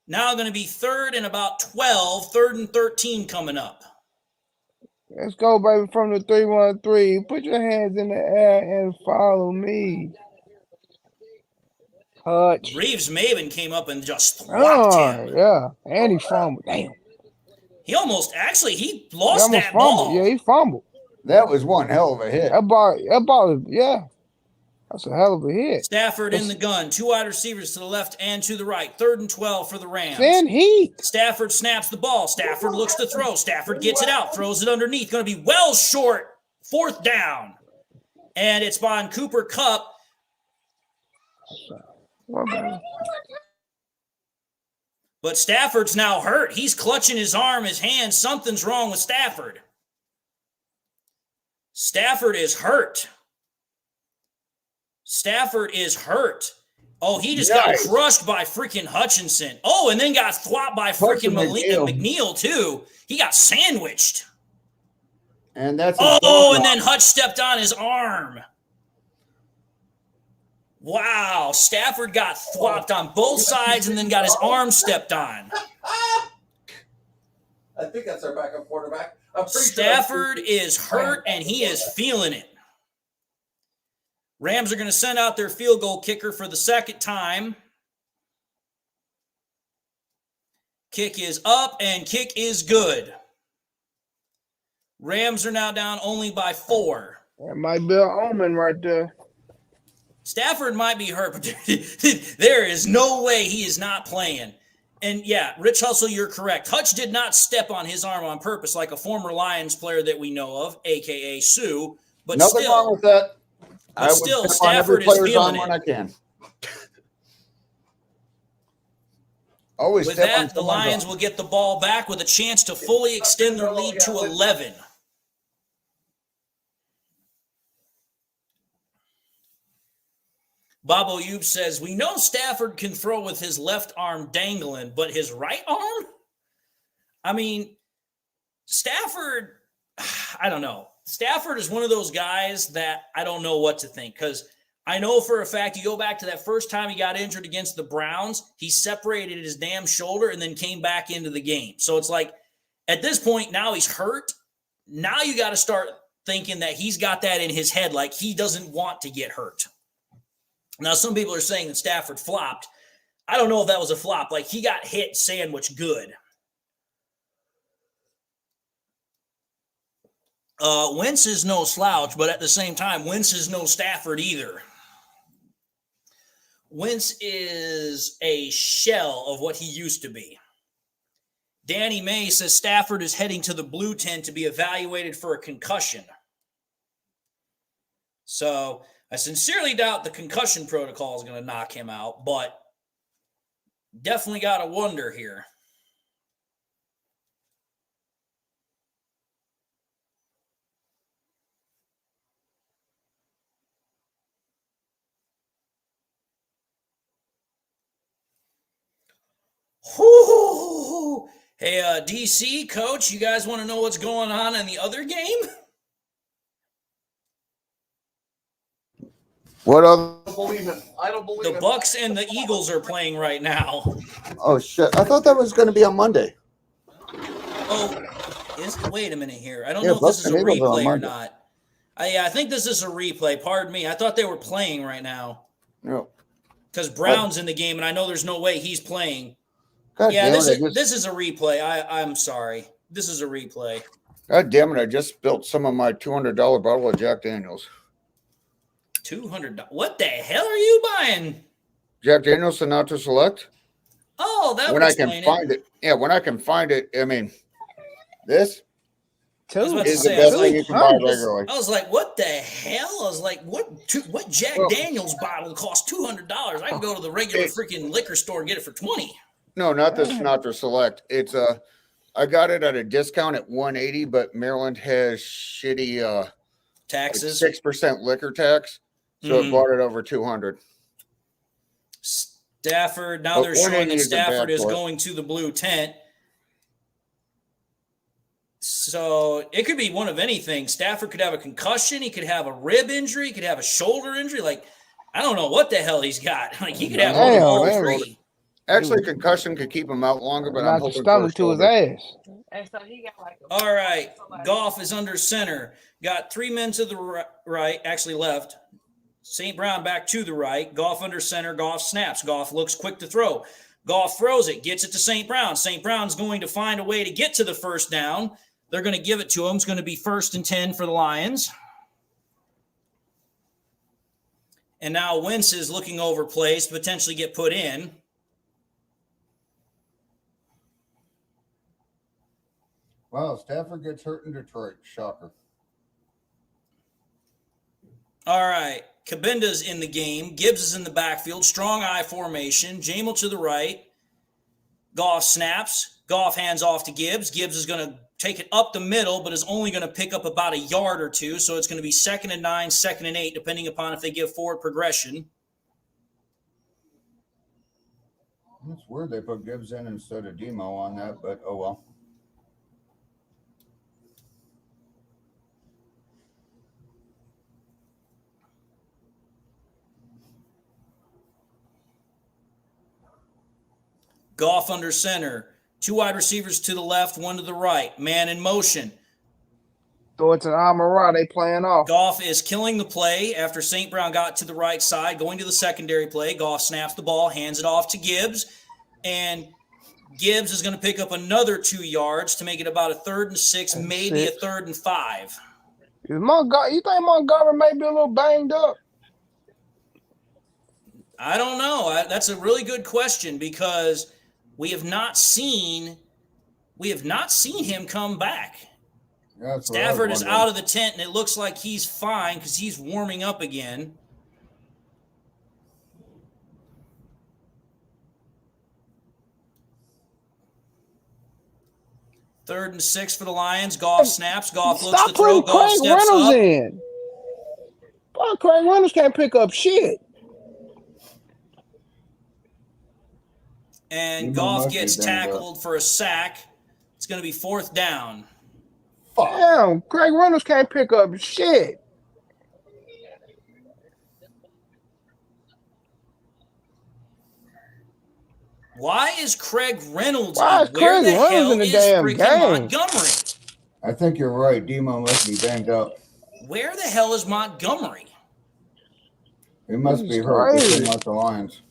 Now going to be 3rd and about 12, 3rd and 13 coming up. Let's go, baby, from the 313. Put your hands in the air and follow me. Hutch. Reeves Maven came up and just thwopped Oh, him. yeah. And he fumbled. Damn. He almost he He lost almost that fumbled. ball. Yeah, he fumbled. That was one hell of a hit. That ball, yeah. That's a hell of a hit. Stafford in the gun. 2 wide receivers to the left and to the right. 3rd and 12 for the Rams. Send heat. Stafford snaps the ball. Stafford looks to throw. Stafford gets it out, throws it underneath. Going to be well short. 4th down. And it's on Cooper Kupp. But Stafford's now hurt. He's clutching his arm, his hand. Something's wrong with Stafford. Stafford is hurt. Stafford is hurt. Oh, he just got crushed by freaking Hutchinson. Oh, and then got thwopped by freaking McNeil, too. He got sandwiched. And that's and then Hutch stepped on his arm. Wow, Stafford got thwopped on both sides and then got his arm stepped on. I think that's our backup quarterback. Stafford is hurt and he is feeling it. Rams are going to send out their field goal kicker for the 2nd time. Kick is up and kick is good. Rams are now down only by 4. That might be an omen right there. Stafford might be hurt, but there is no way he is not playing. And yeah, Rich Hustle, you're correct. Hutch did not step on his arm on purpose like a former Lions player that we know of, a.k.a. Sue. But nothing wrong with that. But still, Stafford is feeling it. When I can. Always with that, the Lions will get the ball back with a chance to fully extend their lead to 11. Bob O'Yube says, we know Stafford can throw with his left arm dangling, but his right arm? I mean, Stafford, I don't know. Stafford is one of those guys that I don't know what to think, because I know for a fact, you go back to that first time he got injured against the Browns, he separated his damn shoulder and then came back into the game. So it's like, at this point, now he's hurt. Now you got to start thinking that he's got that in his head, like he doesn't want to get hurt. Now, some people are saying that Stafford flopped. I don't know if that was a flop. Like, he got hit sandwich good. Wentz is no slouch, but at the same time, Wentz is no Stafford either. Wentz is a shell of what he used to be. Danny May says Stafford is heading to the blue tent to be evaluated for a concussion. So I sincerely doubt the concussion protocol is going to knock him out, but definitely got to wonder here. Whoo! Hey, DC, Coach, you guys want to know what's going on in the other game? What other? I don't believe it. The Bucks and the Eagles are playing right now. Oh, shit. I thought that was going to be on Monday. Oh, wait a minute here. I don't know if this is a replay or not. I think this is a replay. Pardon me. I thought they were playing right now. No. Because Brown's in the game, and I know there's no way he's playing. God this is a replay. I'm sorry. This is a replay. God damn it. I just spilled some of my $200 bottle of Jack Daniels. $200. What the hell are you buying? Jack Daniels Sinatra Select. Oh, that when I can find it. Yeah, when I can find it. I mean, this is the best thing you can buy regularly. I was like, what the hell? I was like, what Jack Daniels bottle costs $200? I can go to the regular freaking liquor store and get it for $20. No, not the Sinatra Select. It's I got it at a discount at $180, but Maryland has shitty taxes, 6% liquor tax, so it bought it over $200. Stafford. Now they're showing that Stafford is going to the blue tent. So it could be one of anything. Stafford could have a concussion. He could have a rib injury. He could have a shoulder injury. Like, I don't know what the hell he's got. Like, he could have all three. Actually, concussion could keep him out longer, but I'm knocked the hoping for a stomach to his shoulder. ass. And so he got like All right. Goff is under center. Got 3 men to the right, actually left. St. Brown back to the right. Goff under center. Goff snaps. Goff looks quick to throw. Goff throws it, gets it to St. Brown. St. Brown's going to find a way to get to the first down. They're going to give it to him. It's going to be 1st and 10 for the Lions. And now Wentz is looking over plays to potentially get put in. Wow, Stafford gets hurt in Detroit. Shocker. All right. Cabinda's in the game. Gibbs is in the backfield. Strong eye formation. Jamel to the right. Goff snaps. Goff hands off to Gibbs. Gibbs is going to take it up the middle, but is only going to pick up about a yard or two. So it's going to be 2nd and 9, 2nd and 8, depending upon if they give forward progression. It's weird they put Gibbs in instead of Demo on that, but oh well. Goff under center. 2 wide receivers to the left, 1 to the right. Man in motion. Throw it to the Amara. They playing off. Goff is killing the play after St. Brown got to the right side, going to the secondary play. Goff snaps the ball, hands it off to Gibbs, and Gibbs is going to pick up another 2 yards to make it about a 3rd and 6, maybe a 3rd and 5. You think Montgomery may be a little banged up? I don't know. That's a really good question because we have not seen him come back. Yeah, Stafford is out of the tent, and it looks like he's fine because he's warming up again. Third and 6 for the Lions. Goff snaps. Goff looks to throw. Goff steps up. In. Boy, Craig Reynolds can't pick up shit. And Goff gets tackled for a sack. It's going to be 4th down. Damn, Craig Reynolds can't pick up shit. Why is Craig Reynolds Why is Craig Reynolds in the damn game? Montgomery? I think you're right. Demo must be banged up. Where the hell is Montgomery? He must be hurt. He's like the Lions.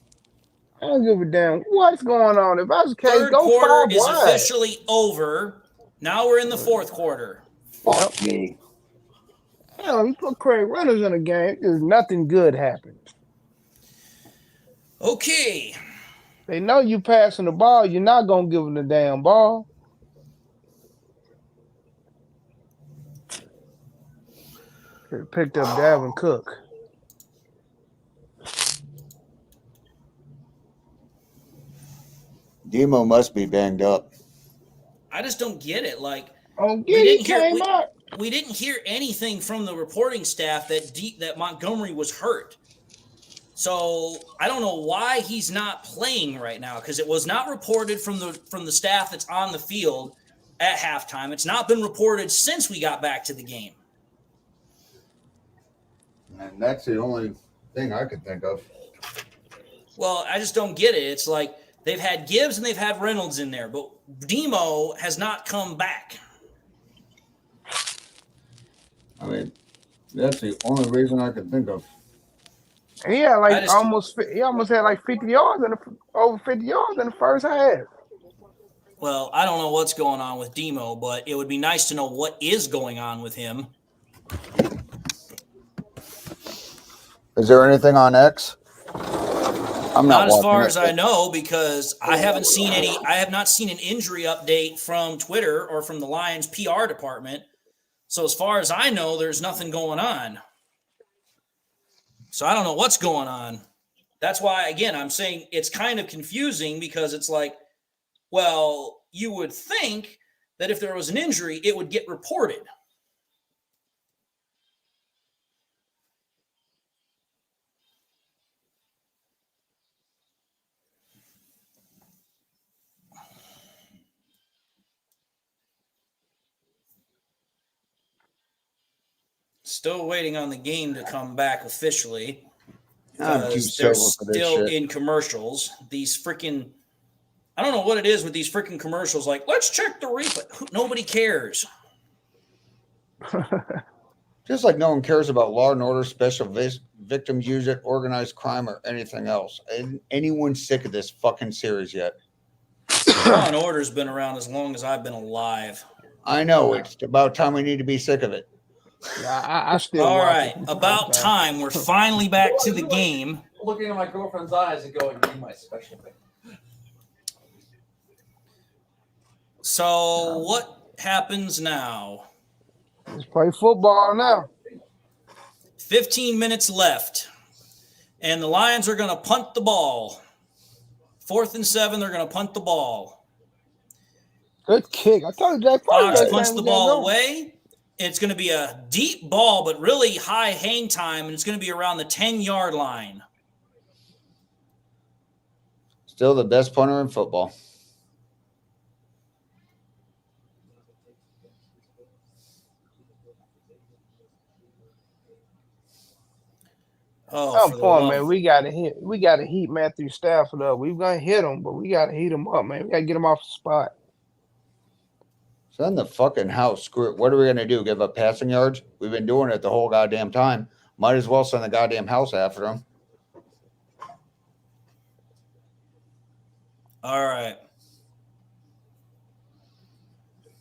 I don't give a damn what's going on. If I was case, Third go quarter is wide. officially over. Now we're in the 4th quarter. Fuck me. Hell, you put Craig Reynolds in a game, there's nothing good happens. Okay. They know you passing the ball, you're not gonna give them the damn ball. Could've picked up Dalvin Cook. Demo must be banged up. I just don't get it. Like, We we didn't hear anything from the reporting staff that Montgomery was hurt. So I don't know why he's not playing right now because it was not reported from the staff that's on the field at halftime. It's not been reported since we got back to the game. And that's the only thing I could think of. Well, I just don't get it. It's like they've had Gibbs and they've had Reynolds in there, but Demo has not come back. I mean, that's the only reason I could think of. He had he almost had like 50 yards over 50 yards in the first half. Well, I don't know what's going on with Demo, but it would be nice to know what is going on with him. Is there anything on X? I'm not as far as I know, because I have not seen an injury update from Twitter or from the Lions PR department. So as far as I know, there's nothing going on. So I don't know what's going on. That's why, again, I'm saying it's kind of confusing because it's like, well, you would think that if there was an injury, it would get reported. Still waiting on the game to come back officially because they're still in commercials. These freaking I don't know what it is with these freaking commercials. Like, let's check the replay. Nobody cares. Just like no one cares about Law and Order, Special Victims Unit, organized crime, or anything else. Ain't anyone sick of this fucking series yet? Law and Order's been around as long as I've been alive. I know. It's about time we need to be sick of it. Yeah, I still. All watch right, it. about time. We're finally back to the game. Looking at my girlfriend's eyes and going, "Be my special thing." So what happens now? Let's play football now. 15 minutes left, and the Lions are going to punt the ball. 4th and 7, they're going to punt the ball. Good kick. I told you Jack Fox punts the ball away. It's going to be a deep ball, but really high hang time, and it's going to be around the 10-yard line. Still the best punter in football. Oh, point, man. We gotta heat Matthew Stafford up. We're gonna hit him, but we gotta heat him up, man. We gotta get him off the spot. Send the fucking house. Screw it. What are we gonna do? Give up passing yards? We've been doing it the whole goddamn time. Might as well send the goddamn house after him. All right.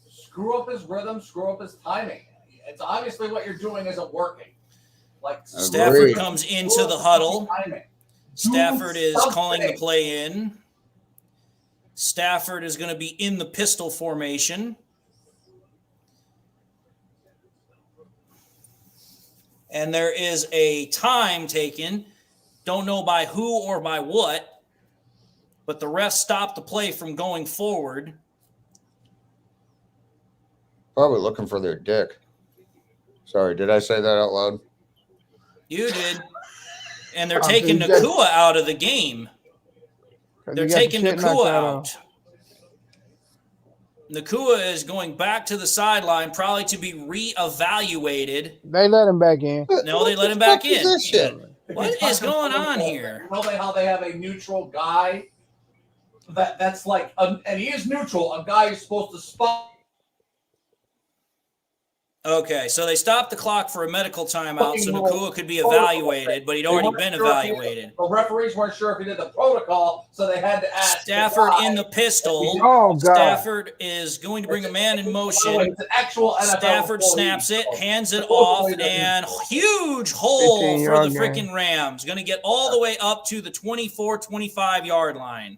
Screw up his rhythm, screw up his timing. It's obviously what you're doing isn't working. Like Stafford Agreed. comes into the huddle. timing. Stafford is something. calling the play in. Stafford is going to be in the pistol formation. And there is a time taken. Don't know by who or by what, but the refs stopped the play from going forward. Probably looking for their dick. Sorry, did I say that out loud? You did. And they're taking Nakua out of the game. They're taking Nakua out. Nakua is going back to the sideline, probably to be reevaluated. They let him back in. No, they let him back in. This shit? What is going on here? Tell me how they have a neutral guy. That's like, and he is neutral. A guy who's supposed to spot. Okay, so they stopped the clock for a medical timeout so Nakua could be evaluated, but he'd already been evaluated. The referees weren't sure if he did the protocol, so they had to ask. Stafford in the pistol. Oh, God. Stafford is going to bring a man in motion. It's an actual NFL Stafford employee. snaps it, hands it off, and huge hole for the 15-yard freaking Rams. Going to get all the way up to the 24, 25-yard line.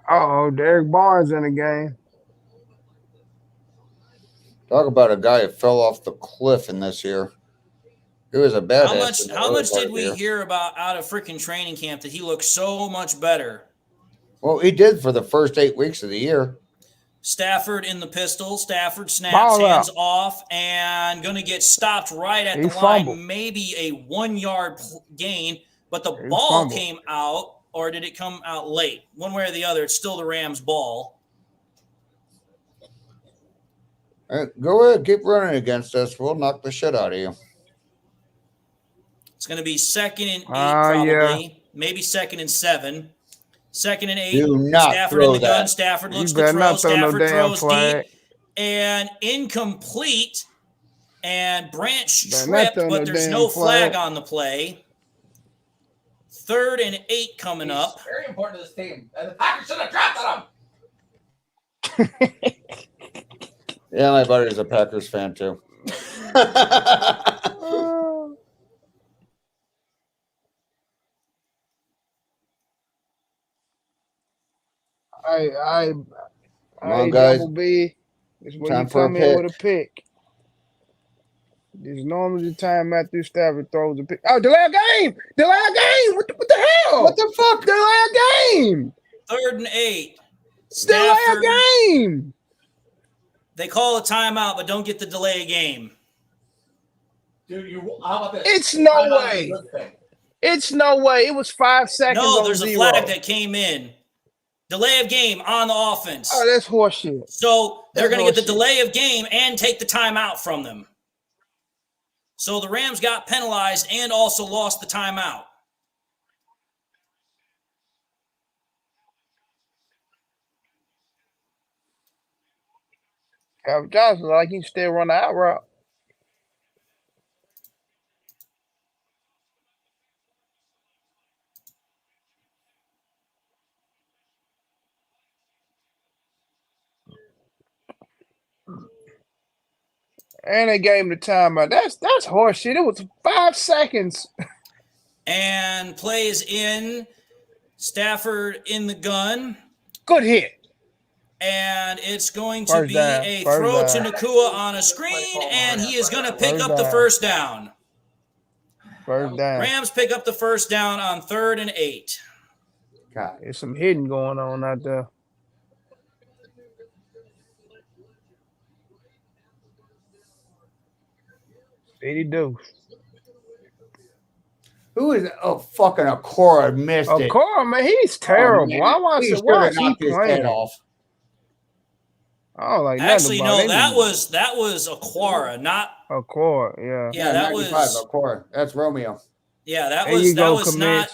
Uh-oh, Derek Barnes in the game. Talk about a guy who fell off the cliff in this year. He was a badass. How much did we hear about out of freaking training camp that he looked so much better? Well, he did for the first 8 weeks of the year. Stafford in the pistol. Stafford snaps, Ball hands out. off, and going to get stopped right at He the line. fumbled. Maybe a 1-yard gain, but the He ball fumbled. came out, or did it come out late? One way or the other, it's still the Rams' ball. Go ahead, keep running against us. We'll knock the shit out of you. It's going to be 2nd and 8, probably. Yeah. Maybe 2nd and 7. 2nd and 8. Do not Stafford throw in the gun. that. Stafford looks You to better throw. not throw no Stafford damn throws flag. deep. And incomplete. And Branch Better not tripped, throw but no there's damn no flag flag. on the play. 3rd and 8 coming He's up. very important to this team. And the Packers should have drafted him. Yeah, my buddy's a Packers fan too. Come on, guys. Double B. It's when Time you for a come in pick. with a pick. This is normally the time Matthew Stafford throws a pick. Oh, delay a game! Delay a game! What the hell? What the fuck? Delay a game! 3rd and 8. Delay a Stafford. game! They call a timeout, but don't get the delay a game. Dude, how about this? It's no How about way. this thing? It's no way. It was 5 seconds. No, on there's a 0. flag that came in. Delay of game on the offense. Oh, that's horseshit. So they're That's going to get the bullshit. delay of game and take the timeout from them. So the Rams got penalized and also lost the timeout. Calvin Johnson, like he still run the out route. And they gave him the timeout. That's horseshit. It was 5 seconds. And plays in. Stafford in the gun. Good hit. And it's going to be a First throw down. to Nakua on a screen, and he is going to pick up the first down. First down. Rams pick up the first down on 3rd and 8. God. There's some hitting going on out there. Speedy Deuce. Who is fucking Okora missed it. Okora, man, he's terrible. Man. Why is he playing? Off. Oh, like actually, no, that was Aquara, not Okora. Yeah, yeah, that was Okora. That's Romeo. Yeah, that there was not.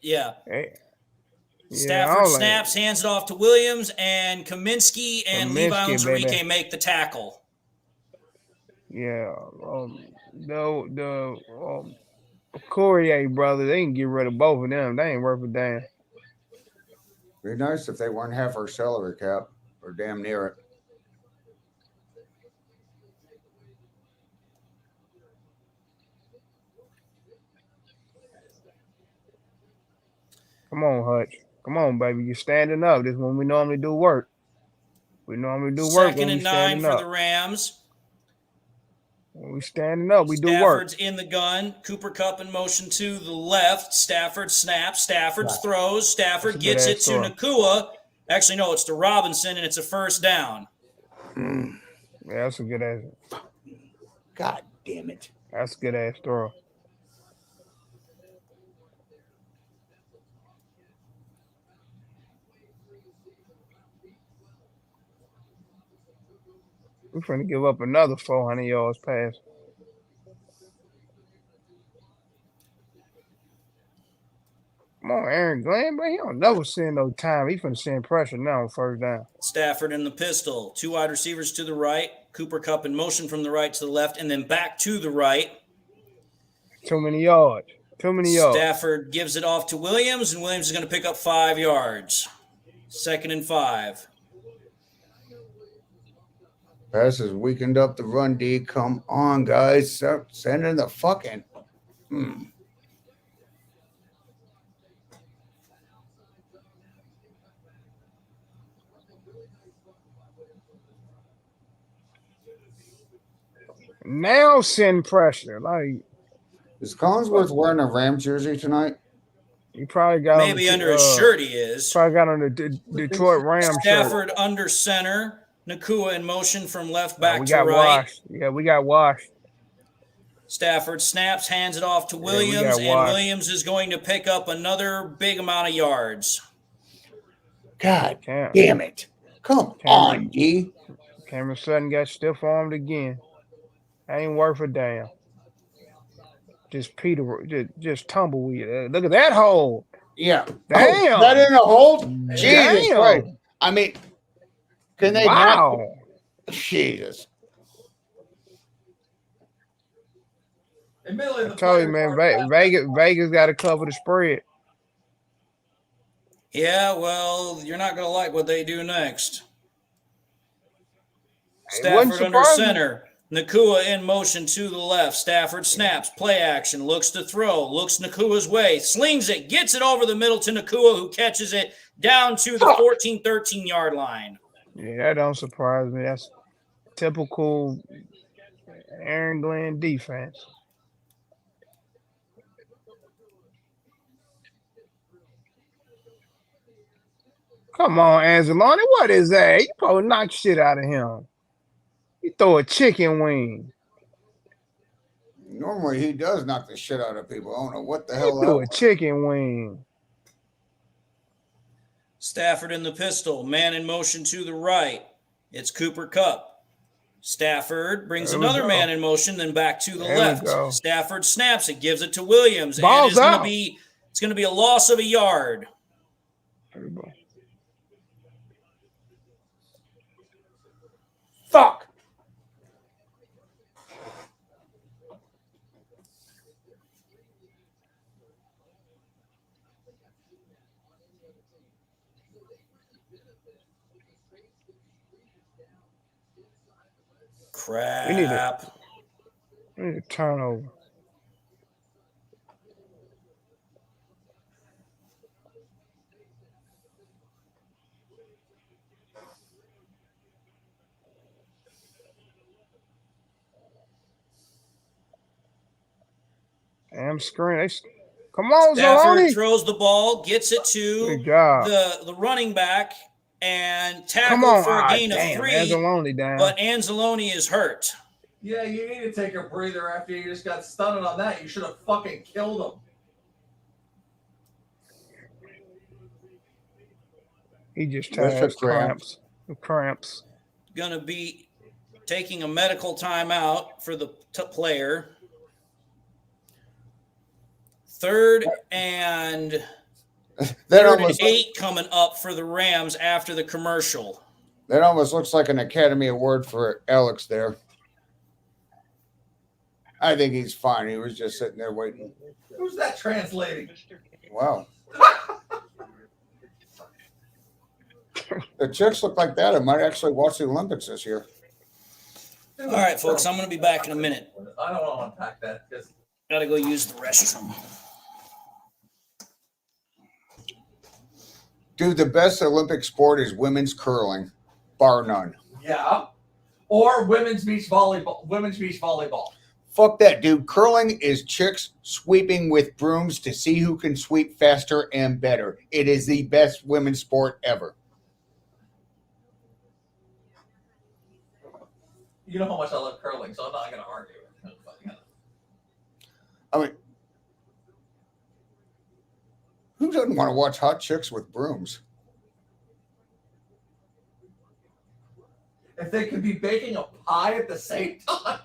Yeah. Hey. Stafford snaps, hands it off to Williams, and Kaminsky and Levi Onwuzurike make the tackle. Yeah, Courier brothers, they can get rid of both of them. They ain't worth a damn. Be nice if they weren't half our salary cap or damn near it. Come on, Hutch. Come on, baby. You're standing up. This is when we normally do work. We normally do work. 2nd and 9 for the Rams. When we standing up, we do work. Stafford's in the gun. Cooper Kupp in motion to the left. Stafford snaps. Stafford throws. Stafford gets it to Nakua. Actually, no, it's to Robinson, and it's a first down. Yeah, that's a good ass. God damn it. That's a good ass throw. We're finna give up another 400 yards pass. Come on, Aaron Glenn, but he don't never send no time. He finna send pressure now on first down. Stafford in the pistol. 2 wide receivers to the right. Cooper Kupp in motion from the right to the left, and then back to the right. Too many yards. Stafford gives it off to Williams, and Williams is going to pick up 5 yards. 2nd and 5. Passes weakened up the run D. Come on, guys. Send in the fucking. Now send pressure. Like, is Collinsworth wearing a Rams jersey tonight? He probably got maybe under his shirt. He is probably got on the Detroit Rams. Stafford shirt. Under center. Nakua in motion from left back to right. Washed. Yeah, we got washed. Stafford snaps, hands it off to Williams, and Williams is going to pick up another big amount of yards. God damn it. Come on, D. Cameron Sutton got stiff-armed again. Ain't worth a damn. Just tumbleweed. Look at that hole. Yeah. Damn. That in a hole? Jesus Christ. I mean, can they not? Jesus. I told you, man, Vegas got to cover the spread. Yeah, well, you're not going to like what they do next. Stafford under center. Nakua in motion to the left. Stafford snaps, play action, looks to throw, looks Nakua's way, slings it, gets it over the middle to Nakua, who catches it down to the 14, 13-yard line. Yeah, that don't surprise me. That's typical Aaron Glenn defense. Come on, Anzalone. What is that? You probably knock shit out of him. You throw a chicken wing. Normally he does knock the shit out of people. I don't know what the hell. You throw a chicken wing. Stafford in the pistol. Man in motion to the right. It's Cooper Kupp. Stafford brings There we another go. man in motion, then back to the There we left. go. Stafford snaps it, gives it to Williams, and Ball's it's going to out. be a loss of a yard. Fuck. Crap. We need a turnover. Damn screen. Come on, Stafford Zaloni. throws the ball, gets it to Good job. the running back, and Come tackled on. for a Ah, gain of damn. 3. Anzalone down. But Anzalone is hurt. Yeah, you need to take a breather after you just got stunned on that. You should have fucking killed him. He just That's has a cramp. cramps. Going to be taking a medical timeout for the player. 3rd and 8 coming up for the Rams after the commercial. That almost looks like an Academy Award for Alex there. I think he's fine. He was just sitting there waiting. Who's that translating? Wow. The chicks look like that. I might actually watch the Olympics this year. All right, folks, I'm going to be back in a minute. I don't want to unpack that because Got to go use the restroom. Dude, the best Olympic sport is women's curling, bar none. yeah, or women's beach volleyball. Women's beach volleyball. Fuck that, dude. Curling is chicks sweeping with brooms to see who can sweep faster and better. It is the best women's sport ever. You know how much I love curling, so I'm not going to argue. I mean, who doesn't want to watch hot chicks with brooms? If they could be baking a pie at the same time.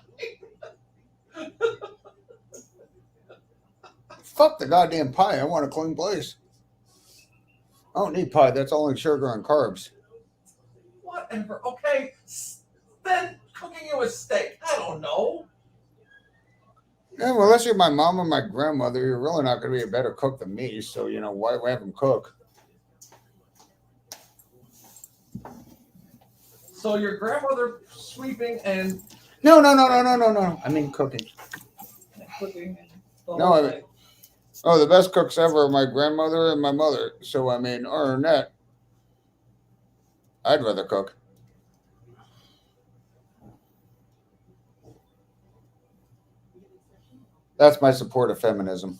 Fuck the goddamn pie. I want a clean place. I don't need pie. That's only sugar and carbs. Whatever. Okay. Then cooking you a steak. I don't know. Yeah, well, unless you're my mom and my grandmother, you're really not going to be a better cook than me. So, you know, why have them cook? So your grandmother sweeping and No. I mean cooking. cooking. No, I mean, the best cooks ever are my grandmother and my mother. So, I mean, other than that, I'd rather cook. That's my support of feminism.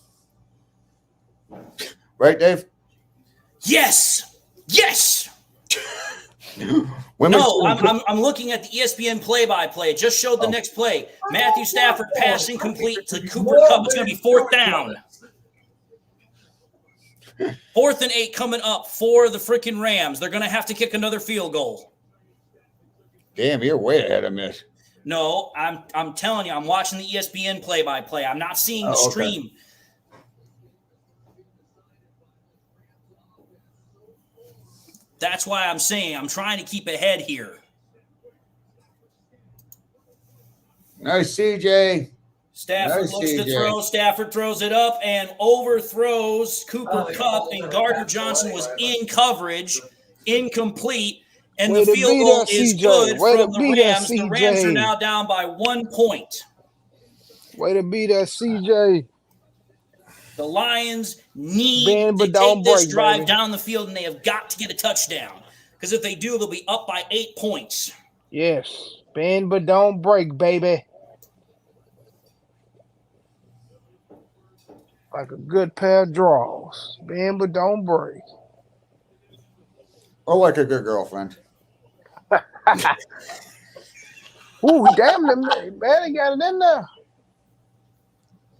Right, Dave? Yes. Women No, I'm looking at the ESPN play-by-play. It just showed the next play. Matthew Stafford passing complete to Cooper Kupp. It's going to be 4th down. 4th and 8 coming up for the freaking Rams. They're going to have to kick another field goal. Damn, you're way ahead of me. No, I'm telling you, I'm watching the ESPN play-by-play. I'm not seeing the stream. That's why I'm saying I'm trying to keep ahead here. Nice, CJ. Stafford looks to throw. Stafford throws it up and overthrows Cooper Kupp, and Gardner Johnson was in coverage, incomplete, and the field goal is good from the Rams. The Rams are now down by 1 point. Way to beat us, CJ. The Lions need to take this drive down the field, and they have got to get a touchdown. Because if they do, they'll be up by 8 points. Yes. Bend but don't break, baby. Like a good pair of draws. Bend but don't break. Or like a good girlfriend. Ooh, damn, man, he got it in there.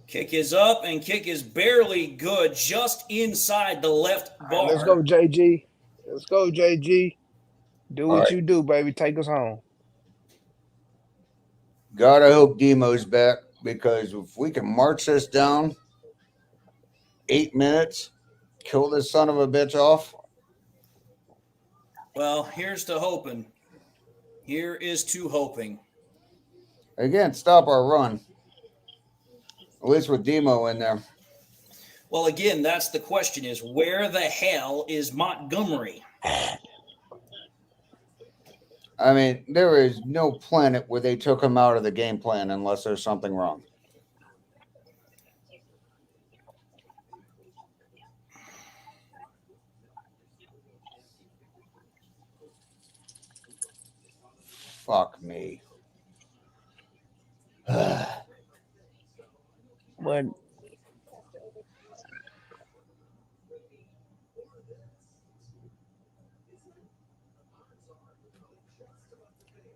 Kick is up, and kick is barely good, just inside the left bar. Right, let's go, JG. Let's go, JG. Do what you do, baby. Take us home. Gotta hope Demo's back, because if we can march this down 8 minutes, kill this son of a bitch off. Well, here's to hoping. Here is to hoping. Again, stop our run. At least with Demo in there. Well, again, that's the question: is where the hell is Montgomery? I mean, there is no planet where they took him out of the game plan unless there's something wrong. Fuck me. But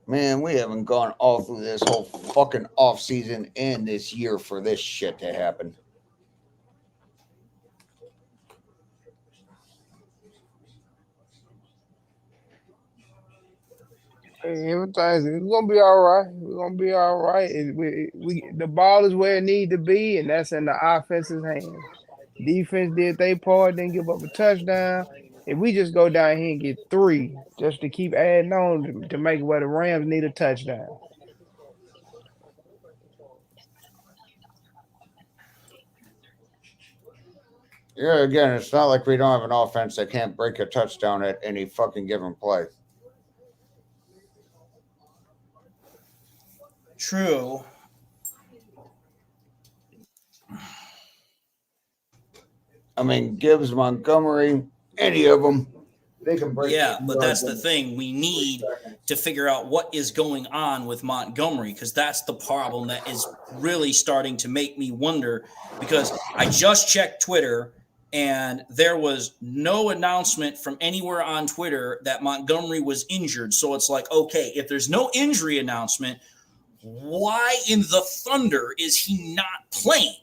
Man, we haven't gone all through this whole fucking off season and this year for this shit to happen. everything's gonna be all right. We're gonna be all right. The ball is where it need to be, and that's in the offense's hands. Defense did their part, didn't give up a touchdown. If we just go down here and get 3, just to keep adding on to make where the Rams need a touchdown. Yeah, again, it's not like we don't have an offense that can't break a touchdown at any fucking given play. True. I mean, Gibbs, Montgomery, any of them, they can break. Yeah, but that's the thing. We need to figure out what is going on with Montgomery, because that's the problem that is really starting to make me wonder, because I just checked Twitter and there was no announcement from anywhere on Twitter that Montgomery was injured. So it's like, okay, if there's no injury announcement, why in the thunder is he not playing?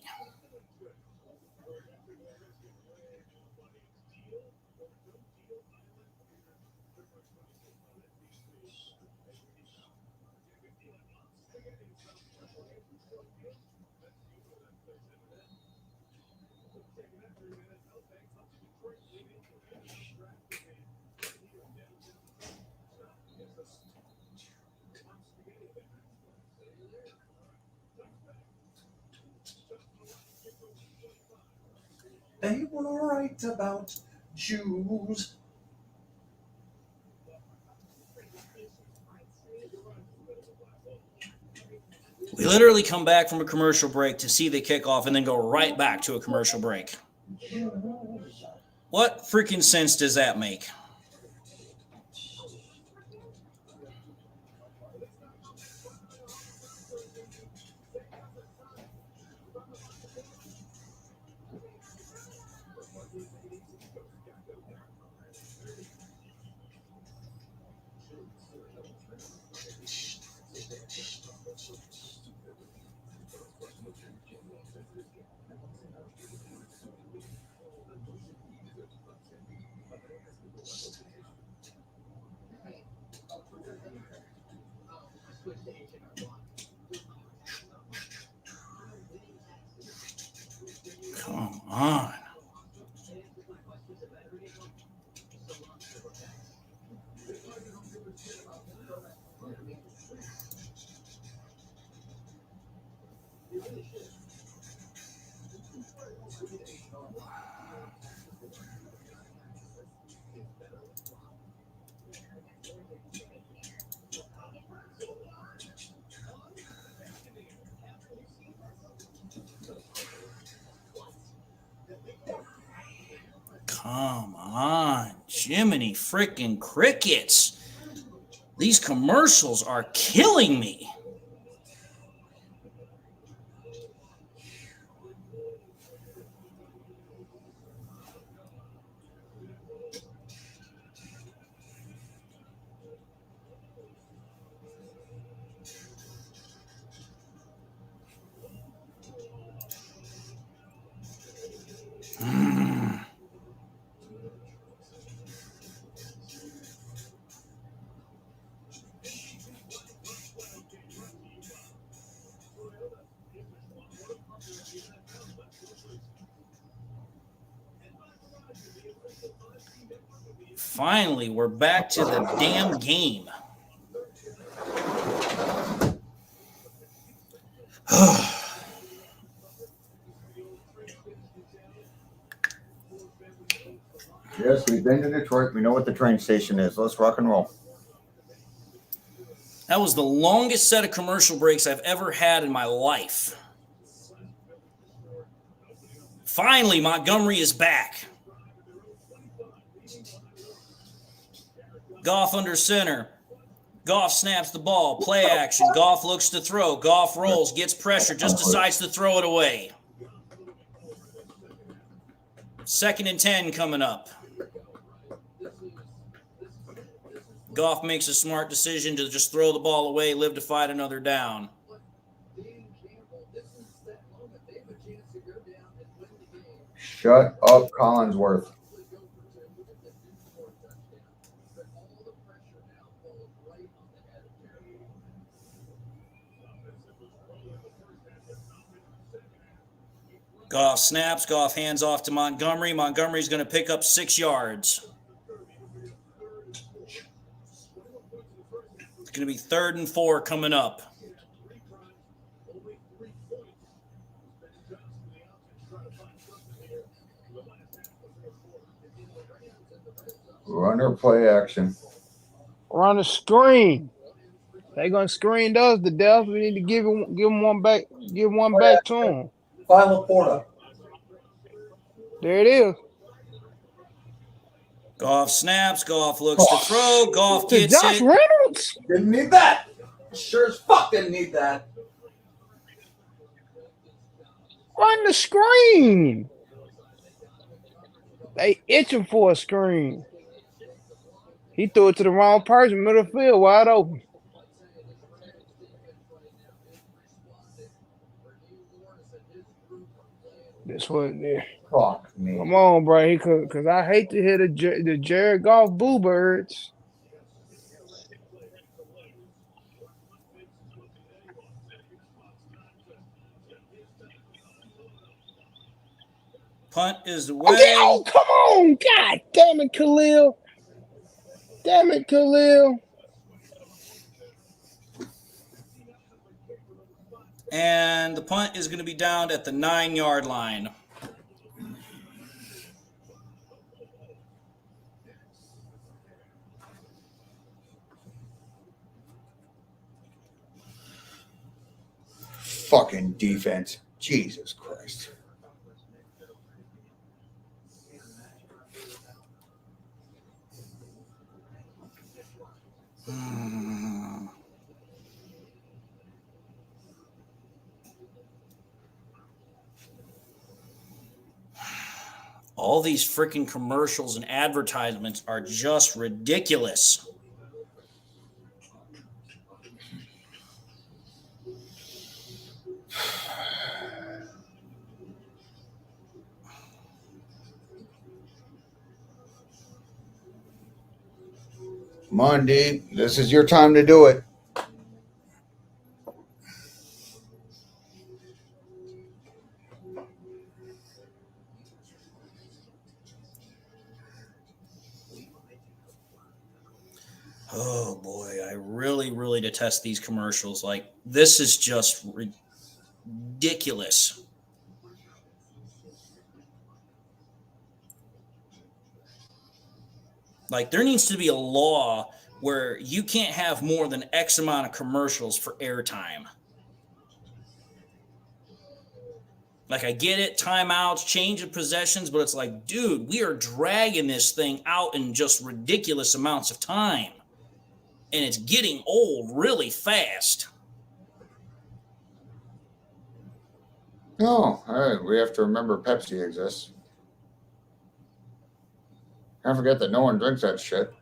They were right about Jews. We literally come back from a commercial break to see the kickoff and then go right back to a commercial break. What freaking sense does that make? Come on. Come on, Jiminy freaking crickets. These commercials are killing me. Finally, we're back to the damn game. Yes, we've been to Detroit. We know what the train station is. Let's rock and roll. That was the longest set of commercial breaks I've ever had in my life. Finally, Montgomery is back. Goff under center. Goff snaps the ball. Play action. Goff looks to throw. Goff rolls, gets pressure, just decides to throw it away. 2nd and 10 coming up. Goff makes a smart decision to just throw the ball away, live to fight another down. Shut up, Collinsworth. Goff snaps. Goff hands off to Montgomery. Montgomery's going to pick up 6 yards. It's going to be 3rd and 4 coming up. Runner play action. Run a screen. They gonna screen us to death. We need to give them one back. Give one back to them. Final Porta. There it is. Goff snaps. Goff looks to throw. Goff To gets Josh it. Reynolds. Didn't need that. Sure as fuck didn't need that. Run the screen. They itching for a screen. He threw it to the wrong person, middle field, wide open. This one there. Fuck me. Come on, bro. Because I hate to hear the Jared Goff boo birds. Punt is away. Okay, oh, come on. God damn it, Khalil. Damn it, Khalil. And the punt is going to be down at the 9-yard line. Fucking defense. Jesus Christ. All these freaking commercials and advertisements are just ridiculous. Monday, this is your time to do it. Oh boy, I really, really detest these commercials. Like, this is just ridiculous. Like, there needs to be a law where you can't have more than X amount of commercials for airtime. Like, I get it, timeouts, change of possessions, but it's like, dude, we are dragging this thing out in just ridiculous amounts of time. And it's getting old really fast. No, we have to remember Pepsi exists. Can't forget that no one drinks that shit.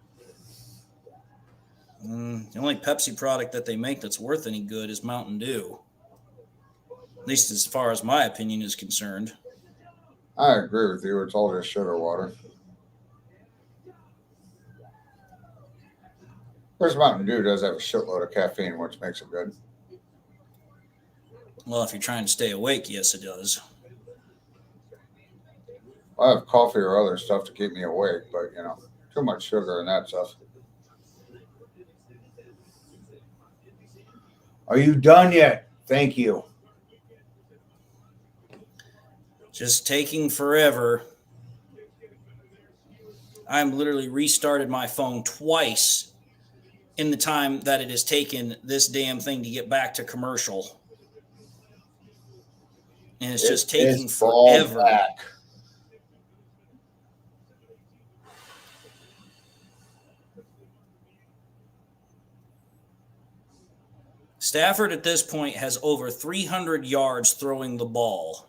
The only Pepsi product that they make that's worth any good is Mountain Dew. At least as far as my opinion is concerned. I agree with you. It's all just sugar water. Of course, Mountain Dew does have a shitload of caffeine, which makes it good. Well, if you're trying to stay awake, yes, it does. I have coffee or other stuff to keep me awake, but you know, too much sugar and that stuff. Are you done yet? Thank you. Just taking forever. I'm literally restarted my phone twice in the time that it has taken this damn thing to get back to commercial. And it's just taking forever. Back. Stafford at this point has over 300 yards throwing the ball.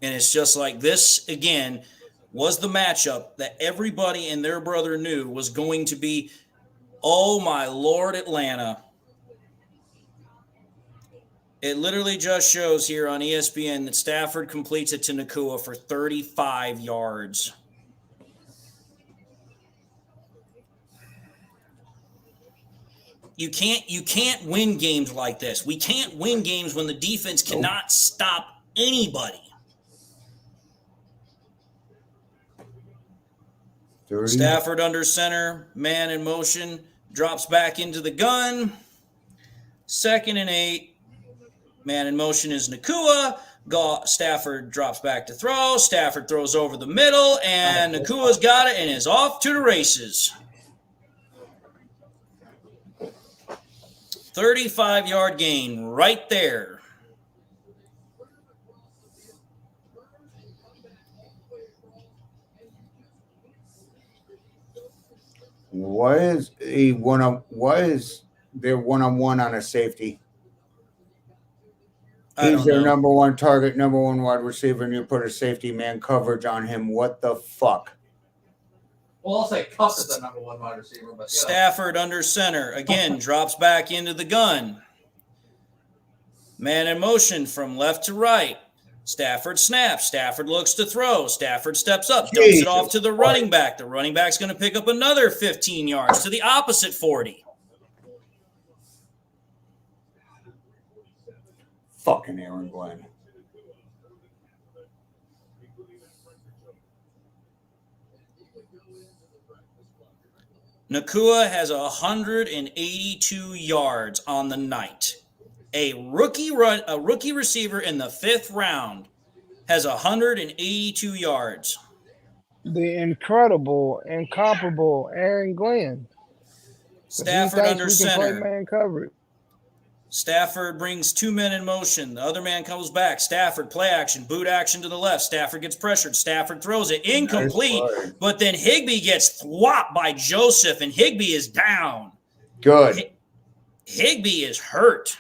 And it's just like this, again, was the matchup that everybody and their brother knew was going to be, oh my Lord, Atlanta. It literally just shows here on ESPN that Stafford completes it to Nacua for 35 yards. You can't win games like this. We can't win games when the defense cannot stop anybody. 30. Stafford under center, man in motion, drops back into the gun. 2nd and 8. Man in motion is Nacua. Stafford drops back to throw. Stafford throws over the middle, and Nakua's got it and is off to the races. 35-yard gain right there. What is their one-on-one on a safety? He's their number one target, number one wide receiver, and you put a safety man coverage on him. What the fuck? Well, I'll say Cup is the number one wide receiver. But Stafford under center. Again, drops back into the gun. Man in motion from left to right. Stafford snaps. Stafford looks to throw. Stafford steps up, dumps it off to the running back. The running back's going to pick up another 15 yards to the opposite 40. Fucking Aaron Glenn. Nacua has 182 yards on the night. A rookie receiver in the 5th round has 182 yards. The incomparable Aaron Glenn. Stafford under center. Man coverage. Stafford brings 2 men in motion. The other man comes back. Stafford, play action, boot action to the left. Stafford gets pressured. Stafford throws it incomplete, but then Higbee gets thwopped by Joseph, and Higbee is down. Good. Higbee is hurt.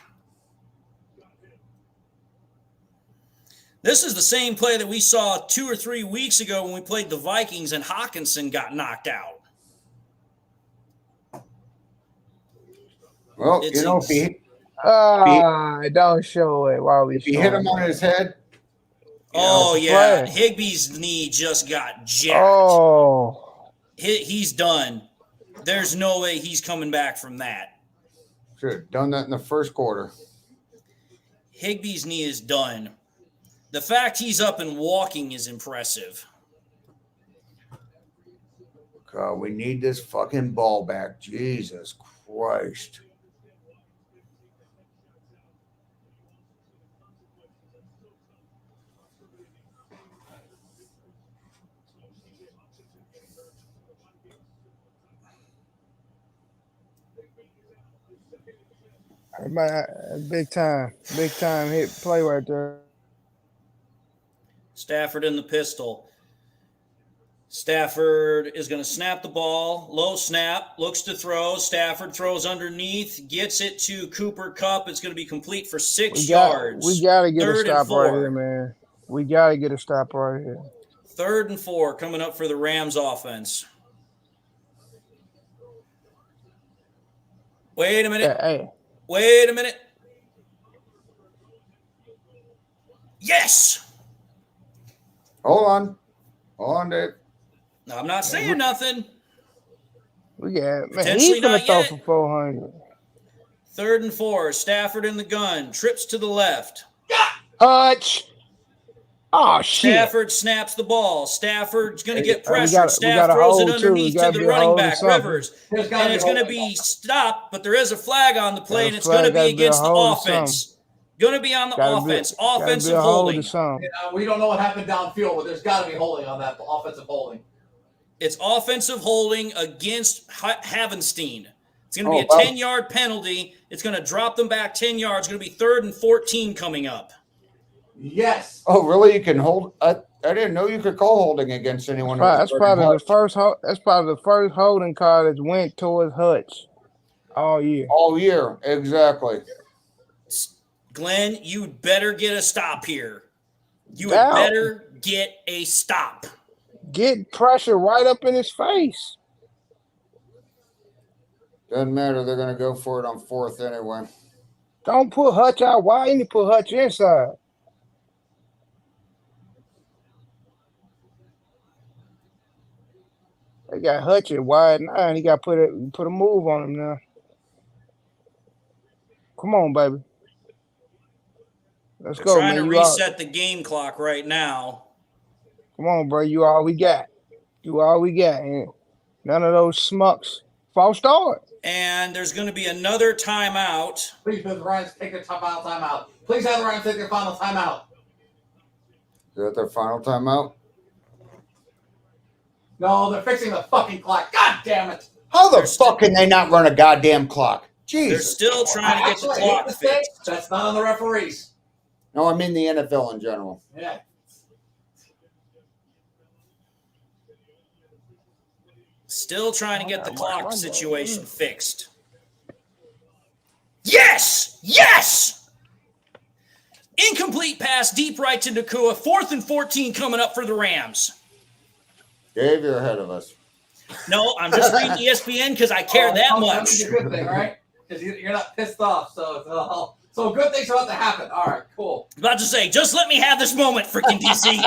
This is the same play that we saw 2 or 3 weeks ago when we played the Vikings and Hawkinson got knocked out. Well, if he don't show it while we hit him on his head. Oh, yeah. Higbee's knee just got jacked. Oh. He's done. There's no way he's coming back from that. Should have done that in the first quarter. Higbee's knee is done. The fact he's up and walking is impressive. God, we need this fucking ball back. Jesus Christ. Big time hit play right there. Stafford in the pistol. Stafford is going to snap the ball. Low snap. Looks to throw. Stafford throws underneath. Gets it to Cooper Kupp. It's going to be complete for 6 yards. We got to get a stop right here, man. We got to get a stop right here. 3rd and 4 coming up for the Rams offense. Wait a minute. Hey. Wait a minute. Yes. Hold on, Dave. No, I'm not saying nothing. We got man. He's gonna throw for 400. 3rd and 4. Stafford in the gun. Trips to the left. Touch. Oh shit! Stafford snaps the ball. Stafford's going to get We pressure. got Staff a throws it hold, too. underneath to the running back, Rivers. And it's going to be stopped, but there is a flag on the play, and it's going to be against the offense. Going to be on the offense. Offensive holding. We don't know what happened downfield, but there's got to be holding on that offensive holding. It's offensive holding against Havenstein. It's going to be a 10-yard penalty. It's going to drop them back 10 yards. It's going to be 3rd and 14 coming up. Yes. Oh, really? You can hold? I didn't know you could call holding against anyone. That's probably the first. That's probably the first holding call that went towards Hutch all year. All year, exactly. Glenn, you better get a stop here. You better get a stop. Get pressure right up in his face. Doesn't matter. They're going to go for it on 4th anyway. Don't put Hutch out wide. You need to put Hutch inside. They got Hutch at wide 9. He got to put a move on him now. Come on, baby. Let's go, man. Trying to reset the game clock right now. Come on, bro. You all we got. You all we got. And none of those smucks. False start. And there's going to be another timeout. Please, the Rams take their final timeout. Please have the Rams take their final timeout. Is that their final timeout? No, they're fixing the fucking clock. God damn it. How the fuck can they not run a goddamn clock? Jesus. They're still trying to get the clock fixed. That's not on the referees. No, I mean the NFL in general. Yeah. Still trying to get the clock situation fixed. Yes! Yes! Incomplete pass deep right to Nakua. 4th and 14 coming up for the Rams. Dave, you're ahead of us. No, I'm just reading ESPN because I care that much. That's a good thing, right? Because you're not pissed off. So good things about to happen. All right, cool. I was about to say, just let me have this moment, freaking DC.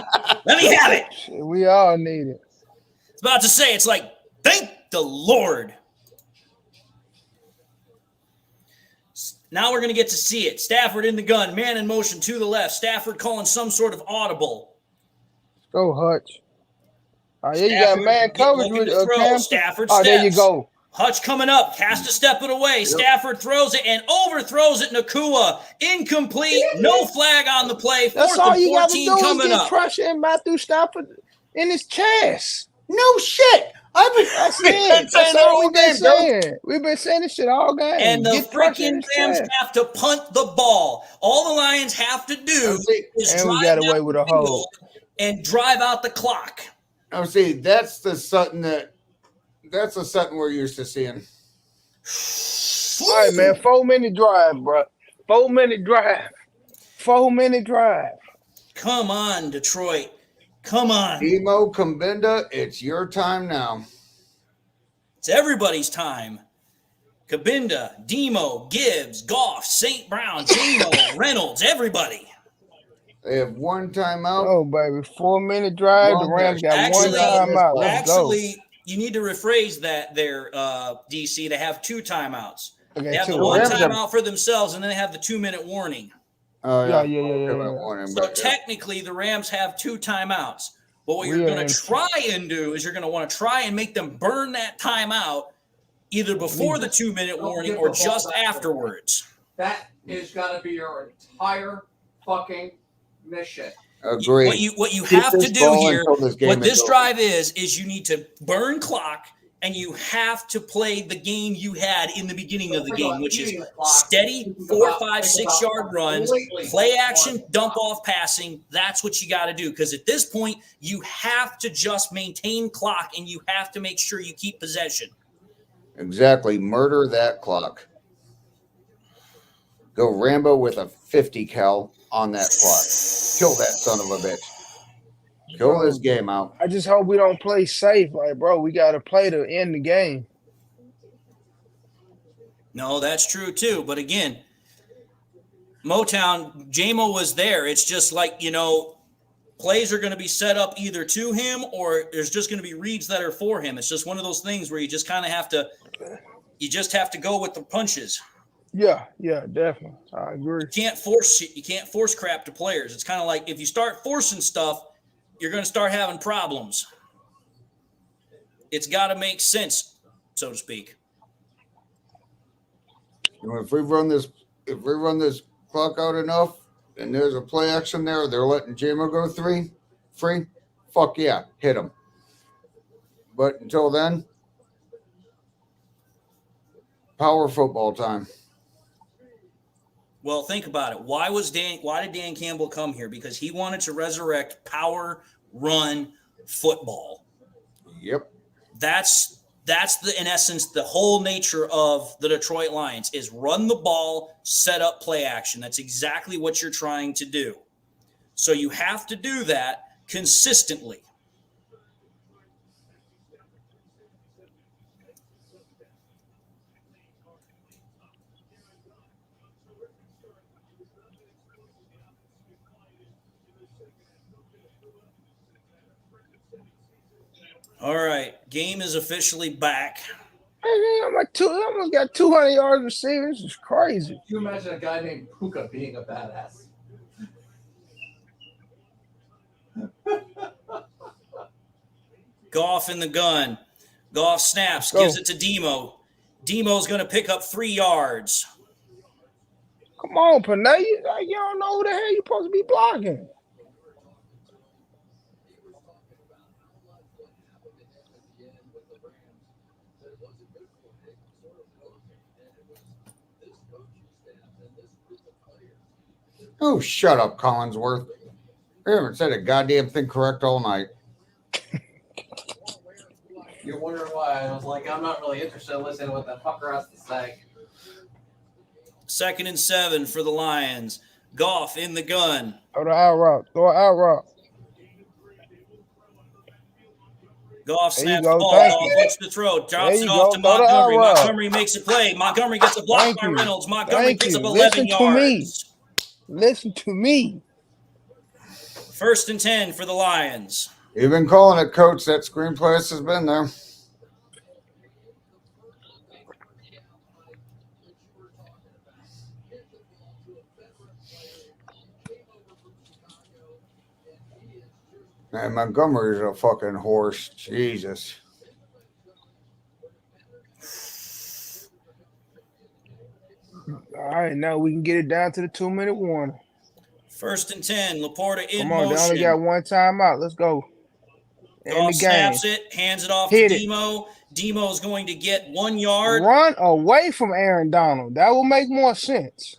Let me have it. We all need it. I was about to say, it's like, thank the Lord. Now we're going to get to see it. Stafford in the gun, man in motion to the left. Stafford calling some sort of audible. Go Hutch. Oh, yeah, you got man coverage with Cam. Stafford steps. There you go. Hutch coming up, has to step it away. Yep. Stafford throws it and overthrows it. Nakua incomplete, no flag on the play. 4th and 14 coming up. Pressure in Matthew Stafford in his chest. No shit. That's all we've been saying. We've been saying this shit all game. And the freaking Rams have to punt the ball. All the Lions have to do is drive away with a hold and drive out the clock. Oh, see, that's the Sutton we're used to seeing. All right, man. 4-minute drive, bro. 4-minute drive. 4-minute drive. Come on, Detroit. Come on. Demo Kabinda, it's your time now. It's everybody's time. Kabinda, Demo, Gibbs, Goff, St. Brown, Demo, Reynolds, everybody. They have one timeout. Oh, baby. 4-minute drive. The Rams got one timeout. Let's go. You need to rephrase that there, DC. They have 2 timeouts. Okay, they have the one timeout for themselves, and then they have the 2-minute warning. Oh, yeah. So technically, the Rams have 2 timeouts. But what you're going to try and do is you're going to want to try and make them burn that timeout either before the 2-minute warning or just afterwards. That is going to be your entire fucking mission. Agreed. What you have to do here, what this drive is you need to burn clock and you have to play the game you had in the beginning of the game, which is steady 4, 5, 6 yard runs, play action, dump off passing. That's what you got to do. Because at this point, you have to just maintain clock and you have to make sure you keep possession. Exactly. Murder that clock. Go Rambo with a 50 cal on that clock. Kill that son of a bitch. Kill this game out. I just hope we don't play safe. Like, bro, we got to play to end the game. No, that's true too. But again, Motown, JMO was there. It's just like, plays are going to be set up either to him or there's just going to be reads that are for him. It's just one of those things where you just kind of have to go with the punches. Yeah, definitely. I agree. You can't force crap to players. It's kind of like if you start forcing stuff, you're going to start having problems. It's got to make sense, so to speak. If we run this clock out enough, and there's a play action there, they're letting Jamo go free. Fuck yeah, hit him. But until then, power football time. Well, think about it. Why did Dan Campbell come here? Because he wanted to resurrect power run football. Yep. That's in essence the whole nature of the Detroit Lions is run the ball, set up play action. That's exactly what you're trying to do. So you have to do that consistently. All right, game is officially back. I'm almost got 200 yards receiving. This is crazy. Can you imagine a guy named Puka being a badass? Goff in the gun. Goff snaps, gives it to Demo. Demo's going to pick up 3 yards. Come on, Panay. You don't know who the hell you're supposed to be blocking. Oh, shut up, Collinsworth. I haven't said a goddamn thing correct all night. You're wondering why I was like, I'm not really interested in listening to what that fucker has to say. 2nd and 7 for the Lions. Goff in the gun. Throw an out route. Goff snaps the ball. Goff looks to throw. Drops it off to Montgomery. Montgomery makes a play. Montgomery gets a block by Reynolds. Montgomery gets up 11 yards. Listen to me. 1st and 10 for the Lions. You've been calling it, Coach. That screenplay has been there. Man, Montgomery's a fucking horse. Jesus. All right, now we can get it down to the 2-minute warning. 1st and 10. Laporta in Come on, motion. they only got one timeout. Let's go. Goff snaps it, hands it off to Demo. Demo's going to get 1 yard. Run away from Aaron Donald. That will make more sense.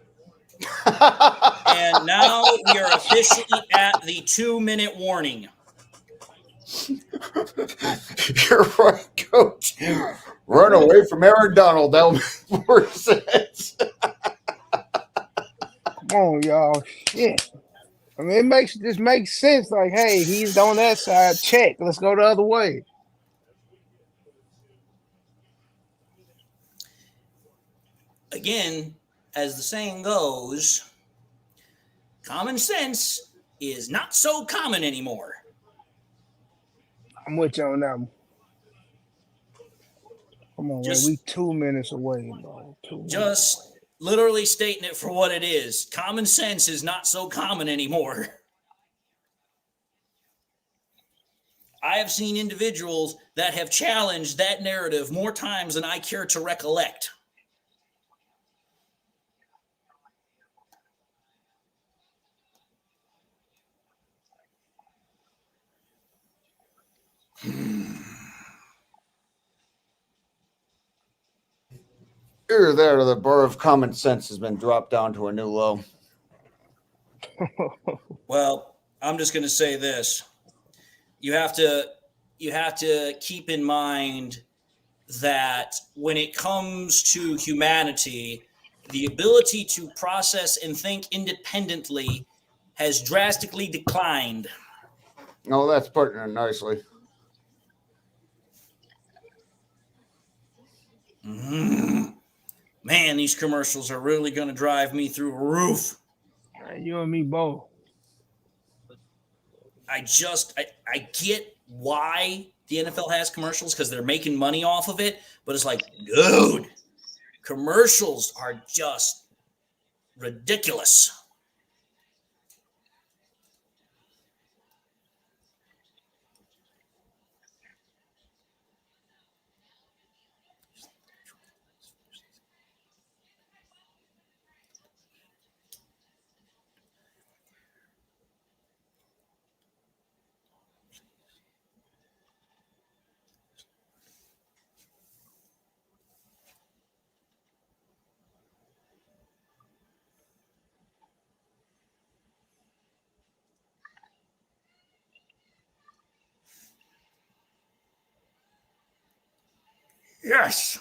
And now we are officially at the 2-minute warning. You're right, Coach. Run away from Aaron Donald. That will make more sense. Come on, y'all. Shit. I mean, it makes sense. Like, hey, he's on that side. Check. Let's go the other way. Again, as the saying goes, common sense is not so common anymore. I'm with you on that one. Come on, man. We 2 minutes away, bro. 2 minutes. Just literally stating it for what it is. Common sense is not so common anymore. I have seen individuals that have challenged that narrative more times than I care to recollect. Either that or the bar of common sense has been dropped down to a new low. Well, I'm just going to say this. You have to keep in mind that when it comes to humanity, the ability to process and think independently has drastically declined. No, that's putting it nicely. Man, these commercials are really going to drive me through a roof. You and me both. I get why the NFL has commercials because they're making money off of it, but it's like, dude, Commercials are just ridiculous. Yes.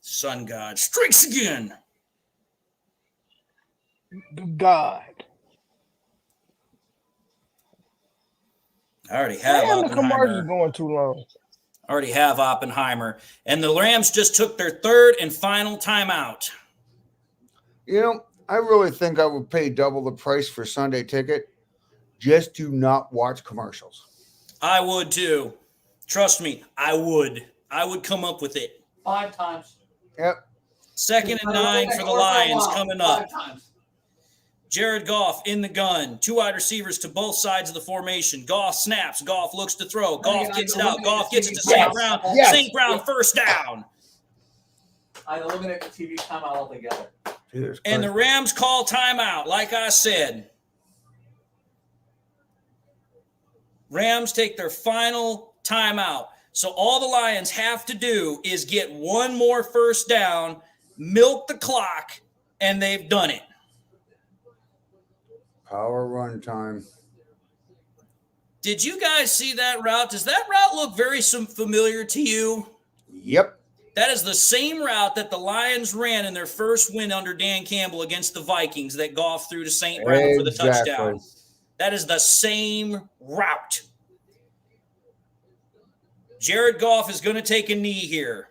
Sun God strikes again. God. I already have Damn, the commercial's Oppenheimer. going too long. Already have Oppenheimer. And the Rams just took their third and final timeout. You know, I really think I would pay double the price for Sunday ticket just to not watch commercials. I would too. Trust me, I would. I would come up with it. 5 times. Yep. 2nd and 9 for the Lions coming up. 5 times. Jared Goff in the gun. 2 wide receivers to both sides of the formation. Goff snaps. Goff looks to throw. Goff gets it out. Goff gets it to St. Brown. Yes. St. Brown first down. I'd eliminate the TV timeout altogether. And the Rams call timeout, like I said. Rams take their final timeout. So all the Lions have to do is get one more first down, milk the clock, and they've done it. Power run time. Did you guys see that route? Does that route look very familiar to you? Yep. That is the same route that the Lions ran in their first win under Dan Campbell against the Vikings that Goff threw to St. Brown for the touchdown. That is the same route. Jared Goff is going to take a knee here.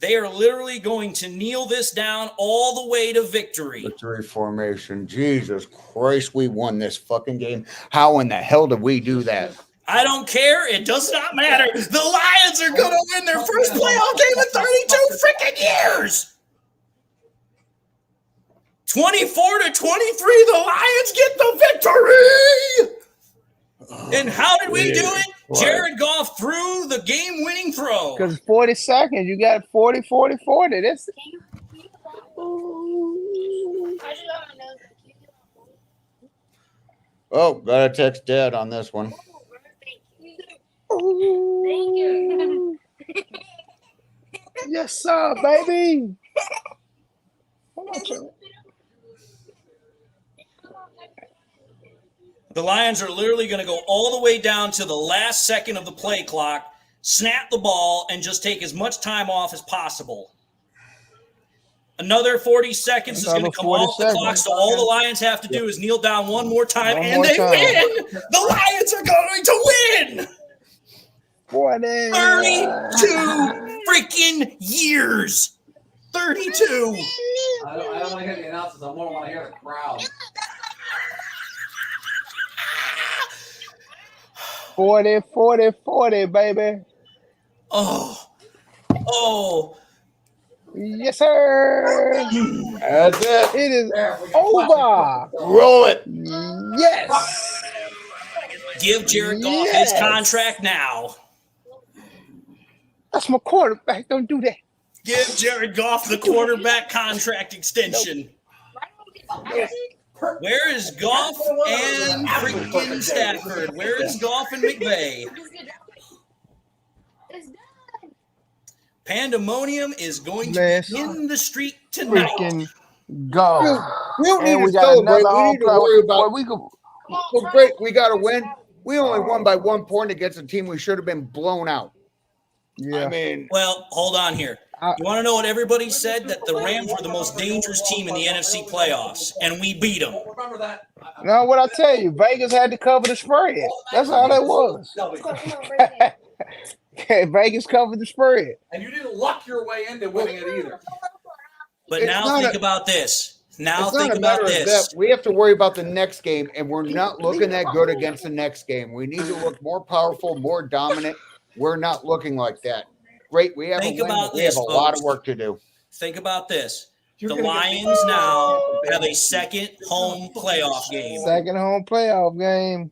They are literally going to kneel this down all the way to victory. Victory formation. Jesus Christ, we won this fucking game. How in the hell did we do that? I don't care. It does not matter. The Lions are going to win their first playoff game in 32 freaking years. 24-23, the Lions get the victory. And how did we do it? Jared Goff threw the game-winning throw. Because 40 seconds, you got 40, 40, 40. That's Oh, gotta text Dad on this one. Thank you. yes, sir, baby. The Lions are literally going to go all the way down to the last second of the play clock, snap the ball, and just take as much time off as possible. Another 40 seconds is going to come off the clock, so all the Lions have to do is kneel down one more time, and they win! The Lions are going to win! 32 freaking years! 32! I don't want to hear the announcers. I more want to hear the crowd. 40, 40, 40, baby. Oh. Yes, sir. That's it. It is over. Roll it. Yes. Give Jared Goff his contract now. That's my quarterback. Don't do that. Give Jared Goff the quarterback contract extension. Where is Goff and freaking Stafford? Where is Goff and McVay? Pandemonium is going to be in the street tonight. Freaking go. We don't need And to we got celebrate. another We need to worry about. Well, Well, great. We got to win. We only won by 1 point against a team we should have been blown out. yeah. I mean, Well, hold on here. You want to know what everybody said? That the Rams were the most dangerous team in the NFC playoffs, and we beat them. Remember that? Now, what I tell you, Vegas had to cover the spread. That's all that was. Vegas covered the spread. And you didn't luck your way into winning it either. But It's now not think a- about this. Now it's think not a about matter of this. that. We have to worry about the next game, and we're not looking that good against the next game. We need to look more powerful, more dominant. We're not looking like that. Great. We have Think a win, about but we have this, a lot folks. of work to do. Think about this. You're The gonna get Lions now have a second home playoff game. Second home playoff game.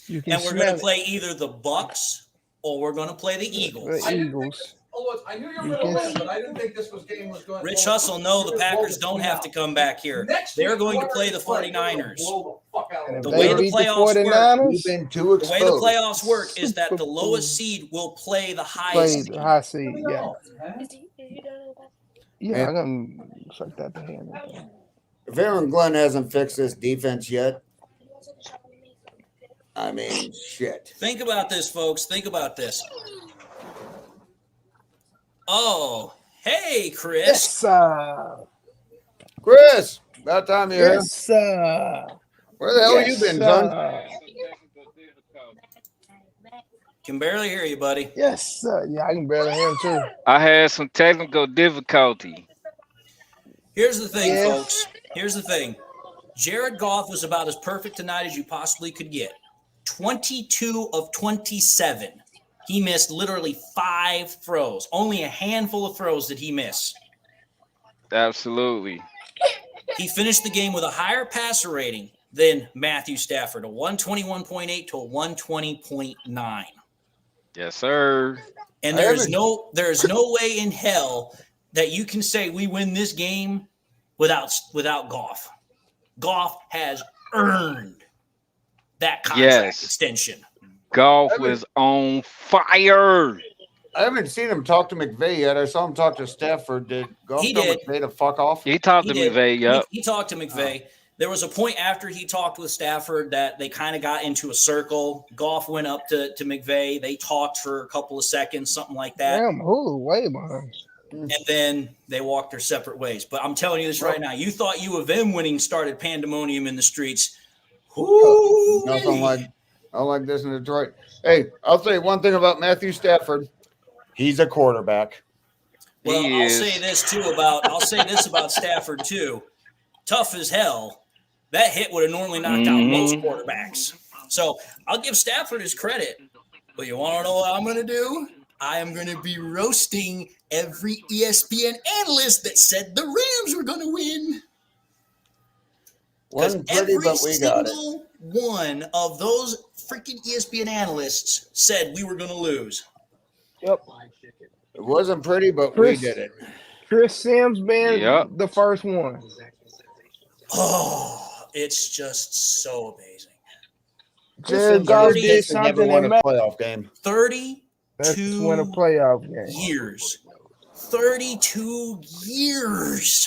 You can And we're going smell to play either the Bucks or we're going to play the Eagles. The Eagles. I knew you were going to win, but I didn't think this game was going to Rich Hustle, no, the Packers don't have to come back here. They're going to play the 49ers. The way the playoffs work, We've been too the way exposed. the playoffs work is that the lowest seed will play the highest seed. The high seed, yeah. Yeah, Man. I'm gonna suck that to hand. If Aaron Glenn hasn't fixed this defense yet, I mean, shit. Think about this, folks. Think about this. Oh, hey, Chris. Yes, sir. Chris, about time you're here. Yes, sir. Where the hell you been, son? Can barely hear you, buddy. Yes, sir. Yeah, I can barely hear him too. I had some technical difficulty. Here's the thing, Yes. folks. Here's the thing. Jared Goff was about as perfect tonight as you possibly could get. 22 of 27. He missed literally 5 throws. Only a handful of throws did he miss. Absolutely. He finished the game with a higher passer rating than Matthew Stafford, a 121.8 to a 120.9. Yes, sir. And there's no way in hell that you can say we win this game without Goff. Goff has earned that contract extension. Goff was on fire. I haven't seen him talk to McVay yet. I saw him talk to Stafford. Did Goff tell McVay to fuck off? He talked to McVay, yep. He talked to McVay. There was a point after he talked with Stafford that they kind of got into a circle. Goff went up to McVay. They talked for a couple of seconds, something like that. Damn, Hulu way behind. And then they walked their separate ways. But I'm telling you this right now. You thought U of M winning started pandemonium in the streets. Nothing like this in Detroit. Hey, I'll say one thing about Matthew Stafford. He's a quarterback. Well, I'll say this about Stafford too. Tough as hell. That hit would have normally knocked out most quarterbacks. So I'll give Stafford his credit. But you want to know what I'm going to do? I am going to be roasting every ESPN analyst that said the Rams were going to win. Because every single one of those freaking ESPN analysts said we were going to lose. Yep. It wasn't pretty, but we did it. Chris Sims being the first one. Oh, it's just so amazing. Jared Goff did something in a playoff game. 32 win a playoff game. years. 32 years.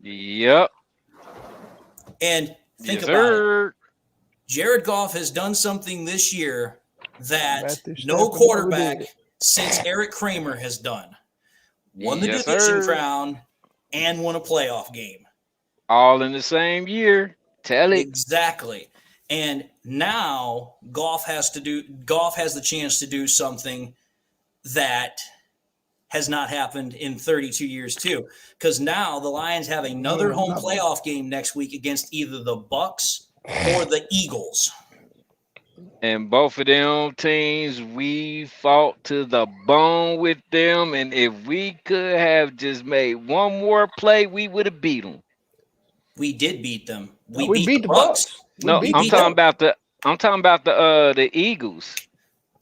Yep. And think about it. Jared Goff has done something this year that no quarterback since Eric Kramer has done. Won the division crown and won a playoff game. All in the same year. Tell it. Exactly. And now Goff has the chance to do something that has not happened in 32 years too. Because now the Lions have another home playoff game next week against either the Bucks or the Eagles. And both of them teams, we fought to the bone with them. And if we could have just made one more play, we would have beat them. We did beat them. We beat the Bucks. No, I'm talking about the Eagles.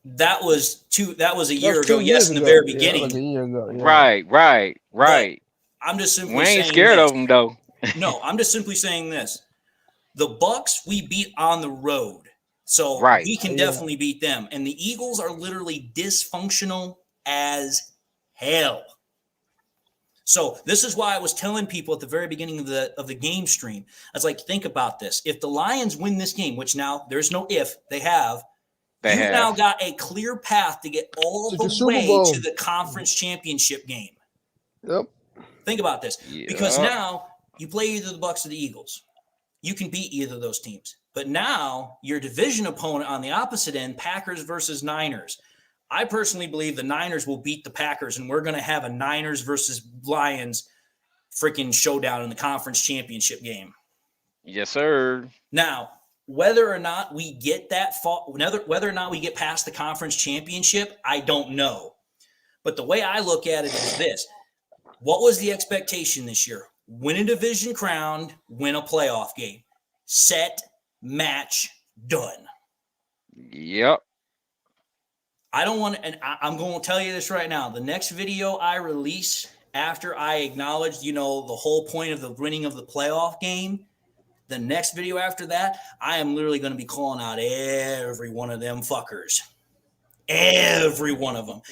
That was a year ago. Yes, in the very beginning. Like a year ago, yeah. Right. But I'm just simply we ain't saying scared this. of them though. No, I'm just simply saying this. The Bucks we beat on the road. So we can definitely beat them. And the Eagles are literally dysfunctional as hell. So this is why I was telling people at the very beginning of the game stream. I was like, think about this. If the Lions win this game, which now there's no if, they have, you've now got a clear path to get all the way to the conference championship game. Yep. Think about this. Because now you play either the Bucks or the Eagles. You can beat either of those teams. But now your division opponent on the opposite end, Packers versus Niners. I personally believe the Niners will beat the Packers, and we're going to have a Niners versus Lions freaking showdown in the conference championship game. Yes, sir. Now, whether or not we get whether or not we get past the conference championship, I don't know. But the way I look at it is this. What was the expectation this year? Win a division crown, win a playoff game. Set, match, done. Yep. I don't want to, and I'm going to tell you this right now. The next video I release after I acknowledge, the whole point of the winning of the playoff game, the next video after that, I am literally going to be calling out every one of them fuckers. Every one of them.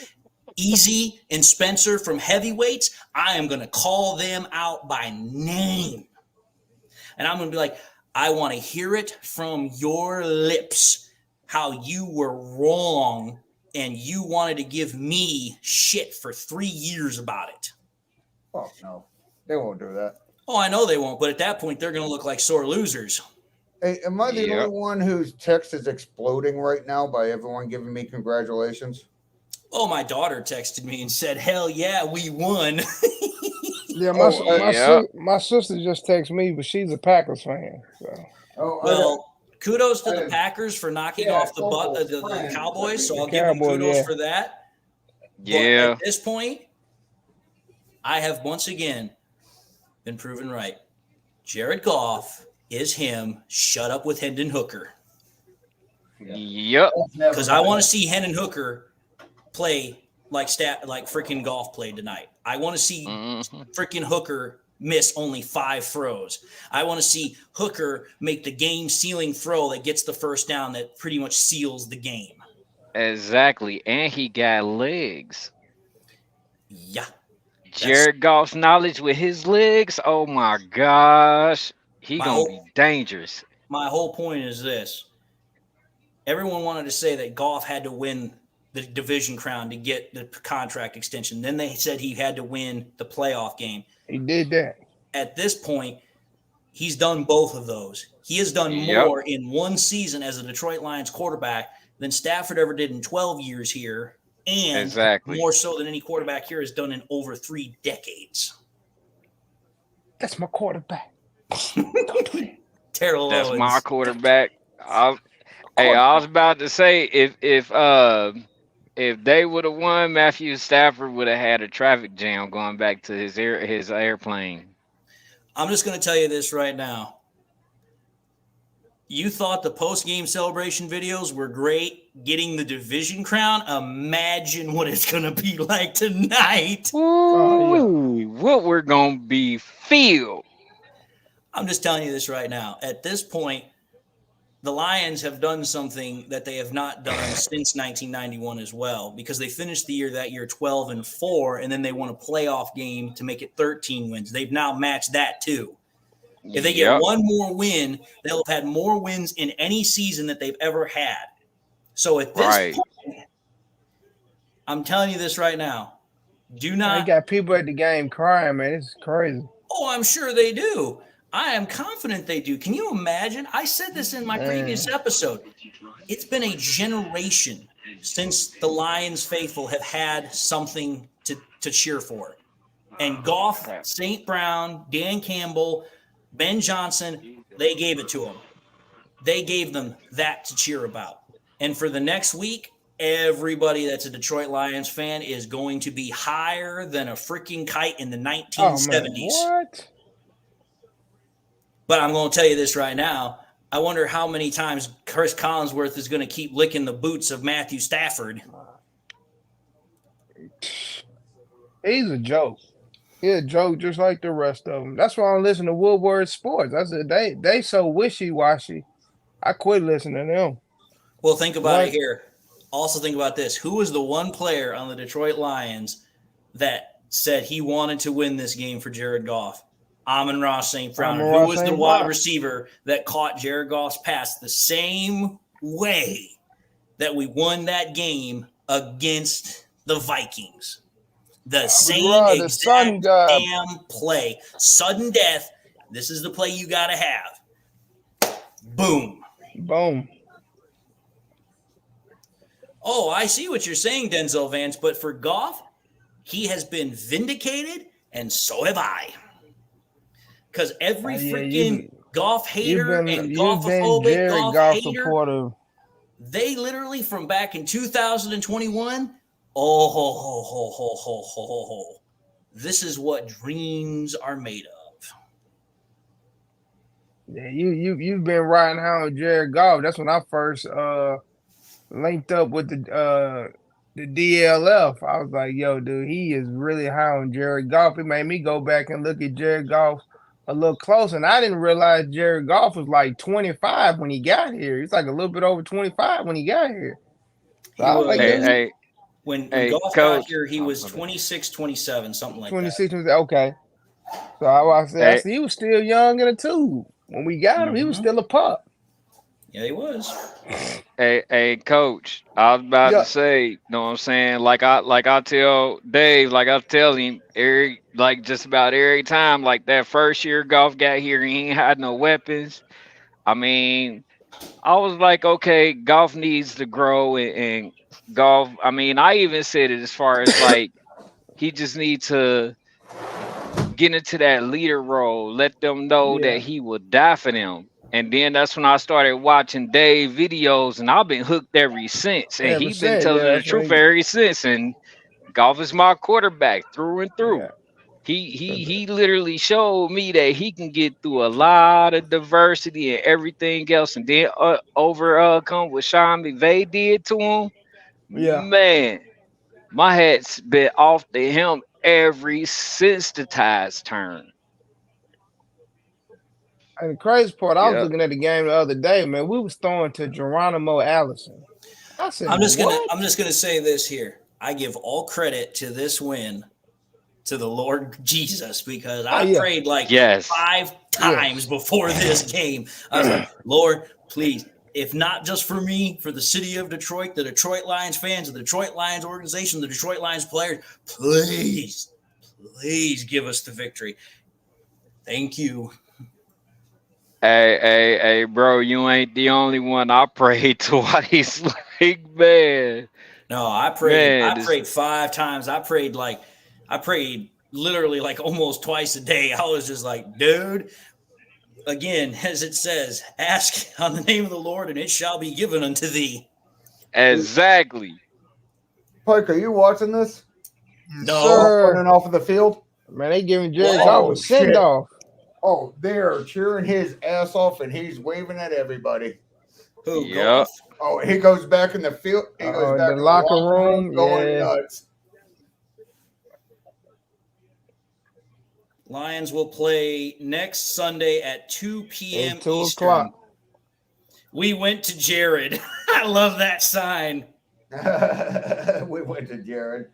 Easy and Spencer from heavyweights, I am going to call them out by name. And I'm going to be like, I want to hear it from your lips how you were wrong and you wanted to give me shit for 3 years about it. Fuck no. They won't do that. Oh, I know they won't, but at that point, they're going to look like sore losers. Hey, am I the only one whose text is exploding right now by everyone giving me congratulations? Oh, my daughter texted me and said, hell yeah, we won. Yeah, my sister just texted me, but she's a Packers fan. So. Kudos to the Packers for knocking off the Cowboys, so I'll give them kudos for that. Yeah. But at this point, I have once again been proven right. Jared Goff is him. Shut up with Hendon Hooker. Yep. Because I want to see Hendon Hooker play like freaking Goff played tonight. I want to see freaking Hooker miss only 5 throws. I want to see Hooker make the game-sealing throw that gets the first down that pretty much seals the game. Exactly. And he got legs. Yeah. Jared Goff's knowledge with his legs, oh my gosh. He going to be dangerous. My whole point is this. Everyone wanted to say that Goff had to win the division crown to get the contract extension. Then they said he had to win the playoff game. He did that. At this point, he's done both of those. He has done more in one season as a Detroit Lions quarterback than Stafford ever did in 12 years here, and more so than any quarterback here has done in over 3 decades. That's my quarterback. Terrell That's Owens. my quarterback. I was about to say if they would have won, Matthew Stafford would have had a traffic jam going back to his airplane. I'm just going to tell you this right now. You thought the post-game celebration videos were great getting the division crown? Imagine what it's going to be like tonight. Ooh, what we're going to be feel. I'm just telling you this right now. At this point, the Lions have done something that they have not done since 1991 as well, because they finished the year 12-4, and then they won a playoff game to make it 13 wins. They've now matched that too. If they get one more win, they'll have had more wins in any season that they've ever had. So at this point, I'm telling you this right now. Do not. They got people at the game crying, man. It's crazy. Oh, I'm sure they do. I am confident they do. Can you imagine? I said this in my previous episode. It's been a generation since the Lions faithful have had something to cheer for. And Goff, St. Brown, Dan Campbell, Ben Johnson, they gave it to them. They gave them that to cheer about. And for the next week, everybody that's a Detroit Lions fan is going to be higher than a freaking kite in the 1970s. What? But I'm going to tell you this right now. I wonder how many times Chris Collinsworth is going to keep licking the boots of Matthew Stafford. He's a joke. He's a joke just like the rest of them. That's why I don't listen to Woodward Sports. I said they so wishy-washy. I quit listening to them. Well, think about it here. Also think about this. Who was the one player on the Detroit Lions that said he wanted to win this game for Jared Goff? Amon-Ra St. Brown. Who was the wide receiver that caught Jared Goff's pass the same way that we won that game against the Vikings? The same exact damn play. Sudden death. This is the play you got to have. Boom. Boom. Oh, I see what you're saying, Denzel Vance, but for Goff, he has been vindicated, and so have I. Because every freaking golf hater and you've been golfophobic Jared golf Goff hater. supporter. They literally from back in 2021. Oh, ho, ho, ho, ho, ho, ho, ho, ho. This is what dreams are made of. Yeah, you've been riding high on Jared Goff. That's when I first linked up with the DLF. I was like, yo, dude, he is really high on Jared Goff. It made me go back and look at Jared Goff a little closer. And I didn't realize Jared Goff was like 25 when he got here. He's like a little bit over 25 when he got here. So I was like, when Goff got here, he was 26, 27, something like 26, that. Okay. So I said he was still young in the tube. When we got him, he was still a pup. Yeah, he was. Hey, coach, I was about to say, you know what I'm saying? Like I tell Dave, like I tell him, just about every time, like that first year Goff got here, he ain't had no weapons. I mean, I was like, okay, Goff needs to grow and Goff. I mean, I even said it as far as like he just needs to get into that leader role, let them know that he will die for them. And then that's when I started watching Dave videos, and I've been hooked ever since. And he's been telling the truth ever since. And Goff is my quarterback through and through. He literally showed me that he can get through a lot of diversity and everything else. And then come what Sean McVay did to him. Yeah. Man, my hat's been off to him every since the tides turned. And the crazy part, I was looking at the game the other day, man. We was throwing to Geronimo Allison. I said, I'm just gonna say this here. I give all credit to this win to the Lord Jesus, because I prayed like 5 times before this game. I was like, Lord, please, if not just for me, for the city of Detroit, the Detroit Lions fans, the Detroit Lions organization, the Detroit Lions players, please give us the victory. Thank you. Hey, bro, you ain't the only one I prayed twice. Like, man. No, I prayed 5 times. I prayed literally like almost twice a day. I was just like, dude, again, as it says, ask on the name of the Lord and it shall be given unto thee. Exactly. Pike, are you watching this? No. Running off of the field? Man, they giving Jared Goff a send off. Oh, they are cheering his ass off, and he's waving at everybody. Who? Yep. Oh, he goes back in the field. He goes back in the locker room, going nuts. Lions will play next Sunday at 2 p.m. At 2 Eastern. o'clock. We went to Jared. I love that sign. We went to Jared.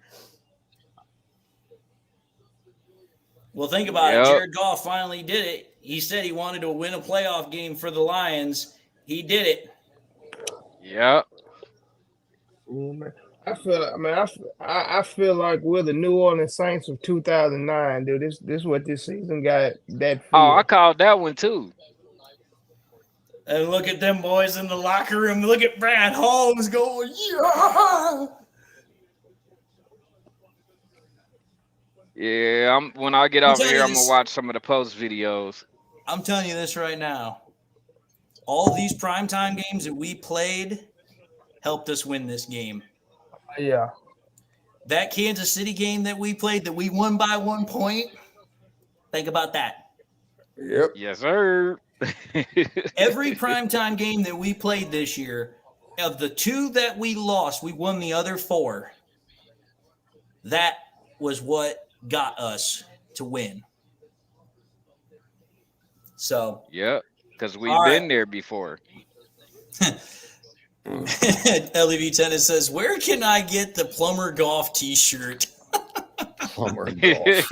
Well, think about it. Jared Goff finally did it. He said he wanted to win a playoff game for the Lions. He did it. Yep. I feel like we're the New Orleans Saints of 2009, dude. This is what this season got. That feel. Oh, I called that one too. And look at them boys in the locker room. Look at Brad Holmes going, yeah. Yeah, when I get over here, I'm gonna watch some of the post videos. I'm telling you this right now. All these primetime games that we played helped us win this game. Yeah. That Kansas City game that we played that we won by 1 point. Think about that. Yep. Yes, sir. Every primetime game that we played this year, of the 2 that we lost, we won the other 4. That was what got us to win. So, yep, because we've been there before. LEV Tennis says, where can I get the Plumber Golf t-shirt? Plumber Golf.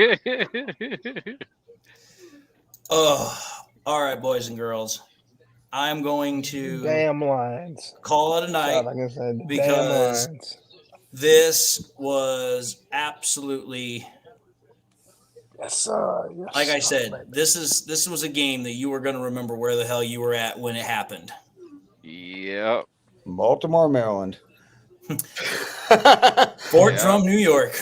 Oh, all right, boys and girls. I'm going to damn Lions. Call it a night, like I said, because this was absolutely like I said, this was a game that you were going to remember where the hell you were at when it happened. Yep. Baltimore, Maryland. Fort Drum, New York.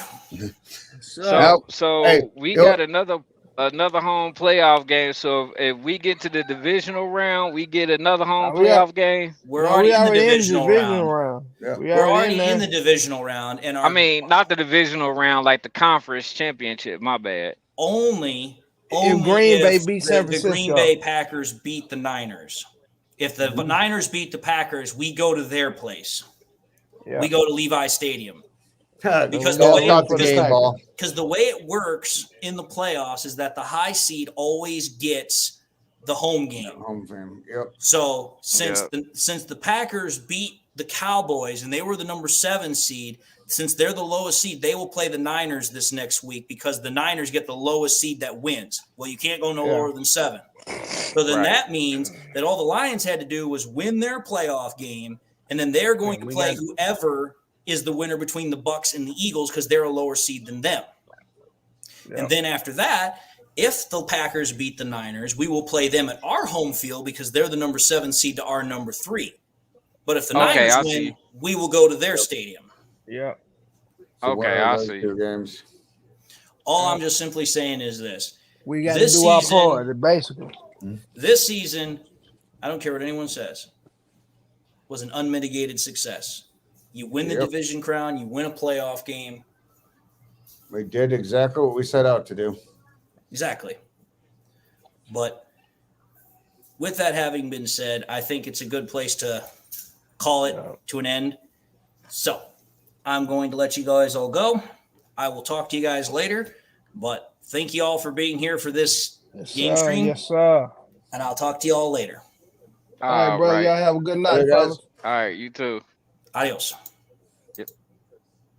So we got another another home playoff game. So if we get to the divisional round, we get another home we are, playoff game. We're no, we already in the already in the divisional divisional round. round. Yeah. We We're already already in there. the divisional round, and I mean, not the divisional round, like the conference championship. My bad. only If Green Bay if beat San the Green Francisco. Bay Packers beat the Niners. If the Mm-hmm. Niners beat the Packers, we go to their place. Yeah. We go to Levi Stadium. Because the way- not the because game the- ball. Because the way it works in the playoffs is that the high seed always gets the home game. Home game. Yep. So since the Packers beat the Cowboys and they were the number 7 seed, since they're the lowest seed, they will play the Niners this next week because the Niners get the lowest seed that wins. Well, you can't go no lower than 7. So then that means that all the Lions had to do was win their playoff game, and then they're going to play whoever is the winner between the Bucs and the Eagles because they're a lower seed than them. Yep. And then after that, if the Packers beat the Niners, we will play them at our home field because they're the number 7 seed to our number 3. But if the Niners win, we will go to their stadium. Yeah. So Okay, I see. 2 games. All I'm just simply saying is this. We got to do our part, basically. This season, I don't care what anyone says, was an unmitigated success. You win the division crown, you win a playoff game. We did exactly what we set out to do. Exactly. But with that having been said, I think it's a good place to call it to an end. So I'm going to let you guys all go. I will talk to you guys later, but thank you all for being here for this game stream. Yes, sir. And I'll talk to you all later. All right, brother. Y'all have a good night, fellas. All right, you too. Adios.